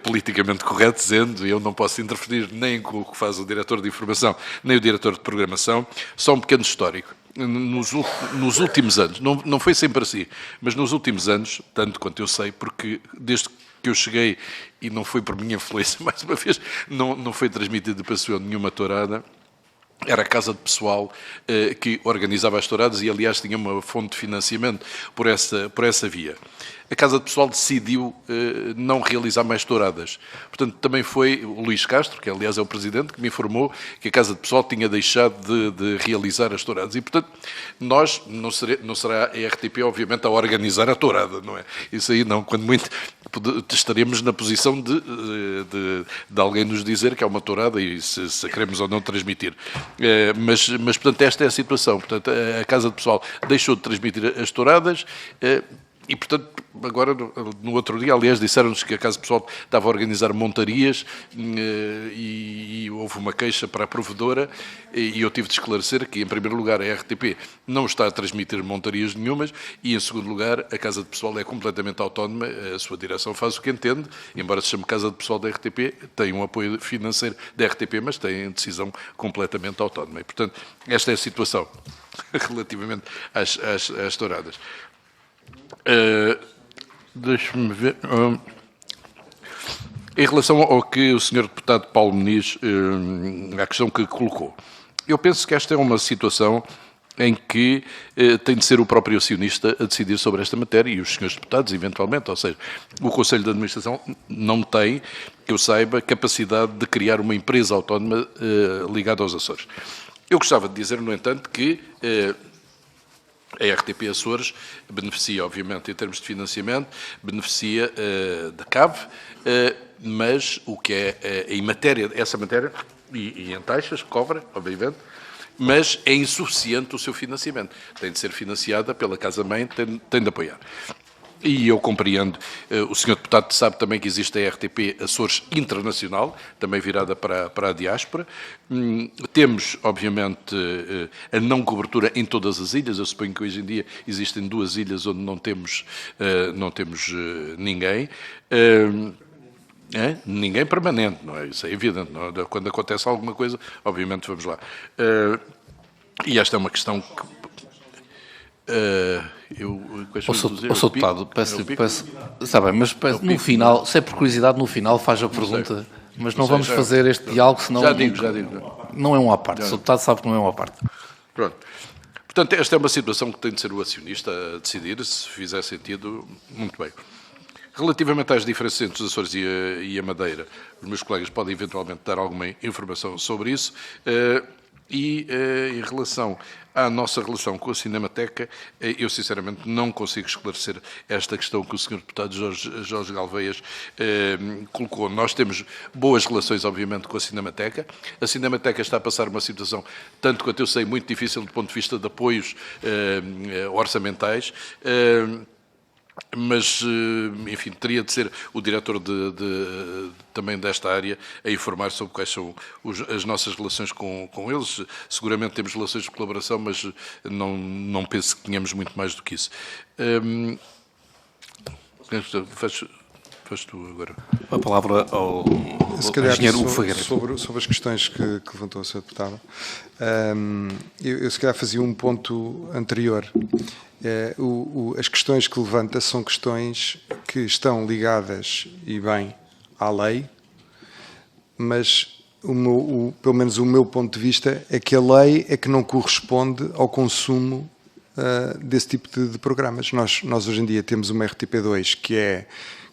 politicamente correto, dizendo eu não posso interferir nem com o que faz o diretor de informação, nem o diretor de programação. Só um pequeno histórico. Nos últimos anos, não foi sempre assim, mas nos últimos anos, tanto quanto eu sei, porque desde que eu cheguei, e não foi por minha influência, mais uma vez, não foi transmitida para a nenhuma tourada, era a Casa de Pessoal que organizava as touradas e, aliás, tinha uma fonte de financiamento por essa via. A Casa de Pessoal decidiu não realizar mais touradas. Portanto, também foi o Luís Castro, que aliás é o Presidente, que me informou que a Casa de Pessoal tinha deixado de realizar as touradas. E, portanto, nós, não será a RTP, obviamente, a organizar a tourada, não é? Isso aí não, quando muito estaremos na posição de alguém nos dizer que é uma tourada e se queremos ou não transmitir. Mas, portanto, esta é a situação. Portanto, a Casa de Pessoal deixou de transmitir as touradas e, portanto, agora, no outro dia, aliás, disseram-nos que a Casa Pessoal estava a organizar montarias e houve uma queixa para a provedora e eu tive de esclarecer que, em primeiro lugar, a RTP não está a transmitir montarias nenhumas e, em segundo lugar, a Casa de Pessoal é completamente autónoma, a sua direção faz o que entende, embora se chame Casa de Pessoal da RTP, tem um apoio financeiro da RTP, mas tem decisão completamente autónoma. E, portanto, esta é a situação relativamente às touradas. Deixe-me ver. Em relação ao que o Sr. Deputado Paulo Muniz, à questão que colocou, eu penso que esta é uma situação em que tem de ser o próprio acionista a decidir sobre esta matéria e os senhores deputados, eventualmente, ou seja, o Conselho de Administração não tem, que eu saiba, capacidade de criar uma empresa autónoma ligada aos Açores. Eu gostava de dizer, no entanto, que a RTP Açores beneficia, obviamente, em termos de financiamento, beneficia da CAV, mas o que é em matéria, essa matéria, e em taxas, cobra, obviamente, mas é insuficiente o seu financiamento. Tem de ser financiada pela Casa-Mãe, tem de apoiar. E eu compreendo, o Sr. Deputado sabe também que existe a RTP Açores Internacional, também virada para a diáspora. Temos, obviamente, a não cobertura em todas as ilhas. Eu suponho que hoje em dia existem 2 ilhas onde não temos ninguém. Ninguém permanente, não é? Isso é evidente. Não é? Quando acontece alguma coisa, obviamente vamos lá. E esta é uma questão que... O Sr. Deputado, peço, está bem, mas no final, se é por curiosidade, no final faz a pergunta, mas não vamos fazer este diálogo, senão... Já digo. Não é um à parte, o Sr. Deputado sabe que não é um à parte. Pronto. Portanto, esta é uma situação que tem de ser o acionista a decidir, se fizer sentido, muito bem. Relativamente às diferenças entre os Açores e a Madeira, os meus colegas podem eventualmente dar alguma informação sobre isso. E em relação à nossa relação com a Cinemateca, eu sinceramente não consigo esclarecer esta questão que o Sr. Deputado Jorge Galveias colocou. Nós temos boas relações, obviamente, com a Cinemateca. A Cinemateca está a passar uma situação, tanto quanto eu sei, muito difícil do ponto de vista de apoios orçamentais. Mas, enfim, teria de ser o diretor também desta área a informar sobre quais são as nossas relações com eles. Seguramente temos relações de colaboração, mas não penso que tenhamos muito mais do que isso. Faz tu agora. A palavra ao engenheiro Hugo Figueiredo. Sobre as questões que levantou o Sr. Deputado, eu se calhar fazia um ponto anterior. As questões que levanta são questões que estão ligadas, e bem, à lei, mas pelo menos o meu ponto de vista é que a lei é que não corresponde ao consumo desse tipo de programas. Nós hoje em dia temos uma RTP2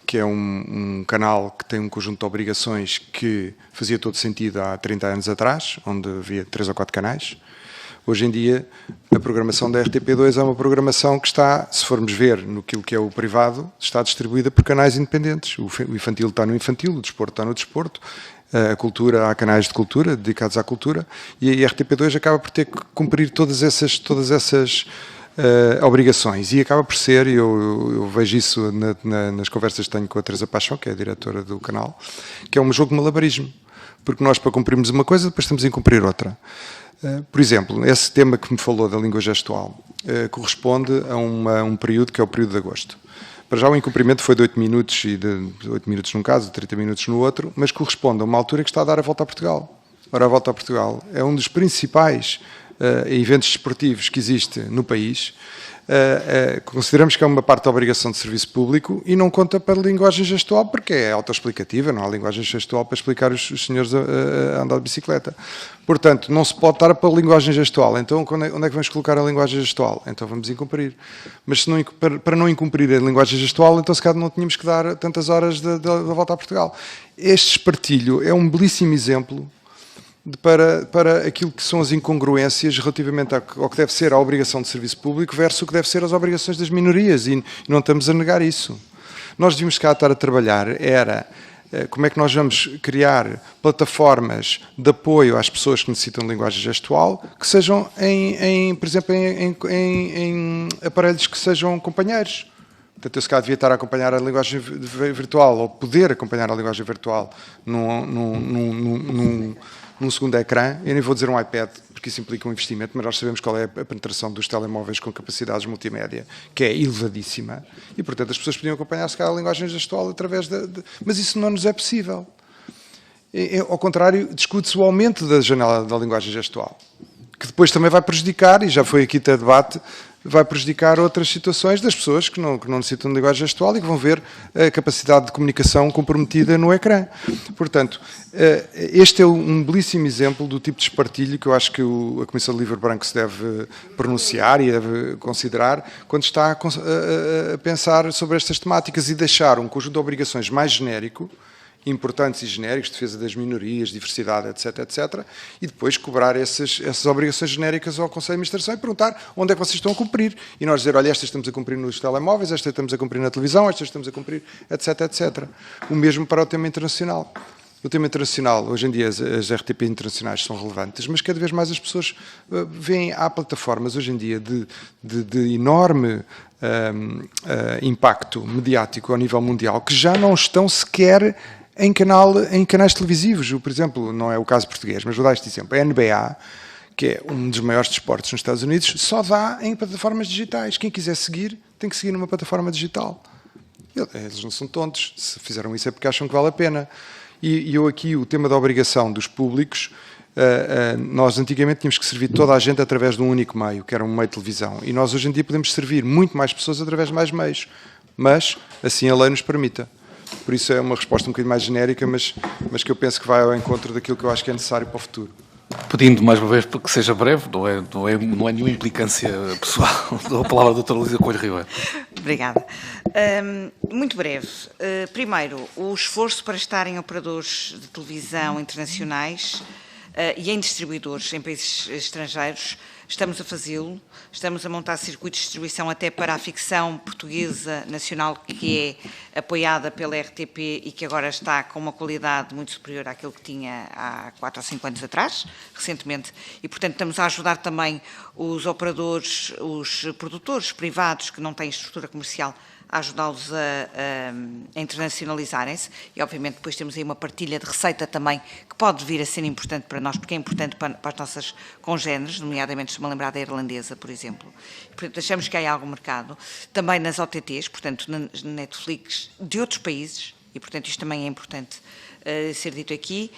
que é um canal que tem um conjunto de obrigações que fazia todo sentido há 30 anos atrás, onde havia 3 ou 4 canais. Hoje em dia, a programação da RTP2 é uma programação que está, se formos ver no que é o privado, está distribuída por canais independentes. O infantil está no infantil, o desporto está no desporto, a cultura, há canais de cultura dedicados à cultura, e a RTP2 acaba por ter que cumprir todas essas obrigações, e acaba por ser, eu vejo isso nas conversas que tenho com a Teresa Paixão, que é a diretora do canal, que é um jogo de malabarismo, porque nós, para cumprirmos uma coisa, depois estamos a cumprir outra. Por exemplo, esse tema que me falou da língua gestual corresponde a um período que é o período de agosto. Para já o incumprimento foi de 8 minutos, e de 8 minutos num caso, de 30 minutos no outro, mas corresponde a uma altura que está a dar a volta a Portugal. Ora, a volta a Portugal é um dos principais eventos desportivos que existe no país. Consideramos que é uma parte da obrigação de serviço público e não conta para a linguagem gestual, porque é autoexplicativa, não há linguagem gestual para explicar os senhores a andar de bicicleta. Portanto, não se pode estar para a linguagem gestual. Então, onde é que vamos colocar a linguagem gestual? Então vamos incumprir. Mas para não incumprir a linguagem gestual, então se calhar não tínhamos que dar tantas horas da volta a Portugal. Este espartilho é um belíssimo exemplo para aquilo que são as incongruências relativamente ao que deve ser a obrigação de serviço público versus o que deve ser as obrigações das minorias, e não estamos a negar isso. Nós devíamos cá estar a trabalhar como é que nós vamos criar plataformas de apoio às pessoas que necessitam de linguagem gestual, que sejam, por exemplo, em aparelhos que sejam companheiros. Portanto, eu se calhar devia estar a acompanhar a linguagem virtual, ou poder acompanhar a linguagem virtual num segundo ecrã. Eu nem vou dizer um iPad, porque isso implica um investimento, mas nós sabemos qual é a penetração dos telemóveis com capacidades multimédia, que é elevadíssima, e, portanto, as pessoas podiam acompanhar, se calhar, a linguagem gestual através Mas isso não nos é possível. Ao contrário, discute-se o aumento da janela da linguagem gestual, que depois também vai prejudicar, e já foi aqui até debate, vai prejudicar outras situações das pessoas que não necessitam de linguagem gestual e que vão ver a capacidade de comunicação comprometida no ecrã. Portanto, este é um belíssimo exemplo do tipo de espartilho que eu acho que a Comissão de Livro Branco se deve pronunciar e deve considerar quando está a pensar sobre estas temáticas, e deixar um conjunto de obrigações mais genérico, importantes e genéricos, defesa das minorias, diversidade, etc., etc., e depois cobrar essas obrigações genéricas ao Conselho de Administração e perguntar onde é que vocês estão a cumprir. E nós dizer, olha, estas estamos a cumprir nos telemóveis, estas estamos a cumprir na televisão, estas estamos a cumprir, etc., etc. O mesmo para o tema internacional. O tema internacional, hoje em dia as RTP internacionais são relevantes, mas cada vez mais as pessoas veem, há plataformas hoje em dia de enorme impacto mediático ao nível mundial que já não estão sequer em canais televisivos. Por exemplo, não é o caso português, mas vou dar este exemplo. A NBA, que é um dos maiores desportos nos Estados Unidos, só dá em plataformas digitais. Quem quiser seguir, tem que seguir numa plataforma digital. Eles não são tontos. Se fizeram isso é porque acham que vale a pena. E eu aqui, o tema da obrigação dos públicos, nós antigamente tínhamos que servir toda a gente através de um único meio, que era um meio de televisão. E nós hoje em dia podemos servir muito mais pessoas através de mais meios. Mas assim a lei nos permita. Por isso é uma resposta um bocadinho mais genérica, mas que eu penso que vai ao encontro daquilo que eu acho que é necessário para o futuro. Pedindo mais uma vez que seja breve, não é nenhuma implicância pessoal. Dou a palavra à doutora Luísa Coelho Ribeiro. Obrigada. Muito breve. Primeiro, o esforço para estarem operadores de televisão internacionais e em distribuidores em países estrangeiros, estamos a fazê-lo, estamos a montar circuitos de distribuição até para a ficção portuguesa nacional, que é apoiada pela RTP e que agora está com uma qualidade muito superior àquilo que tinha há 4 ou 5 anos atrás, recentemente, e, portanto, estamos a ajudar também os operadores, os produtores privados que não têm estrutura comercial, a ajudá-los a internacionalizarem-se e, obviamente, depois temos aí uma partilha de receita também que pode vir a ser importante para nós, porque é importante para as nossas congêneres, nomeadamente, estou-me a lembrar da irlandesa, por exemplo. Portanto, achamos que há algum mercado. Também nas OTTs, portanto, na Netflix de outros países, e, portanto, isto também é importante ser dito aqui.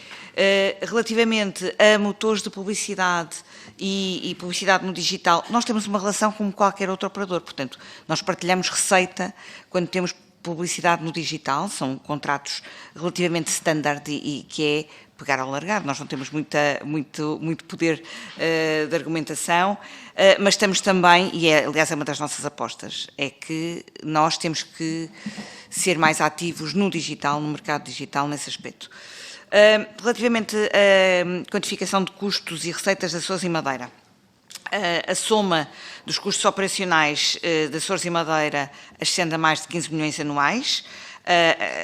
Relativamente a motores de publicidade e publicidade no digital, nós temos uma relação como qualquer outro operador, portanto, nós partilhamos receita quando temos publicidade no digital, são contratos relativamente standard e que é pegar ao largar, nós não temos muito poder de argumentação, mas estamos também, e aliás é uma das nossas apostas, é que nós temos que ser mais ativos no digital, no mercado digital, nesse aspecto. Relativamente à quantificação de custos e receitas de Açores e Madeira, a soma dos custos operacionais de Açores e Madeira ascende a mais de 15 milhões anuais.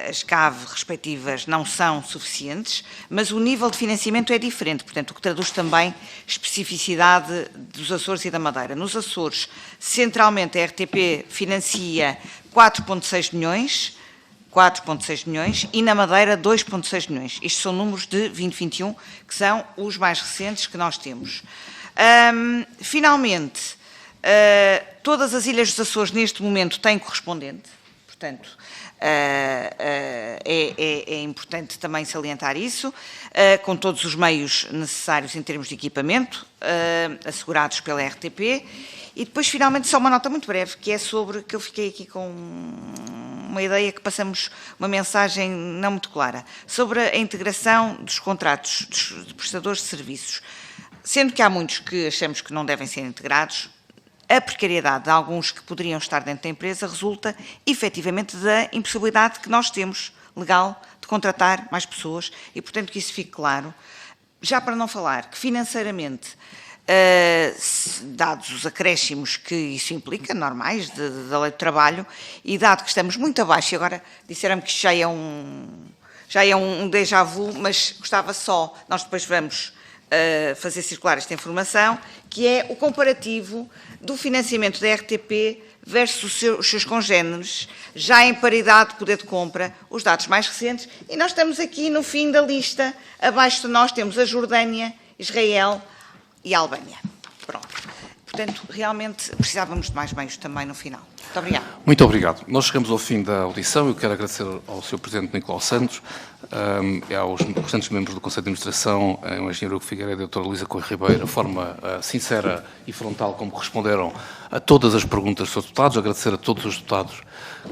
As CAV respectivas não são suficientes, mas o nível de financiamento é diferente, portanto, o que traduz também especificidade dos Açores e da Madeira. Nos Açores, centralmente, a RTP financia 4,6 milhões, e na Madeira 2,6 milhões. Estes são números de 2021, que são os mais recentes que nós temos. Finalmente, todas as ilhas dos Açores neste momento têm correspondente, portanto, é importante também salientar isso, com todos os meios necessários em termos de equipamento, assegurados pela RTP. E depois, finalmente, só uma nota muito breve, que é sobre, que eu fiquei aqui com uma ideia que passamos uma mensagem não muito clara, sobre a integração dos contratos de prestadores de serviços. Sendo que há muitos que achamos que não devem ser integrados, a precariedade de alguns que poderiam estar dentro da empresa resulta, efetivamente, da impossibilidade que nós temos, legal, de contratar mais pessoas e, portanto, que isso fique claro. Já para não falar que, financeiramente, dados os acréscimos que isso implica, normais, da lei do trabalho, e dado que estamos muito abaixo, e agora disseram-me que isto já é um déjà vu, mas gostava só, nós depois vamos fazer circular esta informação, que é o comparativo do financiamento da RTP versus os seus congêneres, já em paridade de poder de compra, os dados mais recentes, e nós estamos aqui no fim da lista, abaixo de nós temos a Jordânia, Israel e a Albânia. Pronto. Portanto, realmente precisávamos de mais meios também no final. Muito obrigado. Muito obrigado. Nós chegamos ao fim da audição. Eu quero agradecer ao Sr. Presidente Nicolau Santos, e aos restantes membros do Conselho de Administração, ao Engenheiro Hugo Figueiredo e à Dra. Luísa Correia Ribeiro, a forma sincera e frontal como responderam a todas as perguntas dos seus deputados. Agradecer a todos os deputados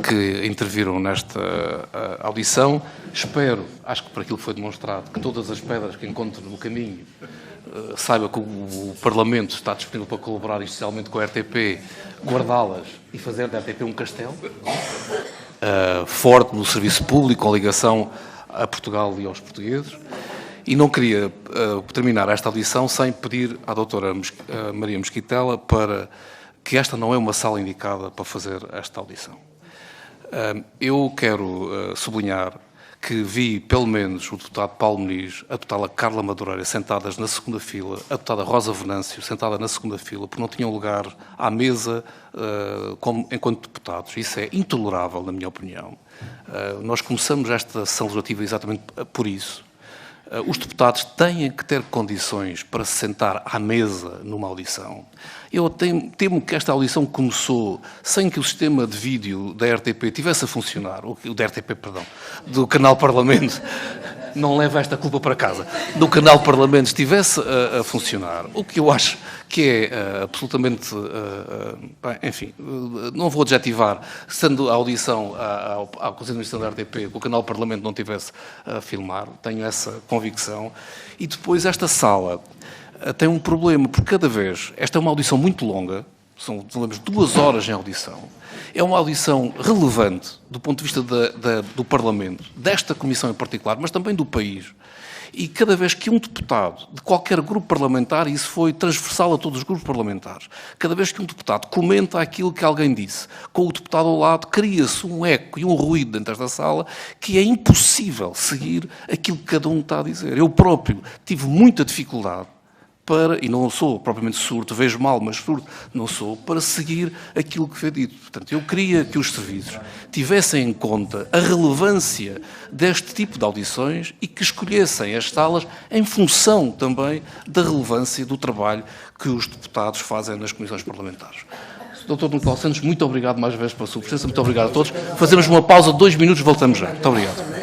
que interviram nesta audição. Espero, acho que por aquilo que foi demonstrado, que todas as pedras que encontro no caminho saiba que o Parlamento está disponível para colaborar especialmente com a RTP, guardá-las e fazer da RTP um castelo forte no serviço público, com ligação a Portugal e aos portugueses. E não queria terminar esta audição sem pedir à doutora Maria Mesquitela para que esta não é uma sala indicada para fazer esta audição. Eu quero sublinhar que vi, pelo menos, o deputado Paulo Muniz, a deputada Carla Madureira sentadas na segunda fila, a deputada Rosa Venâncio sentada na segunda fila, porque não tinham lugar à mesa enquanto deputados. Isso é intolerável, na minha opinião. Nós começamos esta sessão legislativa exatamente por isso. Os deputados têm que ter condições para se sentar à mesa numa audição. Eu temo que esta audição começou sem que o sistema de vídeo da RTP tivesse a funcionar, do canal Parlamento, não leva esta culpa para casa, do canal Parlamento estivesse a funcionar, o que eu acho que é absolutamente, enfim, não vou adjetivar, sendo a audição ao Conselho de Administração da RTP, que o canal Parlamento não tivesse a filmar, tenho essa convicção, e depois esta sala tem um problema, porque cada vez, esta é uma audição muito longa, são 2 horas em audição, é uma audição relevante do ponto de vista do Parlamento, desta Comissão em particular, mas também do país. E cada vez que um deputado de qualquer grupo parlamentar, e isso foi transversal a todos os grupos parlamentares, cada vez que um deputado comenta aquilo que alguém disse, com o deputado ao lado, cria-se um eco e um ruído dentro desta sala que é impossível seguir aquilo que cada um está a dizer. Eu próprio tive muita dificuldade e não sou propriamente surdo, vejo mal, mas surdo não sou, para seguir aquilo que foi dito. Portanto, eu queria que os serviços tivessem em conta a relevância deste tipo de audições e que escolhessem as salas em função também da relevância do trabalho que os deputados fazem nas comissões parlamentares. Dr. Nicolau Santos, muito obrigado mais uma vez pela sua presença, muito obrigado a todos. Fazemos uma pausa de 2 minutos, voltamos já. Muito obrigado.